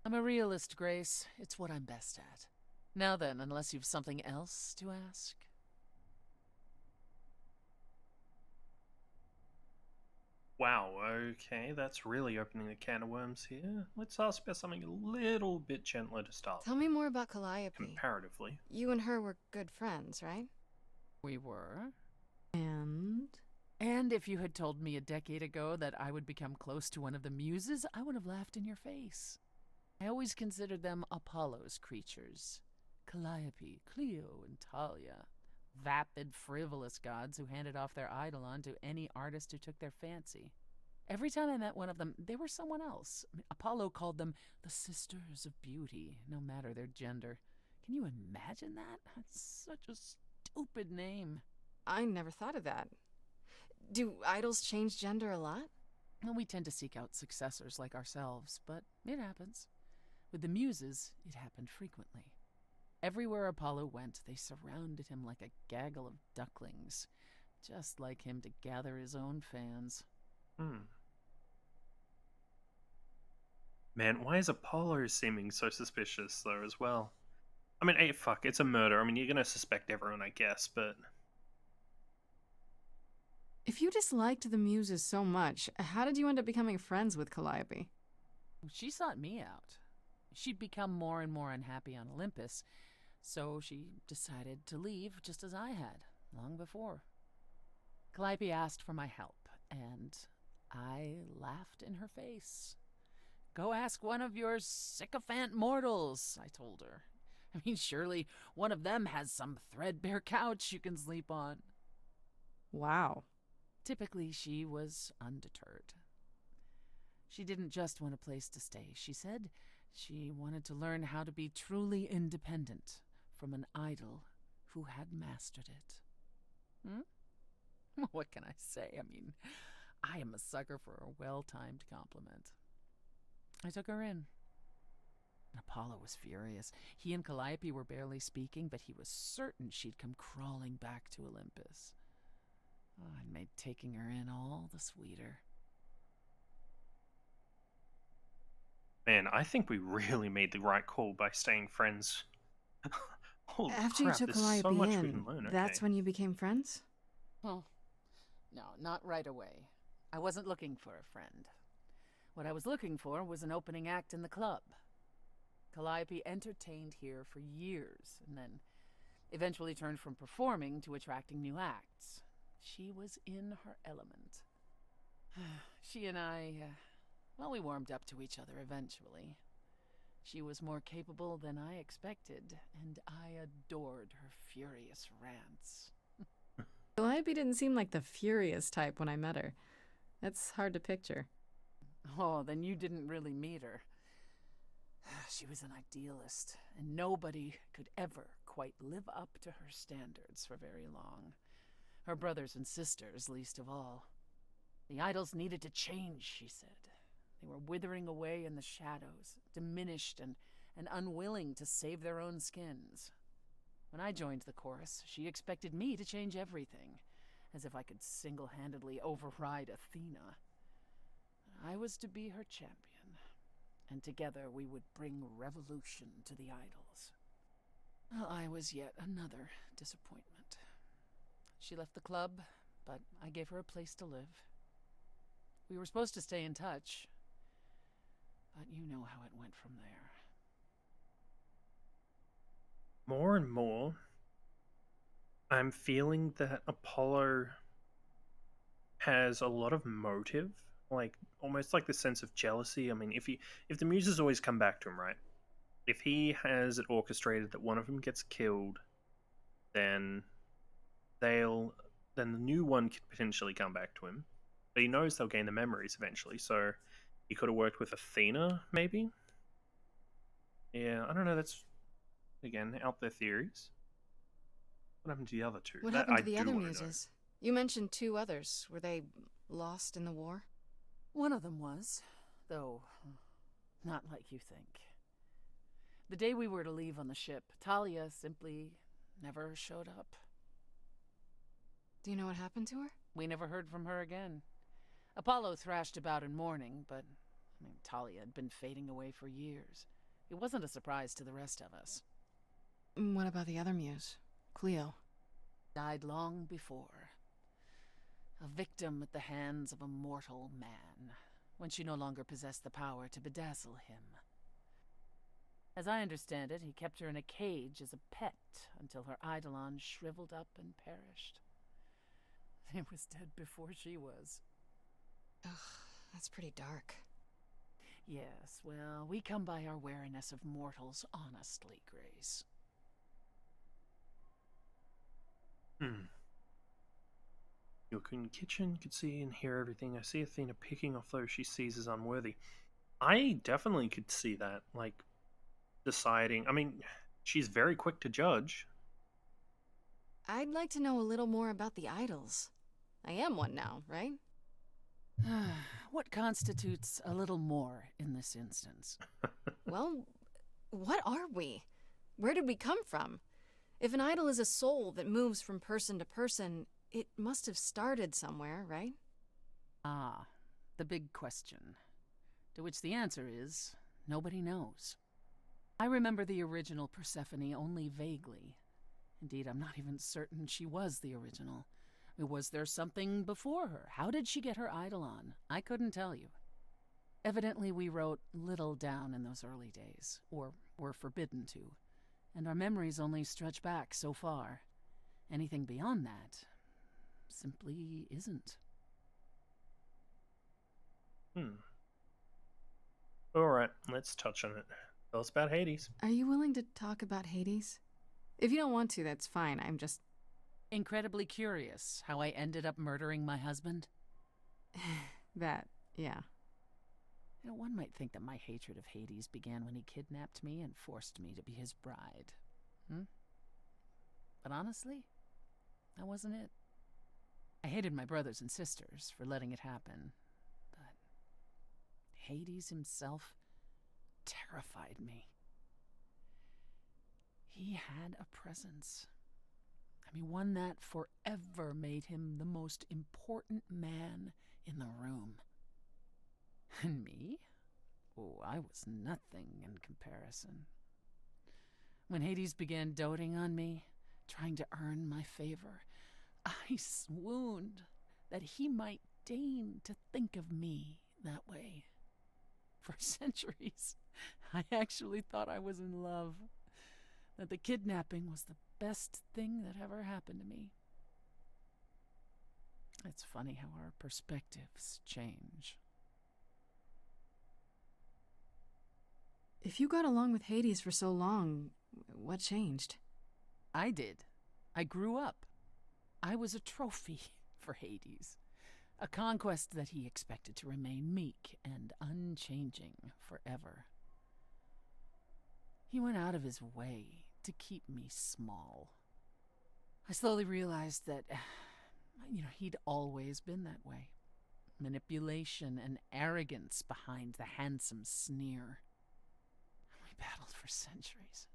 I'm a realist, Grace. It's what I'm best at. Now then, unless you've something else to ask. Wow, okay, that's really opening a can of worms here. Let's ask about something a little bit gentler to start. Tell me more about Calliope. Comparatively. You and her were good friends, right? We were. And if you had told me a decade ago that I would become close to one of the muses, I would have laughed in your face. I always considered them Apollo's creatures. Calliope, Clio, and Talia. Vapid, frivolous gods who handed off their eidolon to any artist who took their fancy. Every time I met one of them, they were someone else. Apollo called them the Sisters of Beauty, no matter their gender. Can you imagine that? That's such a stupid name. I never thought of that. Do idols change gender a lot? Well, we tend to seek out successors like ourselves, but it happens. With the muses, it happened frequently. Everywhere Apollo went, they surrounded him like a gaggle of ducklings, just like him to gather his own fans. Man, why is Apollo seeming so suspicious, though, as well? I mean, hey, fuck, it's a murder. I mean, you're gonna suspect everyone, I guess, but... If you disliked the muses so much, how did you end up becoming friends with Calliope? She sought me out. She'd become more and more unhappy on Olympus, so she decided to leave just as I had, long before. Calliope asked for my help, and I laughed in her face. Go ask one of your sycophant mortals, I told her. I mean, surely one of them has some threadbare couch you can sleep on. Wow. Typically, she was undeterred. She didn't just want a place to stay. She said she wanted to learn how to be truly independent from an idol who had mastered it. What can I say? I mean, I am a sucker for a well-timed compliment. I took her in. Apollo was furious. He and Calliope were barely speaking, but he was certain she'd come crawling back to Olympus. Oh, it made taking her in all the sweeter. Man, I think we really made the right call by staying friends. Holy After crap, you took there's so Calliope much we in, can learn. that's Okay. when you became friends? Well, no, not right away. I wasn't looking for a friend. What I was looking for was an opening act in the club. Calliope entertained here for years, and then eventually turned from performing to attracting new acts. She was in her element. She and I, well, we warmed up to each other eventually. She was more capable than I expected, and I adored her furious rants. Calliope didn't seem like the furious type when I met her. That's hard to picture. Oh, then you didn't really meet her. She was an idealist, and nobody could ever quite live up to her standards for very long. Her brothers and sisters, least of all. The idols needed to change, she said. They were withering away in the shadows, diminished and unwilling to save their own skins. When I joined the chorus, she expected me to change everything, as if I could single-handedly override Athena. I was to be her champion, and together we would bring revolution to the idols. Well, I was yet another disappointment. She left the club, but I gave her a place to live. We were supposed to stay in touch, but you know how it went from there. More and more, I'm feeling that Apollo has a lot of motive, like almost like the sense of jealousy. I mean, if the muses always come back to him, right? If he has it orchestrated that one of them gets killed, then the new one could potentially come back to him. But he knows they'll gain the memories eventually, so he could have worked with Athena, maybe? Yeah, I don't know, that's, again, out there theories. What happened to the other two? What That happened to I the do other wanna know. muses? You mentioned 2 others. Were they lost in the war? One of them was, though not like you think. The day we were to leave on the ship, Talia simply never showed up. Do you know what happened to her? We never heard from her again. Apollo thrashed about in mourning, but Talia had been fading away for years. It wasn't a surprise to the rest of us. What about the other muse, Cleo? Died long before. A victim at the hands of a mortal man, when she no longer possessed the power to bedazzle him. As I understand it, he kept her in a cage as a pet until her eidolon shriveled up and perished. He was dead before she was. Ugh, that's pretty dark. Yes, well, we come by our wariness of mortals honestly, Grace. You look in the kitchen, could see and hear everything. I see Athena picking off those she sees as unworthy. I definitely could see that, like, deciding. I mean, she's very quick to judge. I'd like to know a little more about the idols. I am one now, right? What constitutes a little more in this instance? Well, what are we? Where did we come from? If an idol is a soul that moves from person to person, it must have started somewhere, right? Ah, the big question. To which the answer is, nobody knows. I remember the original Persephone only vaguely. Indeed, I'm not even certain she was the original. Was there something before her? How did she get her eidolon? I couldn't tell you. Evidently, we wrote little down in those early days, or were forbidden to, and our memories only stretch back so far. Anything beyond that simply isn't. Alright, let's touch on it. Tell us about Hades. Are you willing to talk about Hades? If you don't want to, that's fine. I'm just incredibly curious how I ended up murdering my husband. That, yeah. You know, one might think that my hatred of Hades began when he kidnapped me and forced me to be his bride. But honestly, that wasn't it. I hated my brothers and sisters for letting it happen, but Hades himself terrified me. He had a presence. I mean, one that forever made him the most important man in the room. And me? Oh, I was nothing in comparison. When Hades began doting on me, trying to earn my favor, I swooned that he might deign to think of me that way. For centuries, I actually thought I was in love, that the kidnapping was the best thing that ever happened to me. It's funny how our perspectives change. If you got along with Hades for so long, what changed? I did. I grew up. I was a trophy for Hades. A conquest that he expected to remain meek and unchanging forever. He went out of his way to keep me small. I slowly realized that, he'd always been that way. Manipulation and arrogance behind the handsome sneer. We battled for centuries.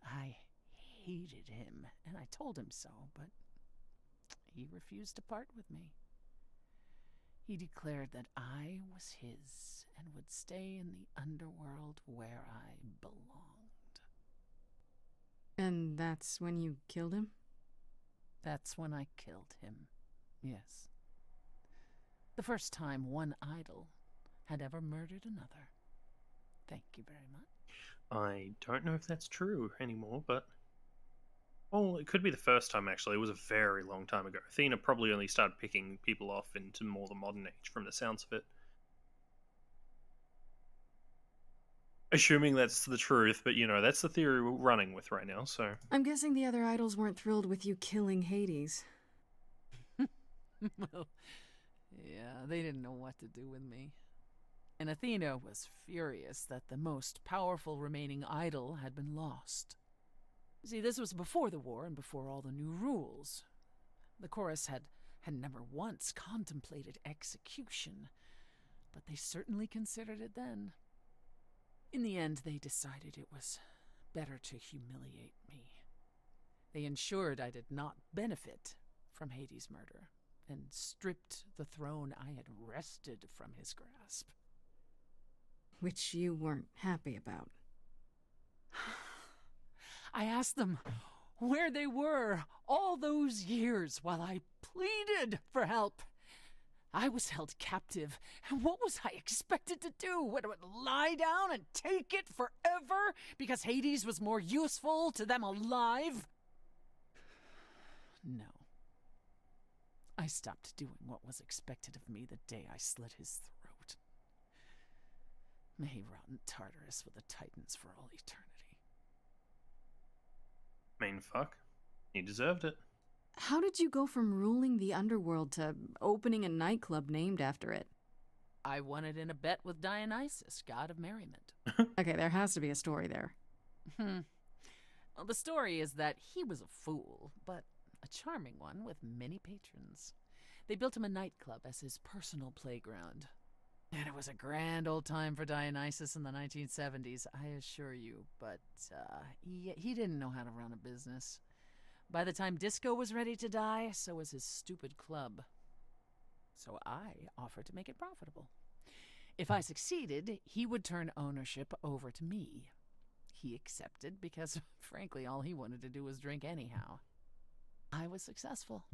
I hated him, and I told him so, but he refused to part with me. He declared that I was his and would stay in the underworld where I belonged. And that's when you killed him? That's when I killed him, yes. The first time one idol had ever murdered another. Thank you very much. I don't know if that's true anymore, but... Well, it could be the first time, actually. It was a very long time ago. Athena probably only started picking people off into more the modern age, from the sounds of it. Assuming that's the truth, but, that's the theory we're running with right now, so... I'm guessing the other idols weren't thrilled with you killing Hades. Well, yeah, they didn't know what to do with me. And Athena was furious that the most powerful remaining idol had been lost. See, this was before the war and before all the new rules. The chorus had never once contemplated execution, but they certainly considered it then. In the end, they decided it was better to humiliate me. They ensured I did not benefit from Hades' murder, and stripped the throne I had wrested from his grasp. Which you weren't happy about. I asked them where they were all those years while I pleaded for help. I was held captive, and what was I expected to do? What, lie down and take it forever because Hades was more useful to them alive? No. I stopped doing what was expected of me the day I slit his throat. May he rot in Tartarus with the Titans for all eternity. Fuck. He deserved it. How did you go from ruling the underworld to opening a nightclub named after it? I won it in a bet with Dionysus, god of merriment. Okay, there has to be a story there. Well, the story is that he was a fool, but a charming one with many patrons. They built him a nightclub as his personal playground. And it was a grand old time for Dionysus in the 1970s, I assure you, but he didn't know how to run a business. By the time disco was ready to die, so was his stupid club. So I offered to make it profitable. If I succeeded, he would turn ownership over to me. He accepted because, frankly, all he wanted to do was drink anyhow. I was successful.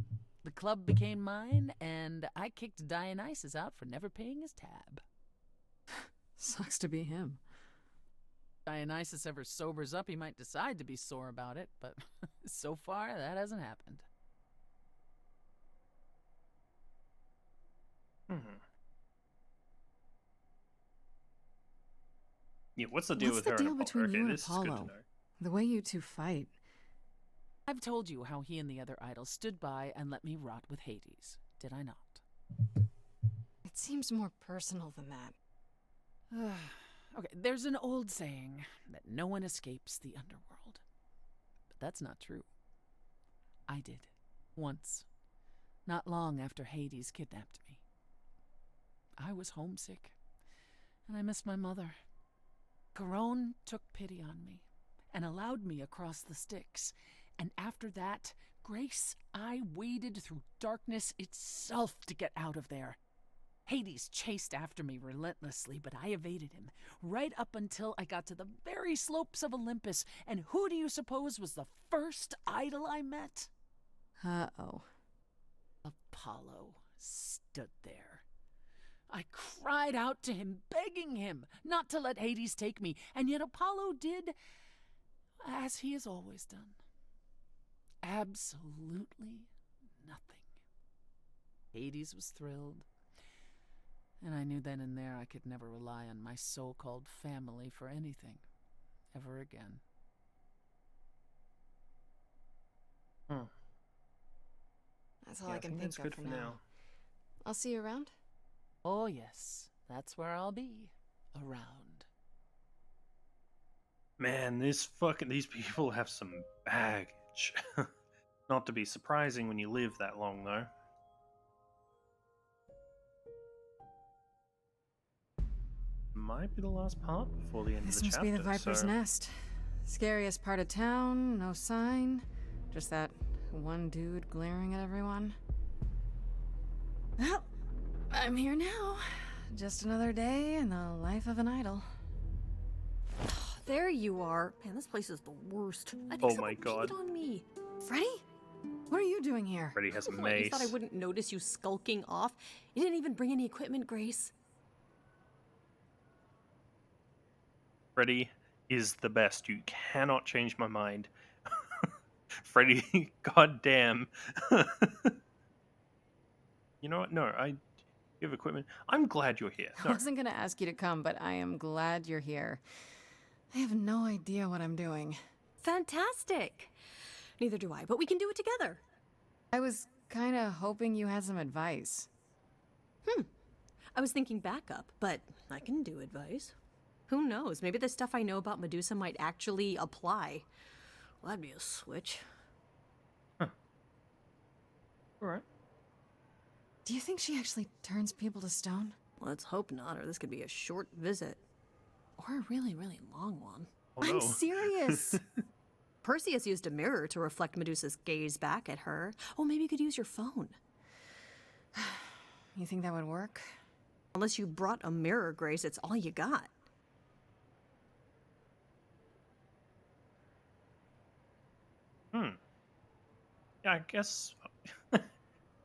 The club became mine, and I kicked Dionysus out for never paying his tab. Sucks to be him. Dionysus ever sobers up, he might decide to be sore about it, but so far, that hasn't happened. Yeah, what's the deal What's with the her deal and between Apollo? you Okay, and this is good to Apollo? know. The way you two fight. I've told you how he and the other idols stood by and let me rot with Hades, did I not? It seems more personal than that. Okay, there's an old saying that no one escapes the underworld. But that's not true. I did. Once. not long after Hades kidnapped me. I was homesick, and I missed my mother. Garone took pity on me and allowed me across the Styx, and after that, Grace, I waded through darkness itself to get out of there. Hades chased after me relentlessly, but I evaded him, right up until I got to the very slopes of Olympus, and who do you suppose was the first idol I met? Uh-oh. Apollo stood there. I cried out to him, begging him not to let Hades take me, and yet Apollo did as he has always done. Absolutely nothing. Hades was thrilled, and I knew then and there I could never rely on my so-called family for anything ever again. That's all Yeah, I can think think that's of good for for now. now. I'll see you around. Oh, yes, that's where I'll be. Around. Man, these people have some baggage. Not to be surprising when you live that long, though. Might be the last part before the end This of the must chapter. be the Viper's so... Nest. Scariest part of town, no sign. Just that one dude glaring at everyone. Well, I'm here now. Just another day in the life of an idol. There you are. Man, this place is the worst. I think Oh someone my God. peed on me. Freddie? What are you doing here? Freddie has a What, mace. you thought I wouldn't notice you skulking off? You didn't even bring any equipment, Grace. Freddie is the best. You cannot change my mind. Freddie, goddamn. You know what? No, you have equipment. I'm glad you're here. I No. wasn't gonna ask you to come, but I am glad you're here. I have no idea what I'm doing. Fantastic. Neither do I, but we can do it together. I was kinda hoping you had some advice. I was thinking backup, but I can do advice. Who knows? Maybe the stuff I know about Medusa might actually apply. Well, that'd be a switch. Alright. Do you think she actually turns people to stone? Let's hope not, or this could be a short visit. Or a really, really long one. Oh, no. I'm serious! Perseus used a mirror to reflect Medusa's gaze back at her. Oh, maybe you could use your phone. You think that would work? Unless you brought a mirror, Grace, it's all you got. Yeah, I guess...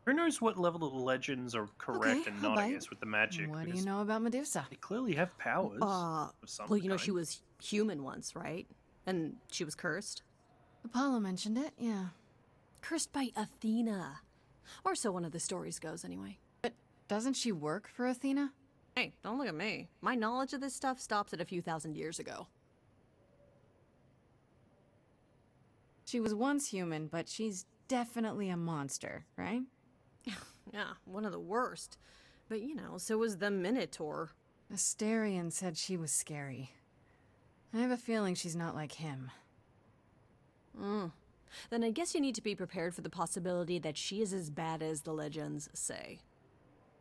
Who knows what level of the legends are correct Okay, and I'll not, I bite. guess, with the magic. What do because you know about Medusa? They clearly have powers of some Well, you know, she kind. was human once, right? And she was cursed. Apollo mentioned it, yeah. Cursed by Athena. Or so one of the stories goes, anyway. But doesn't she work for Athena? Hey, don't look at me. My knowledge of this stuff stops at a few thousand years ago. She was once human, but she's definitely a monster, right? Yeah, one of the worst. But, you know, so was the Minotaur. Asterion said she was scary. I have a feeling she's not like him. Then I guess you need to be prepared for the possibility that she is as bad as the legends say.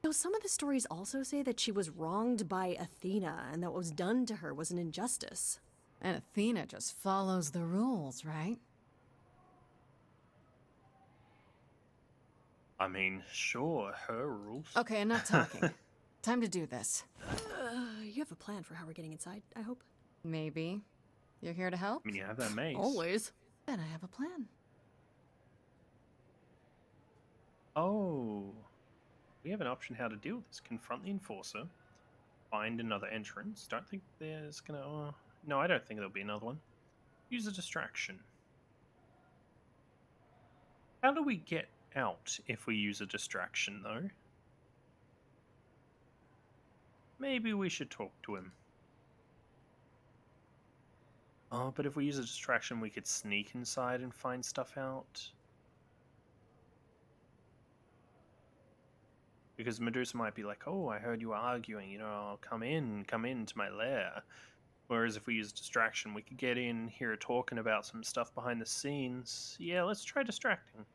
Though some of the stories also say that she was wronged by Athena and that what was done to her was an injustice. And Athena just follows the rules, right? I mean, sure, her rules. Okay, enough talking. Time to do this. You have a plan for how we're getting inside, I hope? Maybe. You're here to help? I mean, you have that mace. Always. Then I have a plan. Oh. We have an option how to deal with this. Confront the enforcer. Find another entrance. Don't think there's gonna... no, I don't think there'll be another one. Use a distraction. How do we get out if we use a distraction, though? Maybe we should talk to him. Oh, but if we use a distraction, we could sneak inside and find stuff out. Because Medusa might be like, oh, I heard you arguing, you know, I'll come into my lair. Whereas if we use a distraction, we could get in, hear her talking about some stuff behind the scenes. Yeah, let's try distracting.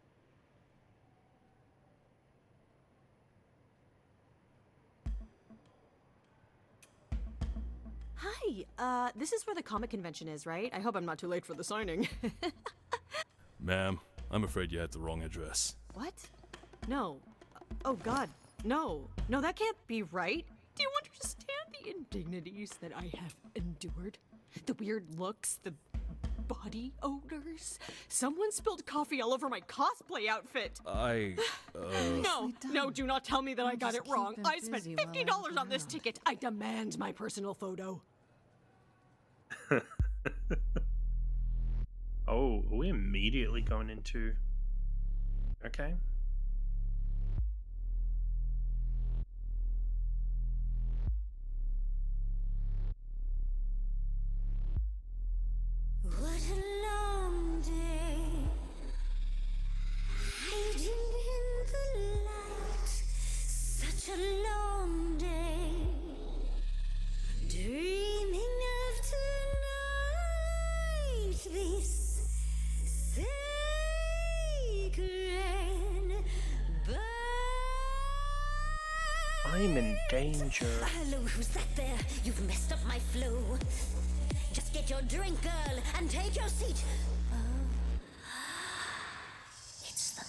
Hi, this is where the comic convention is, right? I hope I'm not too late for the signing. Ma'am, I'm afraid you had the wrong address. What? No. Oh god, no. No, that can't be right. Do you understand the indignities that I have endured? The weird looks, the body odors? Someone spilled coffee all over my cosplay outfit. No, do not tell me that I got it wrong. I spent $50 on this ticket. I demand my personal photo. Oh, are we immediately going into... Okay. What a long day, hiding in the light. Such a long day, dreaming of tonight. This sacred bond. I'm in danger. Hello, who's that there? You've messed up my flow. Just get your drink, girl, and take your seat. Oh, it's the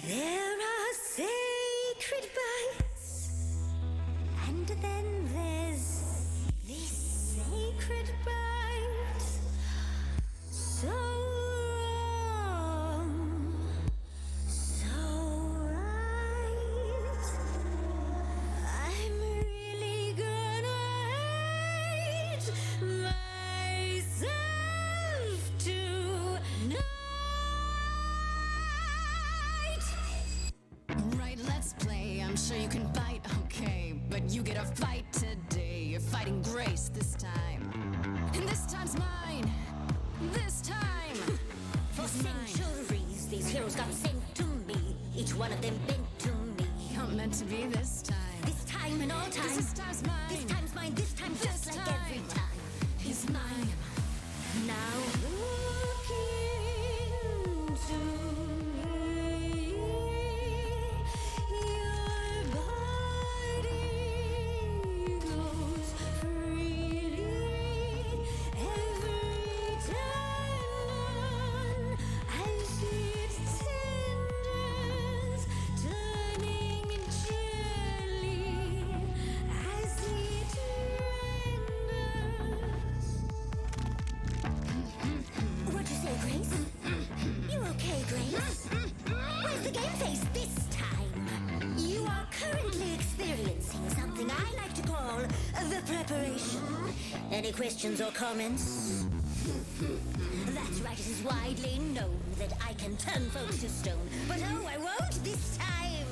Muse. There are sacred bites, and then there's this sacred bite. So wrong, so right. I'm really gonna hate myself tonight. Right, let's play. I'm sure you can bite, okay. But you get a fight today. You're fighting Grace this time. And this time's mine. This time. For is mine. centuries, these heroes got sent to me. Each one of them bent to me. You're meant to be this time. This time and all time. This time's mine. This time's mine. This time just This like time every time. is mine. Now look into me. Your body goes freely every time. As it tenders, turning jelly. As it renders. What'd you say, Grace? You okay, Grace? Where's the game face this time? You are currently experiencing something I like to call the preparation. Any questions or comments? That's right, it is widely known that I can turn folks to stone. But oh, I won't this time.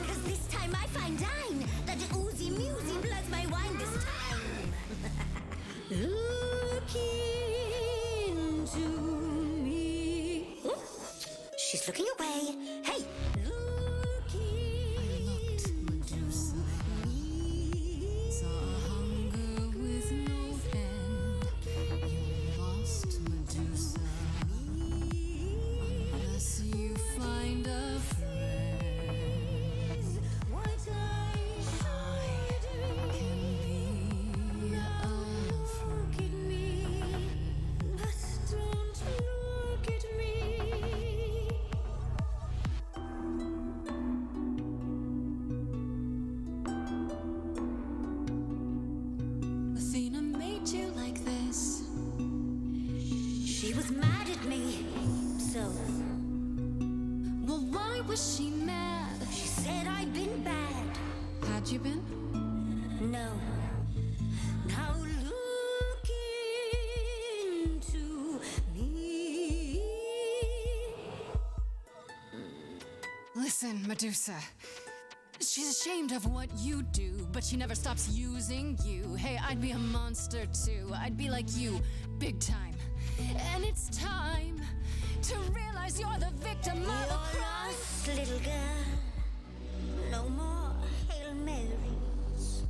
Cause this time I find dine that oozy musy bloods my wine this time. Look into me. Oh, she's looking away. Hey! Look into me. Saw hunger with no end. You lost Medusa. Unless you find a friend. What I should can be a look at me, but don't look at me. Athena made you like this. She was mad at me, so Well, why was she mad? she said I'd been bad. Had you been? No. Now look into me. Listen, Medusa. She's ashamed of what you do, but she never stops using you. Hey, I'd be a monster too. I'd be like you, big time. And it's time to realize you're the victim of a You're crime. lost, little girl. No more Hail Marys.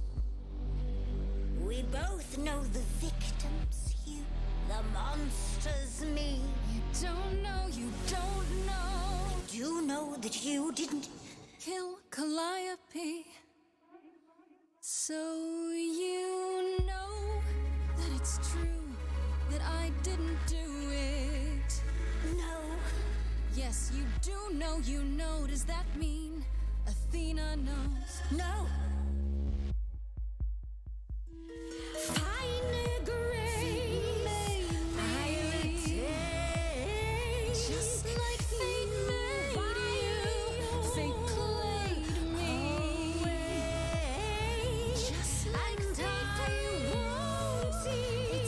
We both know the victims, you, the monsters, me. You don't know, you don't know. I do know that you didn't. Kill Calliope. So you it's true that I didn't do it. No. Yes, you do know, you know. Does that mean Athena knows? No. Fine grace, just like fate made you, fate claimed me. Just like fate won't see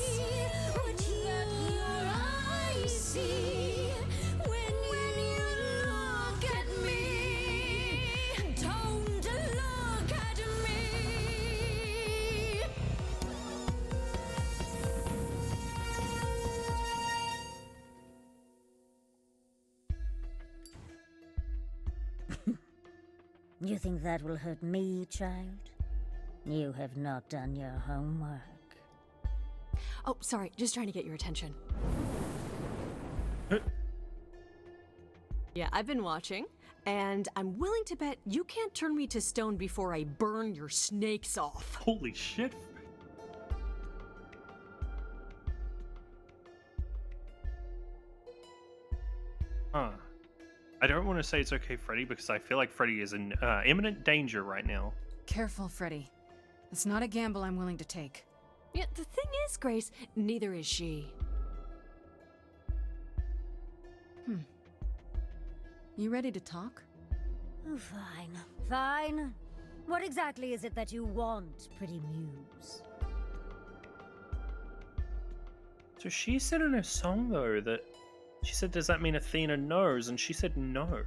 what your eyes see when you look at me. Don't look at me. You think that will hurt me, child? You have not done your homework. Oh, sorry, just trying to get your attention. Yeah, I've been watching, and I'm willing to bet you can't turn me to stone before I burn your snakes off. Holy shit. Huh. I don't want to say it's okay, Freddie, because I feel like Freddie is in imminent danger right now. Careful, Freddie. It's not a gamble I'm willing to take. Yeah, the thing is, Grace, neither is she. You ready to talk? Oh, fine. Fine. What exactly is it that you want, pretty muse? So she said in her song, though, that she said, does that mean Athena knows? And she said no.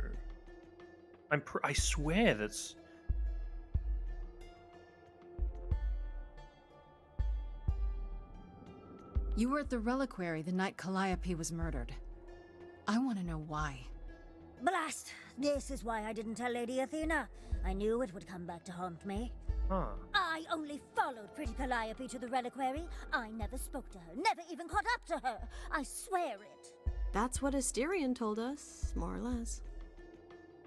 I swear that's... You were at the reliquary the night Calliope was murdered. I want to know why. Blast! This is why I didn't tell Lady Athena. I knew it would come back to haunt me. Huh. I only followed pretty Calliope to the reliquary. I never spoke to her, never even caught up to her. I swear it. That's what Asterion told us, more or less.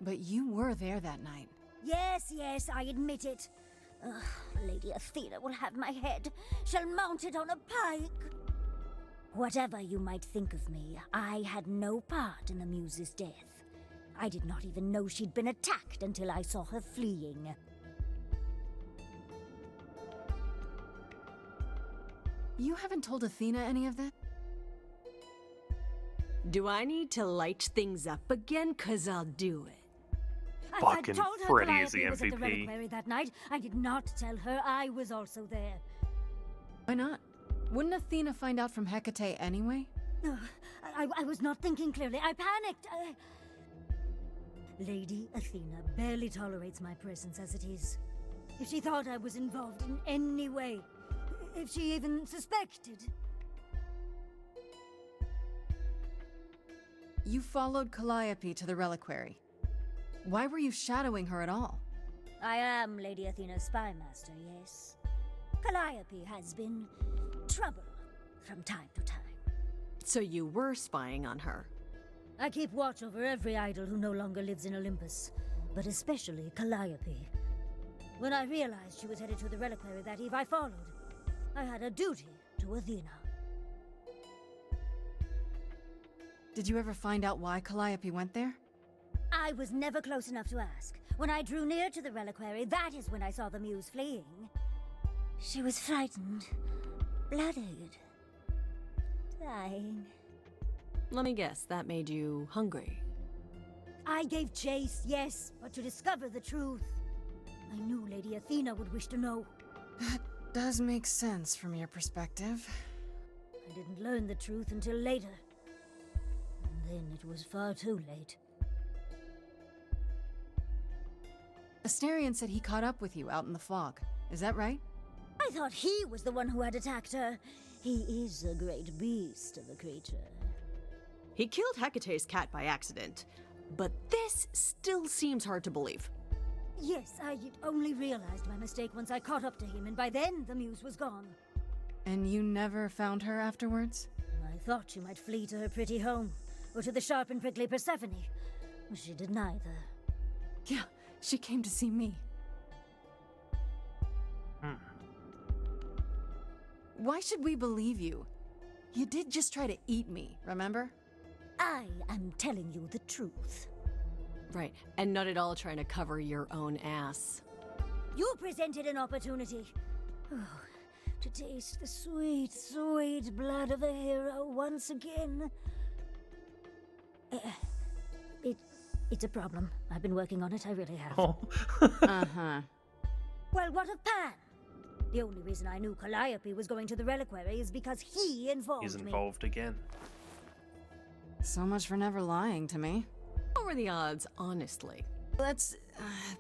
But you were there that night. Yes, I admit it. Ugh, Lady Athena will have my head. She'll mount it on a pike. Whatever you might think of me, I had no part in the Muse's death. I did not even know she'd been attacked until I saw her fleeing. You haven't told Athena any of that? Do I need to light things up again? 'Cause I'll do it. I told her Freddie is Calliope the was at the MVP. reliquary that night. I did not tell her I was also there. Why not? Wouldn't Athena find out from Hecate anyway? Ugh, I was not thinking clearly. I panicked. Lady Athena barely tolerates my presence as it is. If she thought I was involved in any way, if she even suspected... You followed Calliope to the reliquary. Why were you shadowing her at all? I am Lady Athena's spy master, yes. Calliope has been trouble from time to time. So you were spying on her? I keep watch over every idol who no longer lives in Olympus, but especially Calliope. When I realized she was headed to the reliquary that eve, I followed. I had a duty to Athena. Did you ever find out why Calliope went there? I was never close enough to ask. When I drew near to the reliquary, that is when I saw the Muse fleeing. She was frightened, bloodied, dying. Let me guess, that made you hungry. I gave chase, yes, but to discover the truth. I knew Lady Athena would wish to know. That does make sense from your perspective. I didn't learn the truth until later. And then it was far too late. Asterion said he caught up with you out in the fog. Is that right? I thought he was the one who had attacked her. He is a great beast of a creature. He killed Hecate's cat by accident, but this still seems hard to believe. Yes, I only realized my mistake once I caught up to him, and by then the Muse was gone. And you never found her afterwards? I thought she might flee to her pretty home, or to the sharp and prickly Persephone. She did neither. Yeah, she came to see me. why should we believe you? You did just try to eat me, remember? I am telling you the truth. Right, and not at all trying to cover your own ass. You presented an opportunity. Oh, to taste the sweet, sweet blood of a hero once again. It's a problem. I've been working on it, I really have. Oh. Uh-huh. Well, what of Pan? The only reason I knew Calliope was going to the reliquary is because he involved He's me. involved again. So much for never lying to me. What were the odds, honestly? Let's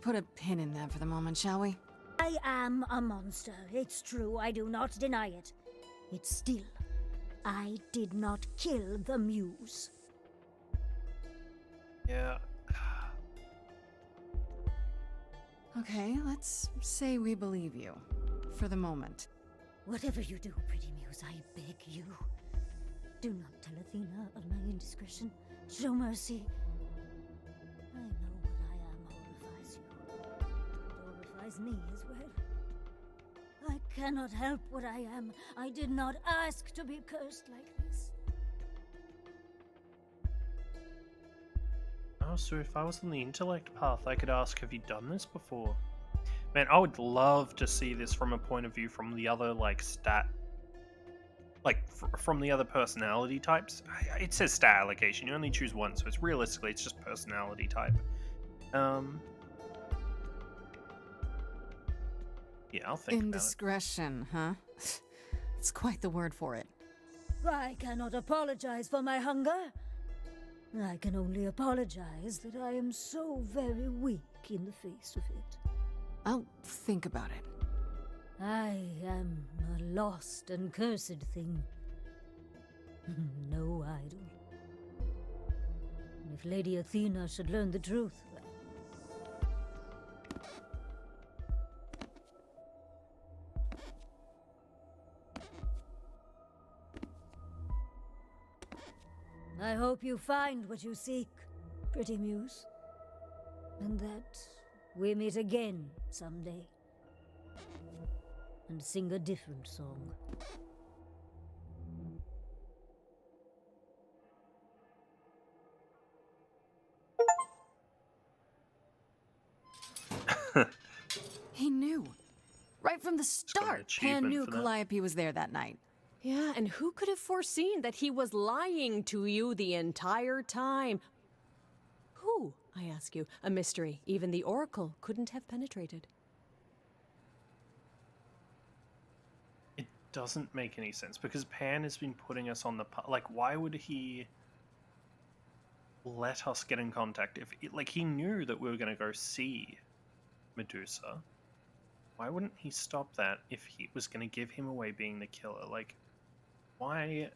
put a pin in that for the moment, shall we? I am a monster. It's true, I do not deny it. It's still, I did not kill the Muse. Yeah. Okay, let's say we believe you. For the moment. Whatever you do, pretty Muse, I beg you. Do not tell Athena of my indiscretion. Show mercy. I know what I am horrifies you. It horrifies me as well. I cannot help what I am. I did not ask to be cursed like this. Oh, so if I was on the intellect path, I could ask, have you done this before? Man, I would love to see this from a point of view from the other, like, stat... Like, from the other personality types. It says stat allocation, you only choose one, so it's realistically, it's just personality type. Yeah, I'll think about it. Indiscretion, huh? It's quite the word for it. I cannot apologize for my hunger. I can only apologize that I am so very weak in the face of it. I'll think about it. I am a lost and cursed thing. No idol. If Lady Athena should learn the truth, I hope you find what you seek, pretty Muse. And that we meet again someday. And sing a different song. He knew. Right from the start, Pan knew Calliope was there that night. Yeah, and who could have foreseen that he was lying to you the entire time? Who, I ask you? A mystery even the Oracle couldn't have penetrated. It doesn't make any sense, because Pan has been putting us on the... Like, why would he let us get in contact if... Like, he knew that we were going to go see Medusa. Why wouldn't he stop that if he was going to give him away being the killer? Like, why?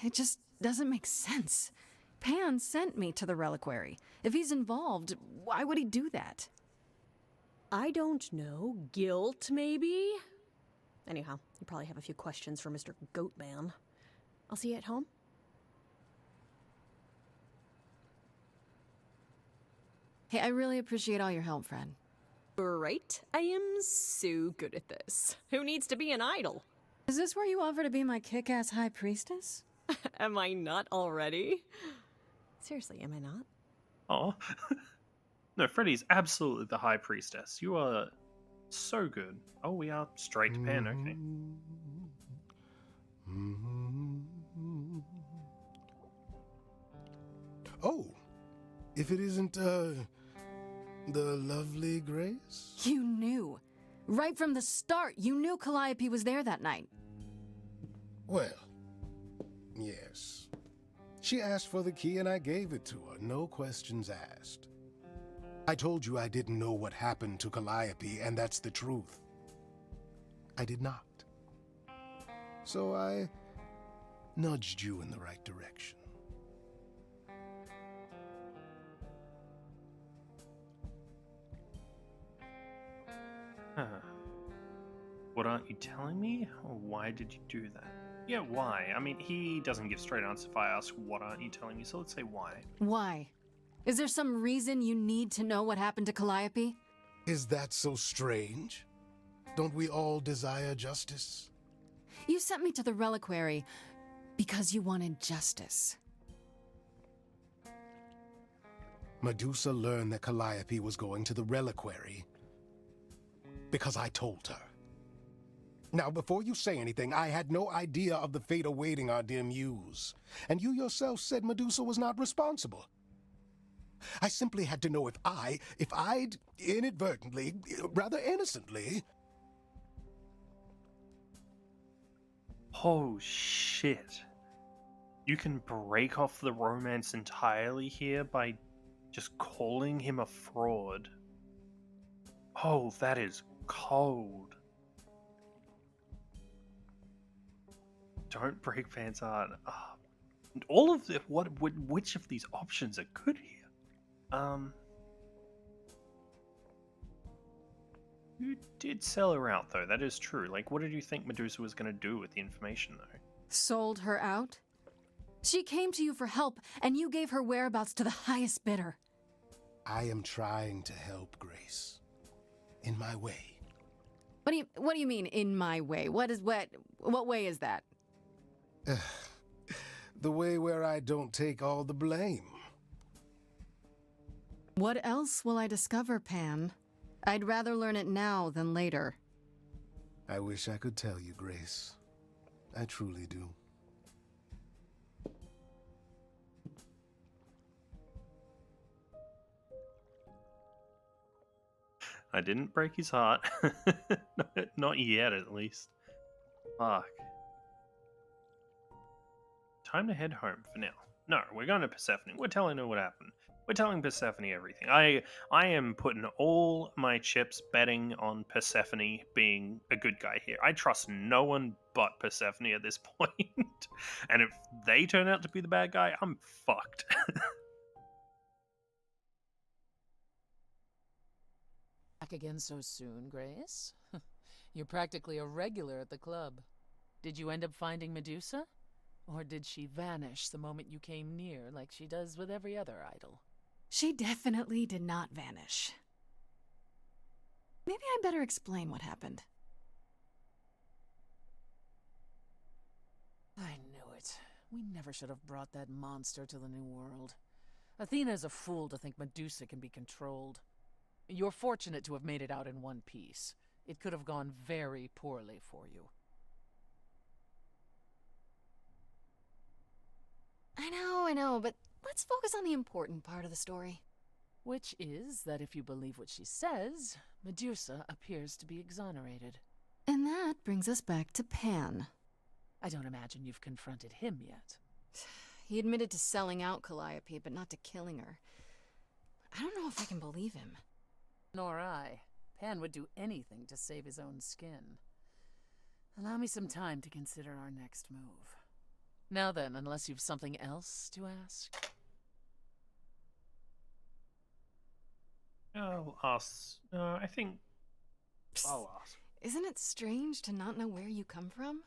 It just doesn't make sense. Pan sent me to the reliquary. If he's involved, why would he do that? I don't know. Guilt, maybe? Anyhow, you probably have a few questions for Mr. Goatman. I'll see you at home. Hey, I really appreciate all your help, Fred. Right? I am so good at this. Who needs to be an idol? Is this where you offer to be my kick-ass high priestess? Am I not already? Seriously, am I not? Oh. No, Freddie's absolutely the high priestess. You are so good. Oh, we are straight to Pan, okay. Oh, if it isn't, the lovely Grace? You knew. Right from the start, you knew Calliope was there that night. Well, yes. She asked for the key and I gave it to her, no questions asked. I told you I didn't know what happened to Calliope, and that's the truth. I did not. So I nudged you in the right direction. What aren't you telling me? Or why did you do that? Yeah, why? I mean, he doesn't give straight answers if I ask, what aren't you telling me? So let's say why. Why? Is there some reason you need to know what happened to Calliope? Is that so strange? Don't we all desire justice? You sent me to the reliquary because you wanted justice. Medusa learned that Calliope was going to the reliquary because I told her. Now, before you say anything, I had no idea of the fate awaiting our dear Muse. And you yourself said Medusa was not responsible. I simply had to know if I'd inadvertently, rather innocently... Oh, shit. You can break off the romance entirely here by just calling him a fraud. Oh, that is cold. Don't break Pan's heart. All of the which of these options are good here? You did sell her out, though. That is true. Like, what did you think Medusa was going to do with the information, though? Sold her out? She came to you for help, and you gave her whereabouts to the highest bidder. I am trying to help, Grace. In my way. What do you mean, in my way? What way is that? The way where I don't take all the blame. What else will I discover, Pan? I'd rather learn it now than later. I wish I could tell you, Grace. I truly do. I didn't break his heart. Not yet, at least. Fuck. Time to head home for now. No, we're going to Persephone. We're telling her what happened. We're telling Persephone everything. I am putting all my chips betting on Persephone being a good guy here. I trust no one but Persephone at this point. And if they turn out to be the bad guy, I'm fucked. Back again so soon, Grace? You're practically a regular at the club. Did you end up finding Medusa? Or did she vanish the moment you came near, like she does with every other idol? She definitely did not vanish. Maybe I better explain what happened. I knew it. We never should have brought that monster to the New World. Athena's a fool to think Medusa can be controlled. You're fortunate to have made it out in one piece. It could have gone very poorly for you. I know, but let's focus on the important part of the story. Which is that if you believe what she says, Medusa appears to be exonerated. And that brings us back to Pan. I don't imagine you've confronted him yet. He admitted to selling out Calliope, but not to killing her. I don't know if I can believe him. Nor I. Pan would do anything to save his own skin. Allow me some time to consider our next move. Now then, unless you've something else to ask. I'll ask. I think I'll ask. Isn't it strange to not know where you come from?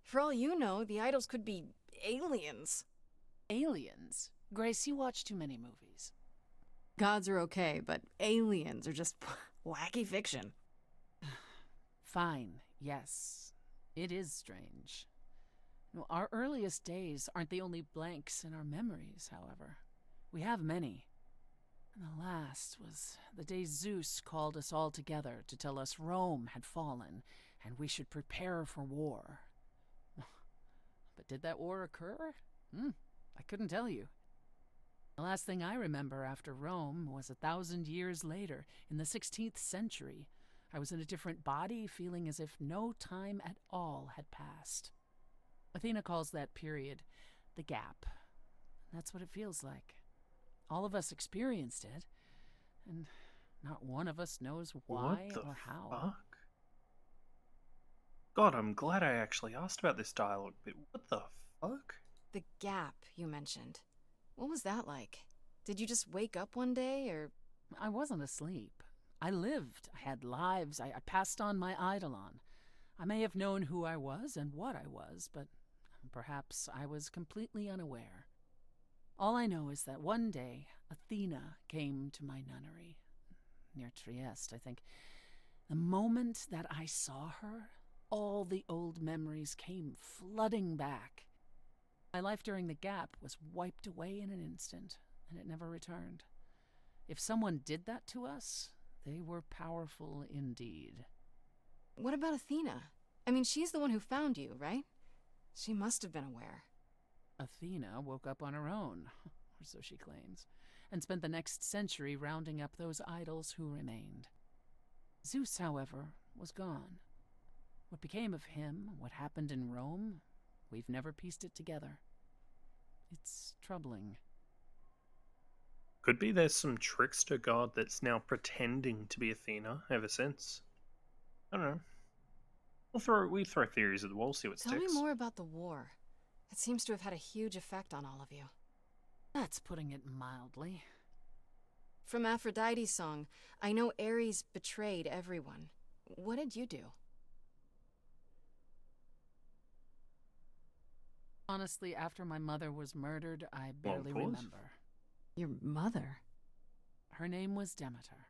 For all you know, the idols could be aliens. Aliens? Grace, you watch too many movies. Gods are okay, but aliens are just wacky fiction. Fine, yes. It is strange. Our earliest days aren't the only blanks in our memories, however. We have many. And the last was the day Zeus called us all together to tell us Rome had fallen and we should prepare for war. But did that war occur? I couldn't tell you. The last thing I remember after Rome was 1,000 years later, in the 16th century. I was in a different body, feeling as if no time at all had passed. Athena calls that period the gap. That's what it feels like. All of us experienced it, and not one of us knows why or how. Fuck? God, I'm glad I actually asked about this dialogue bit. What the fuck? The gap you mentioned. What was that like? Did you just wake up one day, or...? I wasn't asleep. I lived. I had lives. I passed on my eidolon. I may have known who I was and what I was, but perhaps I was completely unaware. All I know is that one day, Athena came to my nunnery, near Trieste, I think, The moment that I saw her, all the old memories came flooding back. My life during the gap was wiped away in an instant, and it never returned. If someone did that to us, they were powerful indeed. What about Athena? I mean, she's the one who found you, right? She must have been aware. Athena woke up on her own, or so she claims, and spent the next century rounding up those idols who remained. Zeus, however, was gone. What became of him, what happened in Rome, we've never pieced it together. It's troubling. Could be there's some trickster god that's now pretending to be Athena ever since. I don't know. We throw theories at the wall, see what Tell sticks. me more about the war. It seems to have had a huge effect on all of you. That's putting it mildly. From Aphrodite's song, I know Ares betrayed everyone. What did you do? Honestly, after my mother was murdered, I barely remember. Your mother? Her name was Demeter.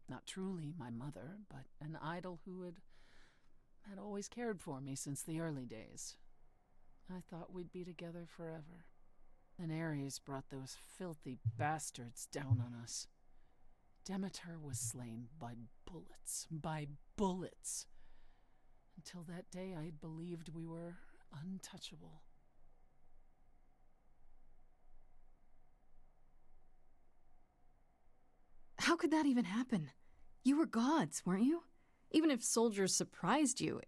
Not truly my mother, but an idol who had always cared for me since the early days. I thought we'd be together forever. Then Ares brought those filthy bastards down on us. Demeter was slain by bullets. By bullets. Until that day, I had believed we were untouchable. How could that even happen? You were gods, weren't you? Even if soldiers surprised you.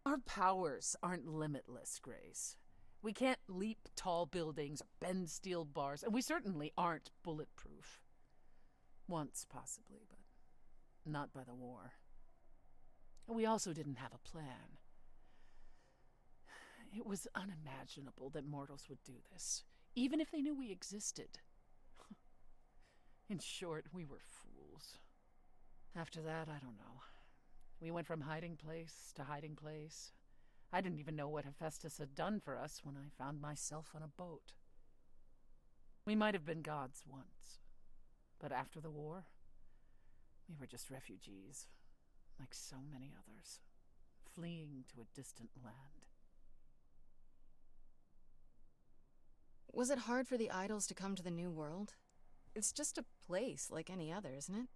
Our powers aren't limitless, Grace. We can't leap tall buildings or bend steel bars, and we certainly aren't bulletproof. Once, possibly, but not by the war. We also didn't have a plan. It was unimaginable that mortals would do this, even if they knew we existed. In short, we were fools. After that, I don't know. We went from hiding place to hiding place. I didn't even know what Hephaestus had done for us when I found myself on a boat. We might have been gods once, but after the war, we were just refugees, like so many others, fleeing to a distant land. Was it hard for the idols to come to the New World? It's just a place like any other, isn't it?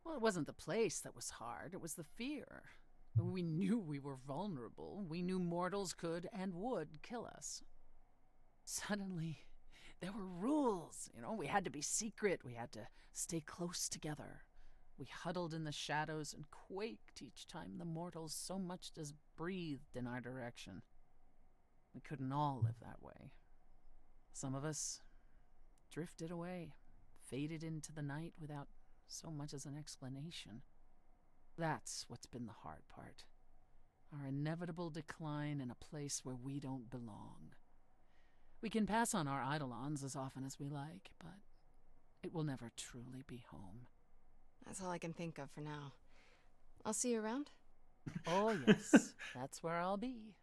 Well, it wasn't the place that was hard, it was the fear. We knew we were vulnerable. We knew mortals could and would kill us. Suddenly, there were rules. We had to be secret. We had to stay close together. We huddled in the shadows and quaked each time the mortals so much as breathed in our direction. We couldn't all live that way. Some of us drifted away, faded into the night without so much as an explanation. That's what's been the hard part. Our inevitable decline in a place where we don't belong. We can pass on our eidolons as often as we like, but it will never truly be home. That's all I can think of for now. I'll see you around? Oh, yes. That's where I'll be.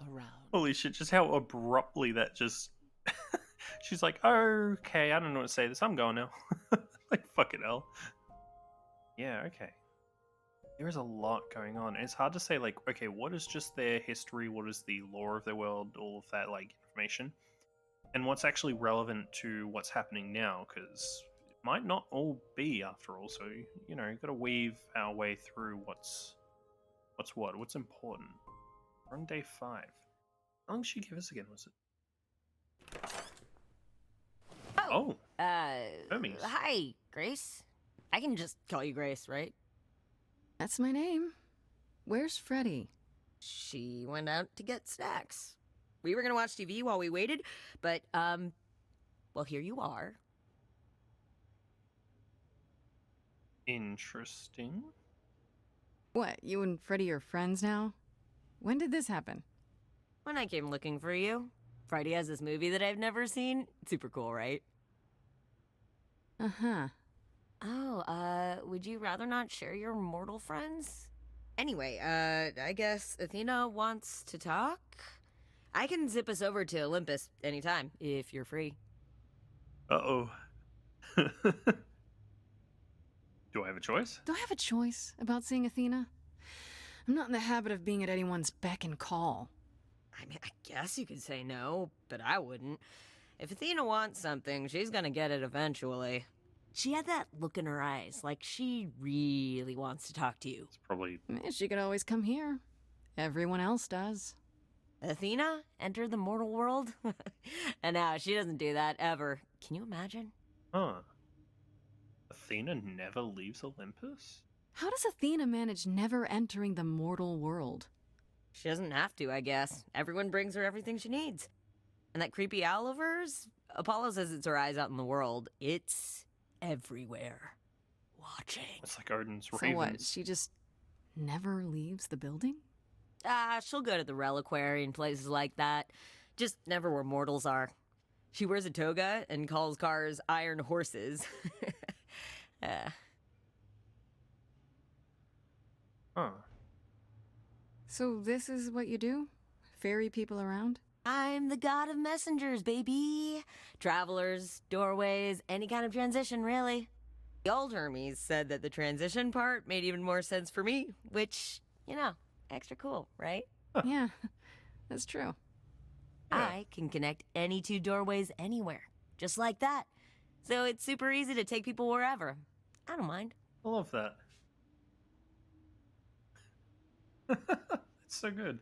Around. Holy shit, just how abruptly that just... She's like, okay, I don't know what to say this. I'm going now. Like, fucking hell. Yeah, okay. There's a lot going on. It's hard to say, like, okay, what is just their history? What is the lore of their world? All of that, like, information. And what's actually relevant to what's happening now, because it might not all be, after all. So, you've got to weave our way through what's important. We're on day 5. How long did she give us again, was it? Oh. Hermes. Hi, Grace. I can just call you Grace, right? That's my name. Where's Freddie? She went out to get snacks. We were gonna watch TV while we waited, but, well, here you are. Interesting. What, you and Freddie are friends now? When did this happen? When I came looking for you. FREDDIE has this movie that I've never seen. Super cool, right? Uh-huh. Oh, would you rather not share your mortal friends? Anyway, I guess Athena wants to talk? I can zip us over to Olympus anytime, if you're free. Uh-oh. Do I have a choice? Do I have a choice about seeing Athena? I'm not in the habit of being at anyone's beck and call. I mean, I guess you could say no, but I wouldn't. If Athena wants something, she's gonna get it eventually. She had that look in her eyes, like she really wants to talk to you. It's probably... She could always come here. Everyone else does. Athena enter the mortal world? And now she doesn't do that ever. Can you imagine? Huh. Athena never leaves Olympus? How does Athena manage never entering the mortal world? She doesn't have to, I guess. Everyone brings her everything she needs. And that creepy owl of hers? Apollo says it's her eyes out in the world. It's everywhere. Watching. It's like Odin's So ravens. what, she just never leaves the building? She'll go to the reliquary and places like that. Just never where mortals are. She wears a toga and calls cars iron horses. Huh. So this is what you do? Ferry people around? I'm the god of messengers, baby. Travelers, doorways, any kind of transition, really. The old Hermes said that the transition part made even more sense for me, which, you know, extra cool, right? Yeah, that's true. I can connect any two doorways anywhere, just like that. So it's super easy to take people wherever. I don't mind. I love that. It's so good.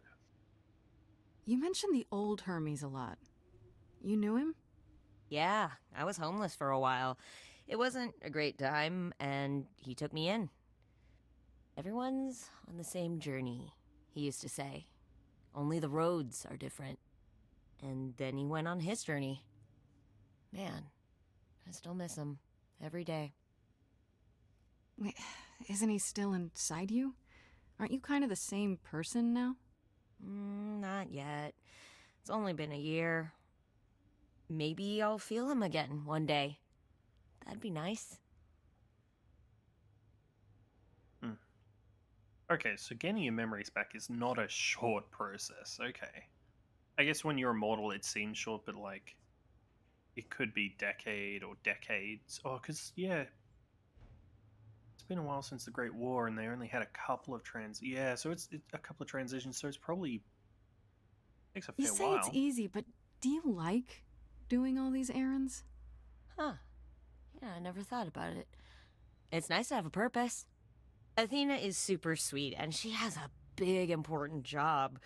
You mentioned the old Hermes a lot. You knew him? Yeah, I was homeless for a while. It wasn't a great time, and he took me in. Everyone's on the same journey, he used to say. Only the roads are different. And then he went on his journey. Man, I still miss him every day. Wait, isn't he still inside you? Aren't you kind of the same person now? Not yet. It's only been a year. Maybe I'll feel him again one day. That'd be nice. Okay, so getting your memories back is not a short process. Okay. I guess when you're immortal, it seems short, but like, it could be decade or decades. Oh, because, yeah, it's been a while since the Great War, and they only had a couple of Yeah, so it's a couple of transitions, so it's probably takes a fair You say while. it's easy, but do you like doing all these errands? Huh. Yeah, I never thought about it. It's nice to have a purpose. Athena is super sweet, and she has a big, important job.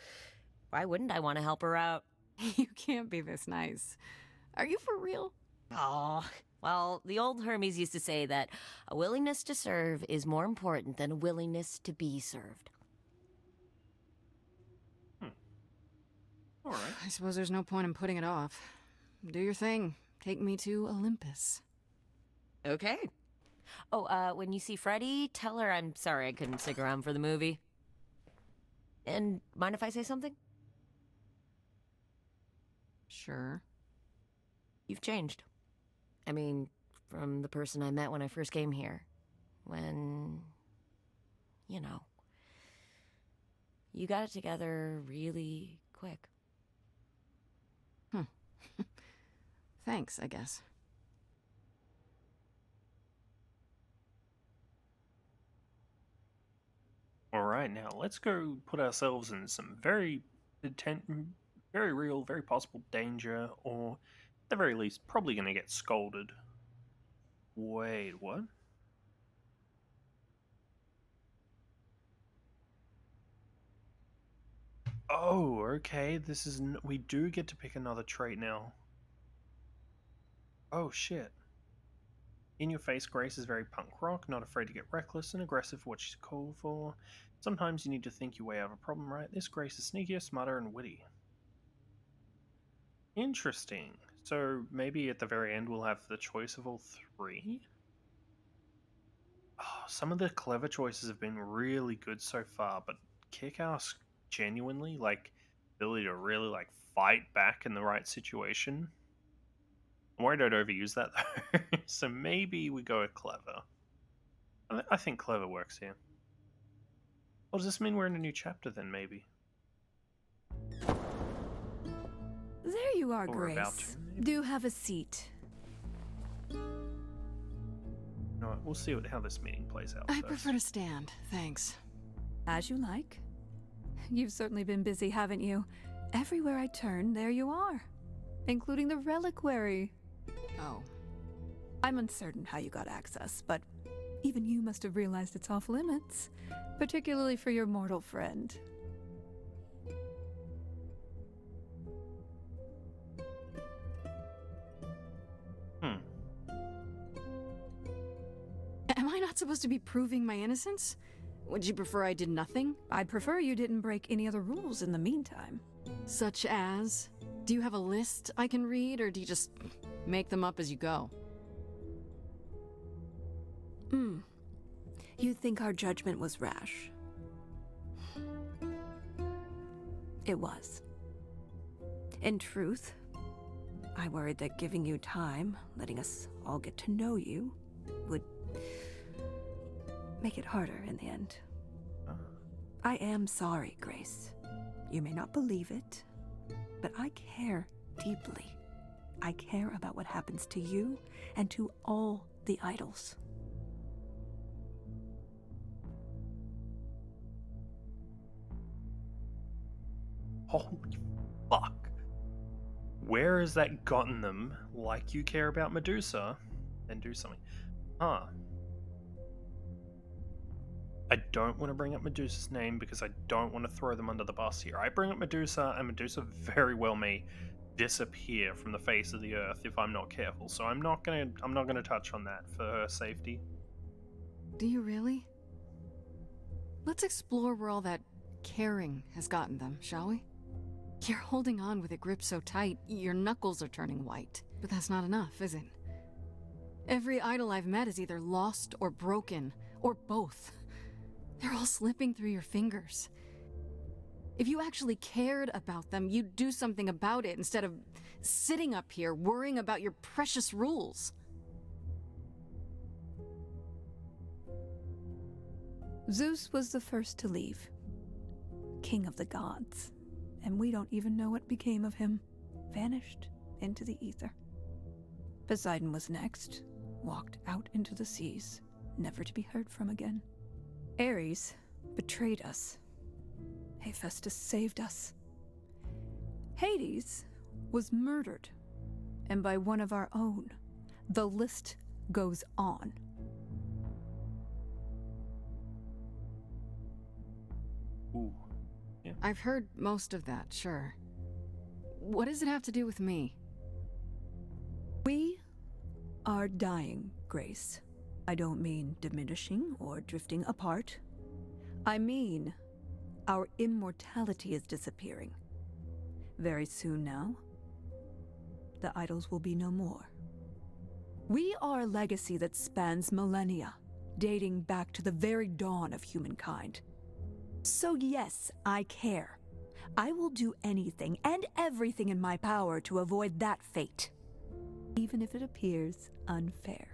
Why wouldn't I want to help her out? You can't be this nice. Are you for real? Oh, well, the old Hermes used to say that a willingness to serve is more important than a willingness to be served. All right. I suppose there's no point in putting it off. Do your thing. Take me to Olympus. Okay. Oh, when you see Freddie, tell her I'm sorry I couldn't stick around for the movie. And mind if I say something? Sure. You've changed. I mean, from the person I met when I first came here. When, you know, you got it together really quick. Thanks, I guess. All right, now let's go put ourselves in some very very real, very possible danger, or at the very least, probably going to get scolded. Wait, what? Oh, okay. This is we do get to pick another trait now. Oh shit. In your face, Grace is very punk rock, not afraid to get reckless and aggressive for what she's called for. Sometimes you need to think your way out of a problem, right? This Grace is sneakier, smarter, and witty. Interesting. So maybe at the very end we'll have the choice of all three? Oh, some of the clever choices have been really good so far, but Kick-Ass genuinely, like, ability to really, like, fight back in the right situation. I'm worried I don't overuse that, though. So maybe we go with clever. I think clever works here. Well, does this mean we're in a new chapter, then, maybe? There you are, Or about Grace. to, Do have a seat. No, we'll see how this meeting plays out. I first. prefer to stand, thanks. As you like. You've certainly been busy, haven't you? Everywhere I turn, there you are. Including the reliquary. Oh. I'm uncertain how you got access, but even you must have realized it's off limits. Particularly for your mortal friend. Am I not supposed to be proving my innocence? Would you prefer I did nothing? I'd prefer you didn't break any other rules in the meantime. Such as? Do you have a list I can read, or do you just make them up as you go? You think our judgment was rash? It was. In truth, I worried that giving you time, letting us all get to know you, would make it harder in the end. I am sorry, Grace. You may not believe it, but I care deeply. I care about what happens to you and to all the idols. Holy fuck. Where has that gotten them? Like you care about Medusa? Then do something. Huh. I don't want to bring up Medusa's name because I don't want to throw them under the bus here. I bring up Medusa, and Medusa very well may disappear from the face of the earth if I'm not careful. So I'm not gonna touch on that for her safety. Do you really? Let's explore where all that caring has gotten them, shall we? You're holding on with a grip so tight, your knuckles are turning white. But that's not enough, is it? Every idol I've met is either lost or broken, or both. They're all slipping through your fingers. If you actually cared about them, you'd do something about it instead of sitting up here worrying about your precious rules. Zeus was the first to leave. King of the gods. And we don't even know what became of him. Vanished into the ether. Poseidon was next. Walked out into the seas, never to be heard from again. Ares betrayed us. Hephaestus saved us. Hades was murdered. And by one of our own. The list goes on. Ooh. Yeah. I've heard most of that, sure. What does it have to do with me? We are dying, Grace. I don't mean diminishing or drifting apart. I mean, our immortality is disappearing. Very soon now, the idols will be no more. We are a legacy that spans millennia, dating back to the very dawn of humankind. So yes, I care. I will do anything and everything in my power to avoid that fate, even if it appears unfair.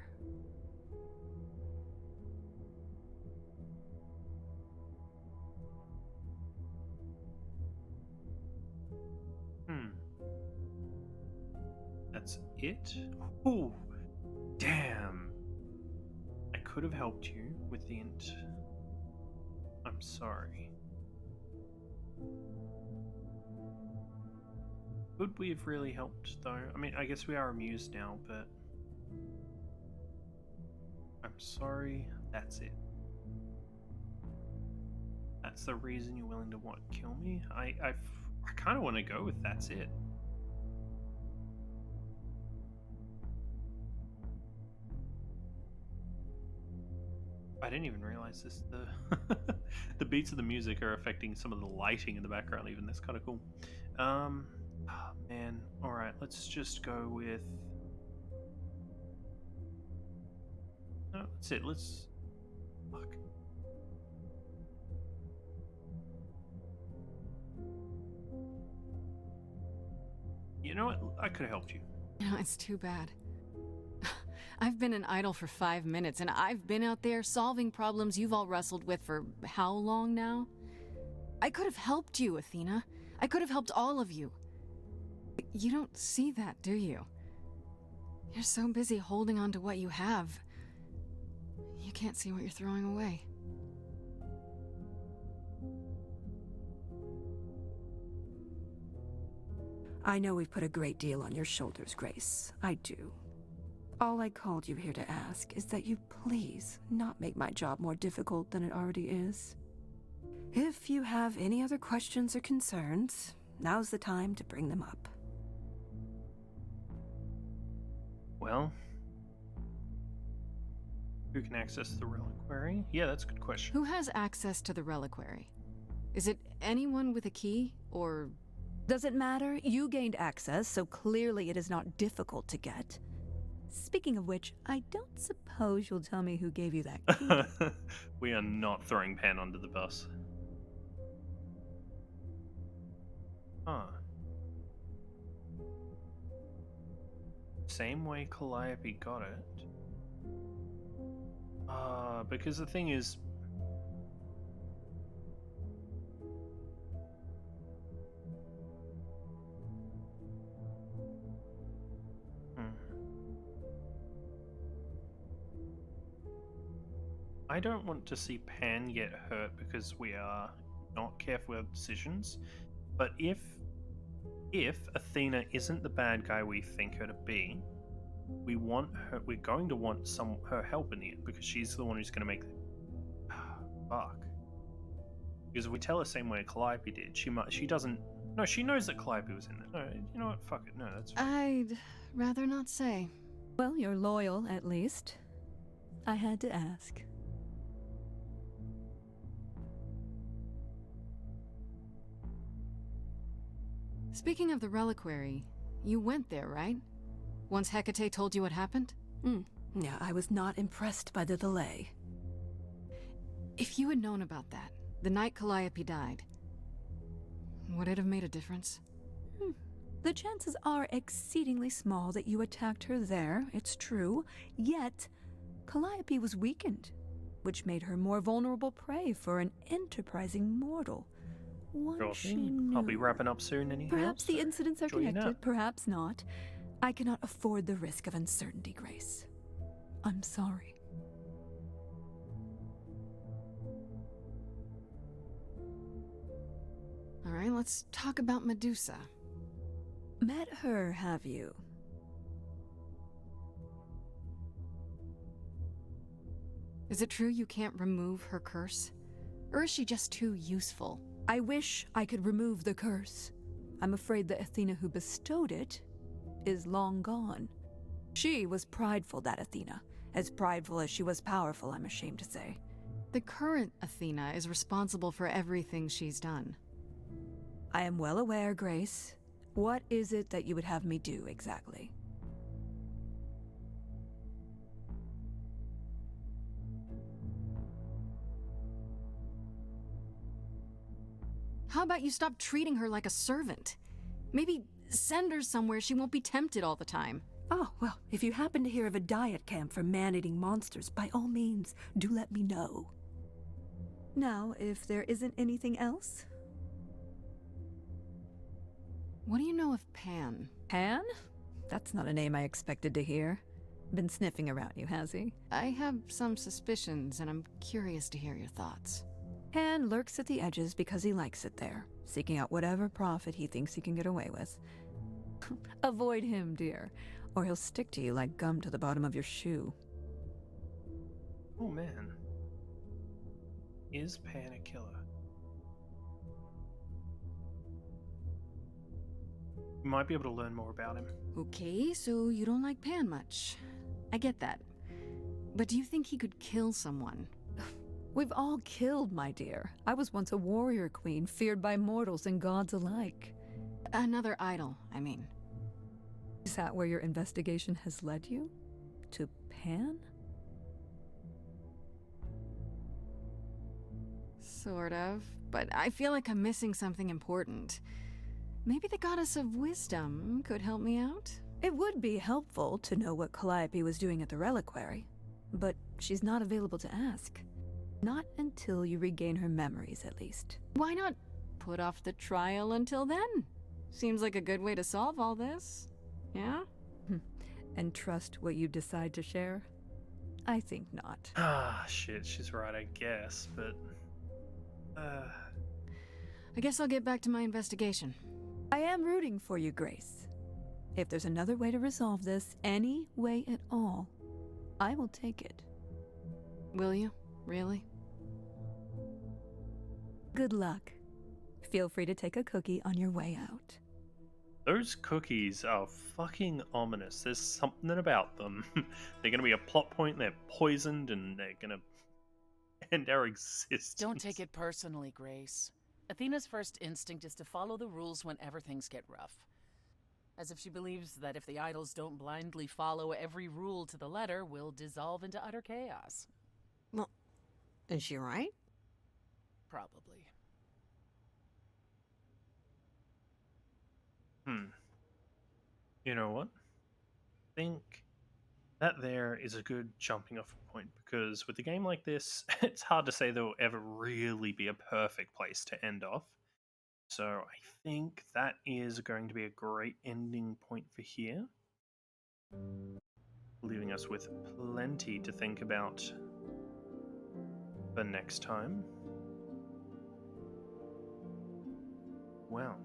That's it? Ooh, damn. I could have helped you with the I'm sorry. Could we have really helped, though? I mean, I guess we are amused now, but... I'm sorry, that's it. That's the reason you're willing to, what, kill me? I kind of want to go with that's it. I didn't even realize this. The beats of the music are affecting some of the lighting in the background even. That's kind of cool. Oh, man. Alright, let's just go with... No, that's it. Let's... Fuck. You know what? I could have helped you. No, it's too bad. I've been an idol for 5 minutes, and I've been out there solving problems you've all wrestled with for how long now? I could have helped you, Athena. I could have helped all of you. You don't see that, do you? You're so busy holding on to what you have. You can't see what you're throwing away. I know we've put a great deal on your shoulders, Grace. I do. All I called you here to ask is that you please not make my job more difficult than it already is. If you have any other questions or concerns, now's the time to bring them up. Well, who can access the reliquary? Yeah, that's a good question. Who has access to the reliquary? Is it anyone with a key, or... Does it matter? You gained access, so clearly it is not difficult to get. Speaking of which, I don't suppose you'll tell me who gave you that key. We are not throwing Pan under the bus. Huh. Same way Calliope got it. Because the thing is... I don't want to see Pan get hurt because we are not careful with our decisions. But if Athena isn't the bad guy we think her to be, we want her. We're going to want her help in it because she's the one who's going to make the fuck. Because if we tell her same way Calliope did, she doesn't. No, she knows that Calliope was in there. No, you know what? Fuck it. No, that's. I'd rather not say. Well, you're loyal, at least. I had to ask. Speaking of the reliquary, you went there, right? Once Hecate told you what happened? Yeah, I was not impressed by the delay. If you had known about that, the night Calliope died, would it have made a difference? The chances are exceedingly small that you attacked her there, it's true. Yet, Calliope was weakened, which made her more vulnerable prey for an enterprising mortal. Once she knew. I'll be wrapping up soon anyhow. Perhaps the incidents are enjoy your connected, nap. perhaps not. I cannot afford the risk of uncertainty, Grace. I'm sorry. All right, let's talk about Medusa. Met her, have you? Is it true you can't remove her curse? Or is she just too useful? I wish I could remove the curse. I'm afraid the Athena who bestowed it is long gone. She was prideful, that Athena. As prideful as she was powerful, I'm ashamed to say. The current Athena is responsible for everything she's done. I am well aware, Grace. What is it that you would have me do exactly? How about you stop treating her like a servant? Maybe send her somewhere she won't be tempted all the time. Oh, well, if you happen to hear of a diet camp for man-eating monsters, by all means, do let me know. Now, if there isn't anything else? What do you know of Pan? Pan? That's not a name I expected to hear. Been sniffing around you, has he? I have some suspicions, and I'm curious to hear your thoughts. Pan lurks at the edges because he likes it there, seeking out whatever profit he thinks he can get away with. Avoid him, dear, or he'll stick to you like gum to the bottom of your shoe. Oh man. Is Pan a killer? We might be able to learn more about him. Okay, so you don't like Pan much. I get that. But do you think he could kill someone? We've all killed, my dear. I was once a warrior queen, feared by mortals and gods alike. Another idol, I mean. Is that where your investigation has led you? To Pan? Sort of, but I feel like I'm missing something important. Maybe the goddess of wisdom could help me out? It would be helpful to know what Calliope was doing at the reliquary, but she's not available to ask. Not until you regain her memories, at least. Why not put off the trial until then? Seems like a good way to solve all this. Yeah? And trust what you decide to share? I think not. Ah, shit, she's right, I guess, but... I guess I'll get back to my investigation. I am rooting for you, Grace. If there's another way to resolve this, any way at all, I will take it. Will you? Really? Good luck. Feel free to take a cookie on your way out. Those cookies are fucking ominous. There's something about them. They're gonna be a plot point, they're poisoned, and they're gonna end our existence. Don't take it personally, Grace. Athena's first instinct is to follow the rules whenever things get rough. As if she believes that if the idols don't blindly follow every rule to the letter, we'll dissolve into utter chaos. Well, is she right? Probably. You know what? I think that there is a good jumping off point, because with a game like this, it's hard to say there will ever really be a perfect place to end off. So I think that is going to be a great ending point for here, leaving us with plenty to think about for next time. Well,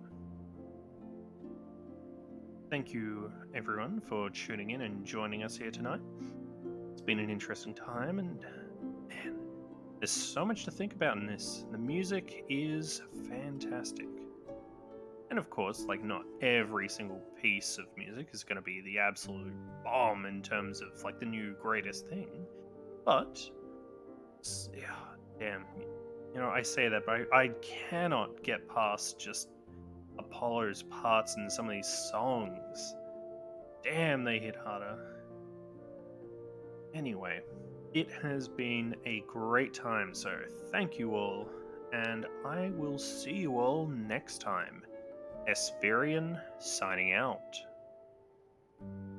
thank you everyone for tuning in and joining us here tonight. It's been an interesting time, and man, there's so much to think about in this. The music is fantastic. And of course, like, not every single piece of music is going to be the absolute bomb in terms of, like, the new greatest thing. But, yeah, damn. You know, I say that, but I cannot get past just Apollo's parts in some of these songs. Damn, they hit harder. Anyway, it has been a great time, so thank you all, and I will see you all next time. Esperian signing out.